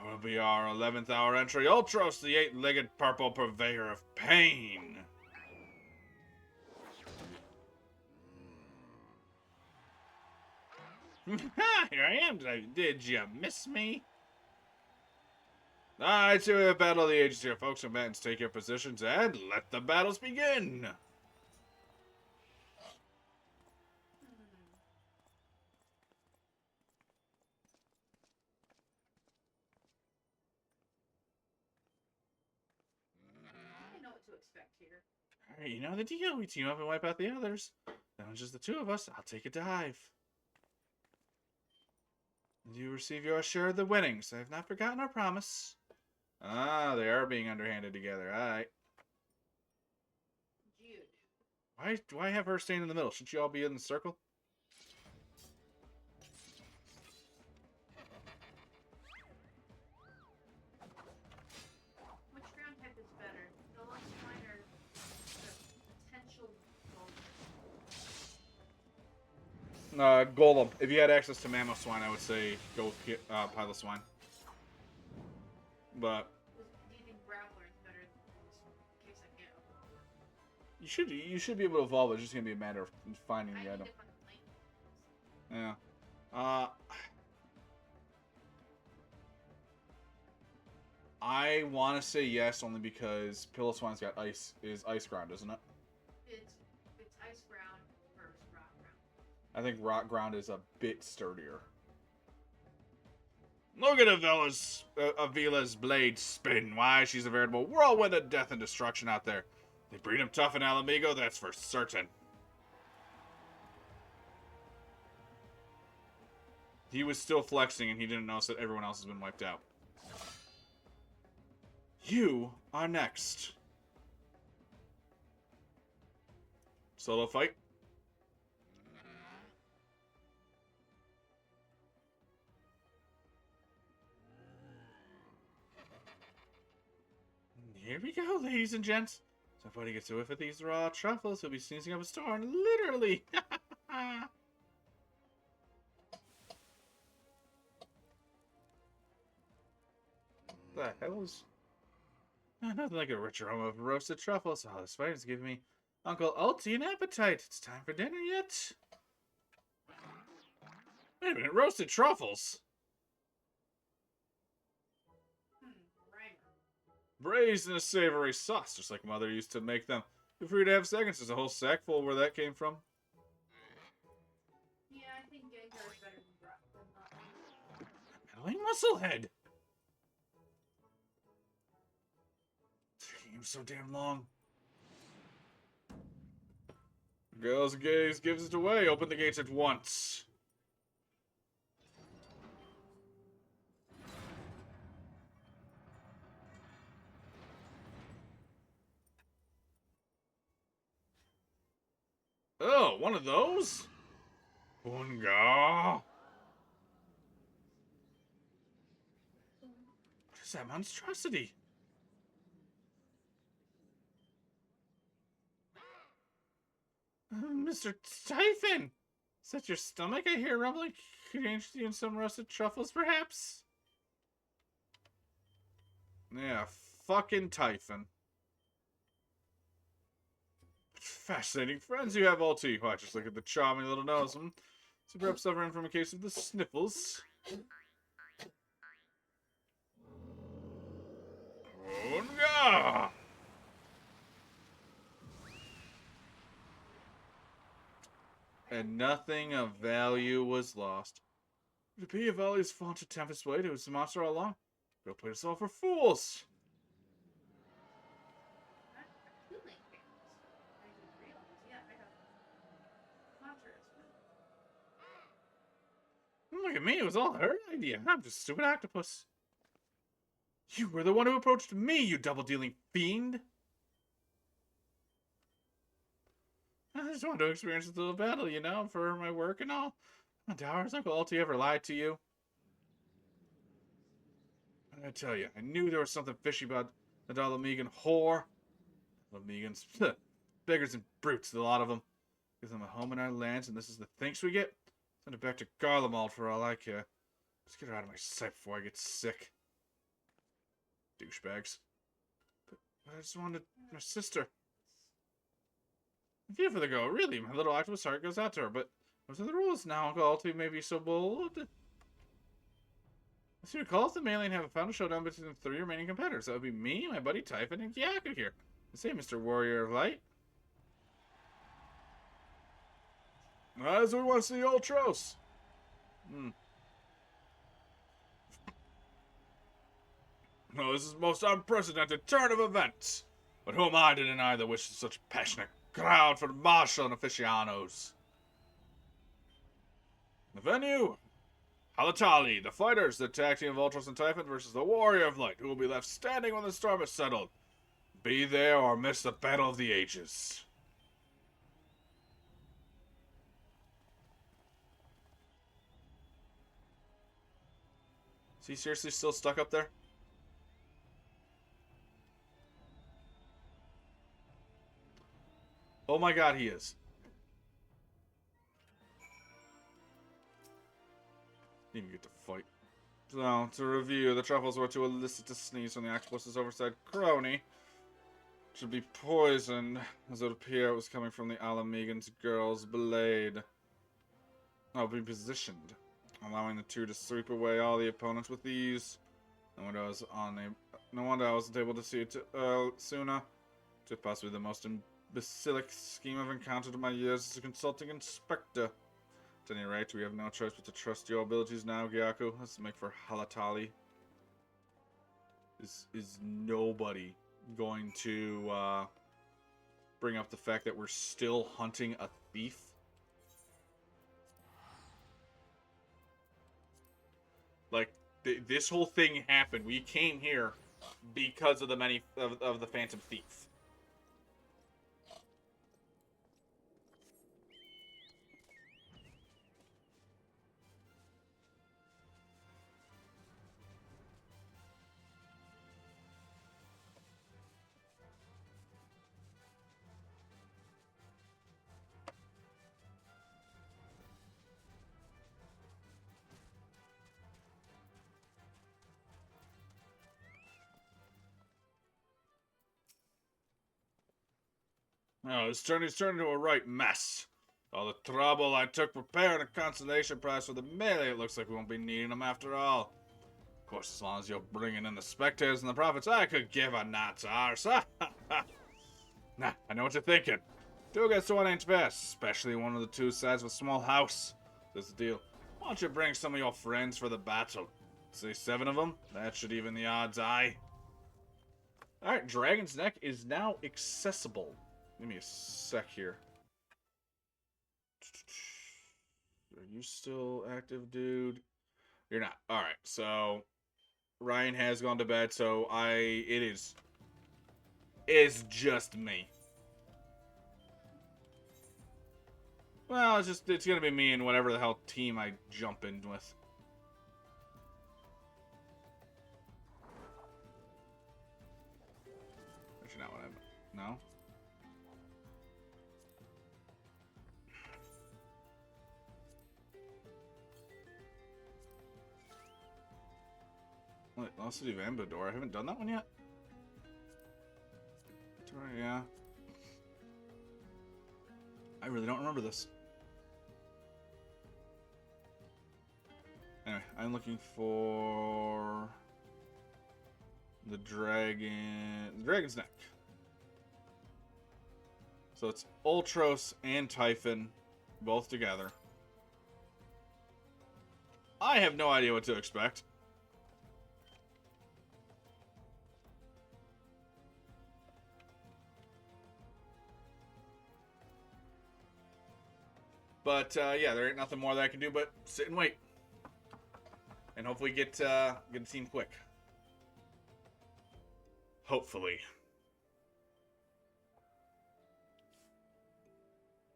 Will be our 11th hour entry, Ultros, the 8-legged purple purveyor of pain. Here I am. Did you miss me? Alright, so we have Battle of the Ages here, folks. Combatants, take your positions and let the battles begin. I know what to expect here. Alright, you know the deal. We team up and wipe out the others. Then it's just the two of us. I'll take a dive. You receive your share of the winnings. I have not forgotten our promise. Ah, they are being underhanded together. Alright. Jude. Why have her stand in the middle? Shouldn't you all be in the circle? Which ground type is better? The last line or the potential golden? Golem. If you had access to Mamoswine, I would say go with Piloswine. But Do you think Graveler is better in case I get a you should be able to evolve. It's just gonna be a matter of finding I the need item. to find the lane. Yeah. I want to say yes only because Piloswine's got ice ground, isn't it? It's ice ground versus rock ground. I think rock ground is a bit sturdier. Look at Avila's blade spin. Why, she's a veritable whirlwind of death and destruction out there. They breed him tough in Alamigo, that's for certain. He was still flexing and he didn't notice that everyone else has been wiped out. You are next. Solo fight. Here we go, ladies and gents. Somebody gets a whiff of these raw truffles, he'll be sneezing up a storm, literally. The hell is... Nothing like a rich aroma of roasted truffles. All this fighting's giving me Uncle Ulti an appetite. It's time for dinner yet? Wait a minute, roasted truffles? Rhymer. Braised in a savory sauce, just like Mother used to make them. Feel free to have seconds. There's a whole sack full where that came from. Yeah, I think Gengar is better than Brock. Meddling musclehead. This game's so damn long. Girl's gaze gives it away. Open the gates at once. Oh, one of those? Bunga. What is that monstrosity? Mr. Typhon! Is that your stomach I hear rumbling? Could you interest you in some roasted truffles, perhaps? Yeah, fucking Typhon. Fascinating friends you have, Alti. Why, just look at the charming little nose. So perhaps suffering from a case of the sniffles. Onga! And nothing of value was lost. It appears Vali's vaunted Tempest Blade, who was the monster all along. Go play us all for fools. Two link games. I didn't realize. Yeah, I have monster as Look at me, it was all her idea. I'm just a stupid octopus. You were the one who approached me, you double-dealing fiend. I just wanted to experience this little battle, you know, for my work and all. Dower's Uncle Alti ever lied to you? I tell you, I knew there was something fishy about the Dolomegan whore. Dolomegans, beggars and brutes, the lot of them. Give them a home in our lands, and this is the thanks we get? Send it back to Garlemald for all I care. Just get her out of my sight before I get sick. Douchebags. But I just wanted my sister. I feel for the girl, really. My little octopus heart goes out to her, but those are the rules now, Uncle Alti may be so bold. As you recall, the Malian have a final showdown between the 3 remaining competitors. That would be me, my buddy Typhon, and Yaku here. Say, Mr. Warrior of Light. As we want to see Ultros. No, this is the most unprecedented turn of events. But who am I to deny the wish of such a passionate crowd for martial and aficionados? The venue, Halatali, the fighters, the tag team of Ultros and Typhon versus the Warrior of Light, who will be left standing when the storm is settled. Be there or miss the battle of the ages. Is he seriously still stuck up there? Oh my god, he is. Didn't even get to fight. So, to review, the truffles were to elicit a sneeze from the octopus's oversized crony. Should be poisoned, as it would appear it was coming from the Alamegan's girl's blade. I'll be positioned, allowing the two to sweep away all the opponents with ease. No wonder I wasn't able to see it sooner. It's possibly the most imbecilic scheme I've encountered in my years as a consulting inspector. At any rate, we have no choice but to trust your abilities now, Gyaku. Let's make for Halatali. Is nobody going to bring up the fact that we're still hunting a thief? Like, this whole thing happened. We came here because of the many of the Phantom Thief. Oh, this journey's turned into a right mess. All the trouble I took preparing a consolation prize for the melee, it looks like we won't be needing them after all. Of course, as long as you're bringing in the spectators and the profits, I could give a gnat's arse. Nah, I know what you're thinking. Two against 1 ain't fair, especially one of the two sides of a small house. That's the deal. Why don't you bring some of your friends for the battle? Say 7 of them? That should even the odds, aye. Alright, Dragon's Neck is now accessible. Give me a sec here. Are you still active, dude? You're not. Alright, so Ryan has gone to bed, so it's just me. Well, it's gonna be me and whatever the hell team I jump in with. Actually, not what I no. Wait, Lost City of Ambador. I haven't done that one yet? Yeah. really don't remember this. Anyway, I'm looking for the dragon's neck. So it's Ultros and Typhon both together. I have no idea what to expect. But yeah, there ain't nothing more that I can do but sit and wait. And hopefully get a team quick. Hopefully.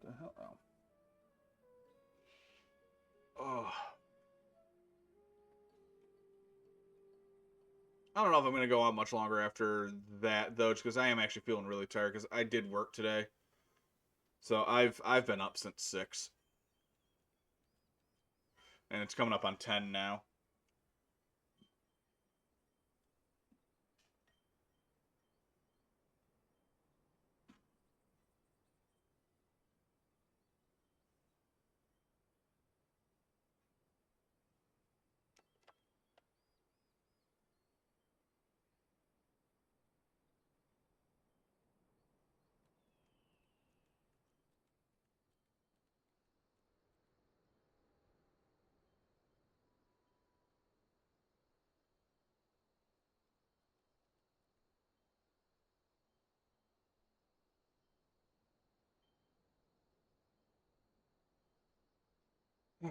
What the hell? Oh. I don't know if I'm going to go on much longer after that, though, because I am actually feeling really tired, because I did work today. So I've been up since 6. And it's coming up on 10 now. I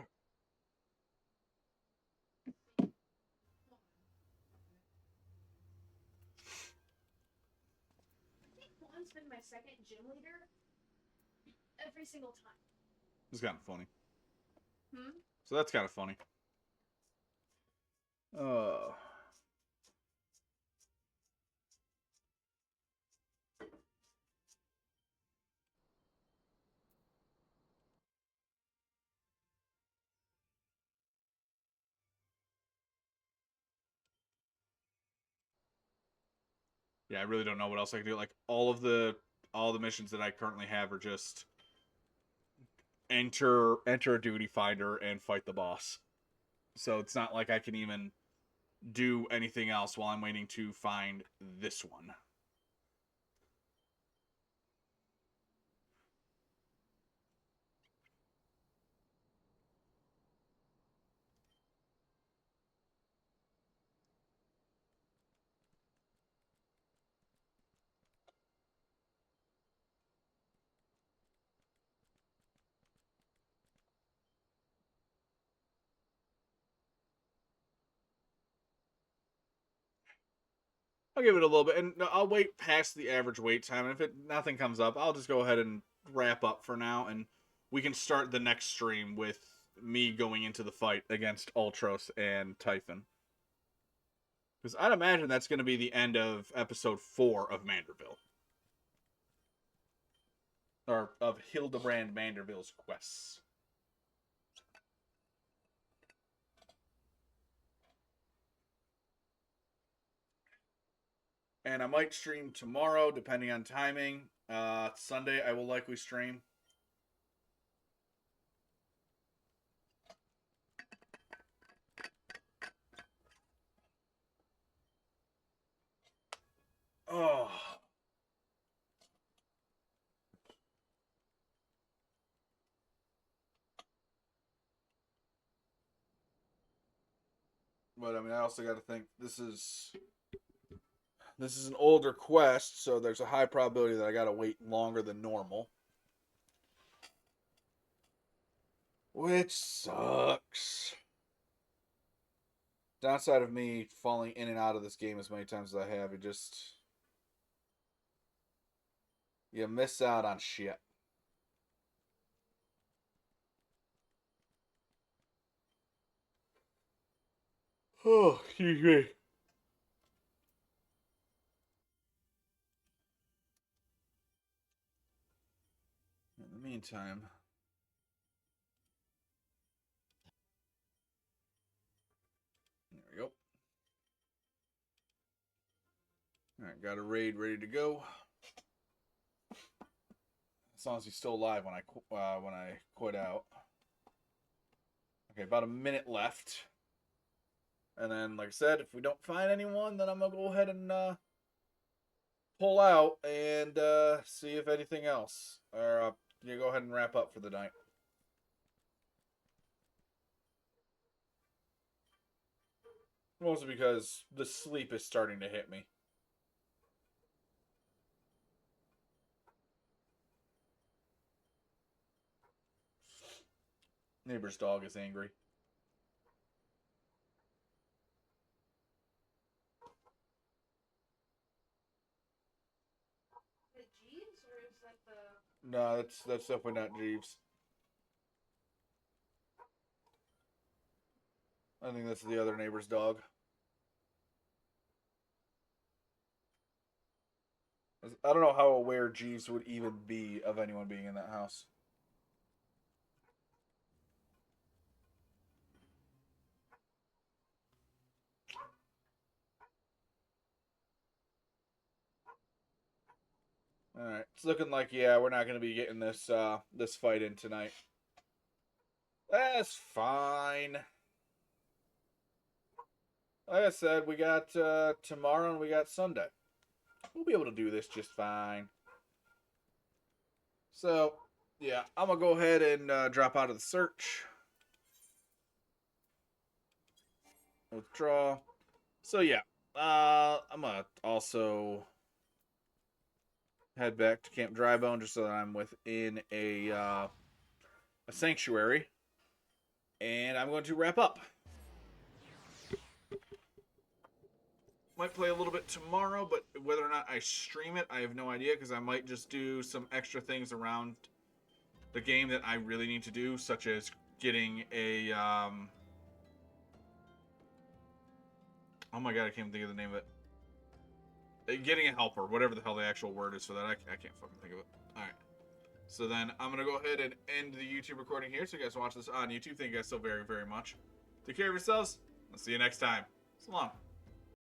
think Juan's been my second gym leader every single time. It's kind of funny. Hmm? So that's kind of funny. Yeah, I really don't know what else I can do. Like all the missions that I currently have are just enter a duty finder and fight the boss. So it's not like I can even do anything else while I'm waiting to find this one. I'll give it a little bit, and I'll wait past the average wait time. And if nothing comes up, I'll just go ahead and wrap up for now, and we can start the next stream with me going into the fight against Ultros and Typhon. Because I'd imagine that's going to be the end of episode 4 of Manderville. Or of Hildebrand Manderville's quests. And I might stream tomorrow, depending on timing. Sunday, I will likely stream. Oh. But I mean, I also got to think this is an older quest, so there's a high probability that I got to wait longer than normal. Which sucks. Downside of me falling in and out of this game as many times as I have, you miss out on shit. Oh, excuse me. In the meantime, there we go. All right, got a raid ready to go. As long as he's still alive when I quit out. Okay, about a minute left. And then, like I said, if we don't find anyone, then I'm going to go ahead and pull out and see if anything else. Or you go ahead and wrap up for the night. Mostly because the sleep is starting to hit me. Neighbor's dog is angry. Is it Jeeves or is that the? No, that's definitely not Jeeves. I think that's the other neighbor's dog. I don't know how aware Jeeves would even be of anyone being in that house. All right, it's looking like we're not going to be getting this this fight in tonight. That's fine. Like I said, we got tomorrow and we got Sunday. We'll be able to do this just fine. So, yeah, I'm going to go ahead and drop out of the search. Withdraw. So, yeah, I'm going to also head back to Camp Drybone just so that I'm within a sanctuary. And I'm going to wrap up. Might play a little bit tomorrow, but whether or not I stream it, I have no idea, because I might just do some extra things around the game that I really need to do, such as getting a, oh my god, I can't think of the name of it. Getting a helper, whatever the hell the actual word is for that. I can't fucking think of it. Alright. So then, I'm going to go ahead and end the YouTube recording here, so you guys watch this on YouTube. Thank you guys so very, very much. Take care of yourselves. I'll see you next time. So long.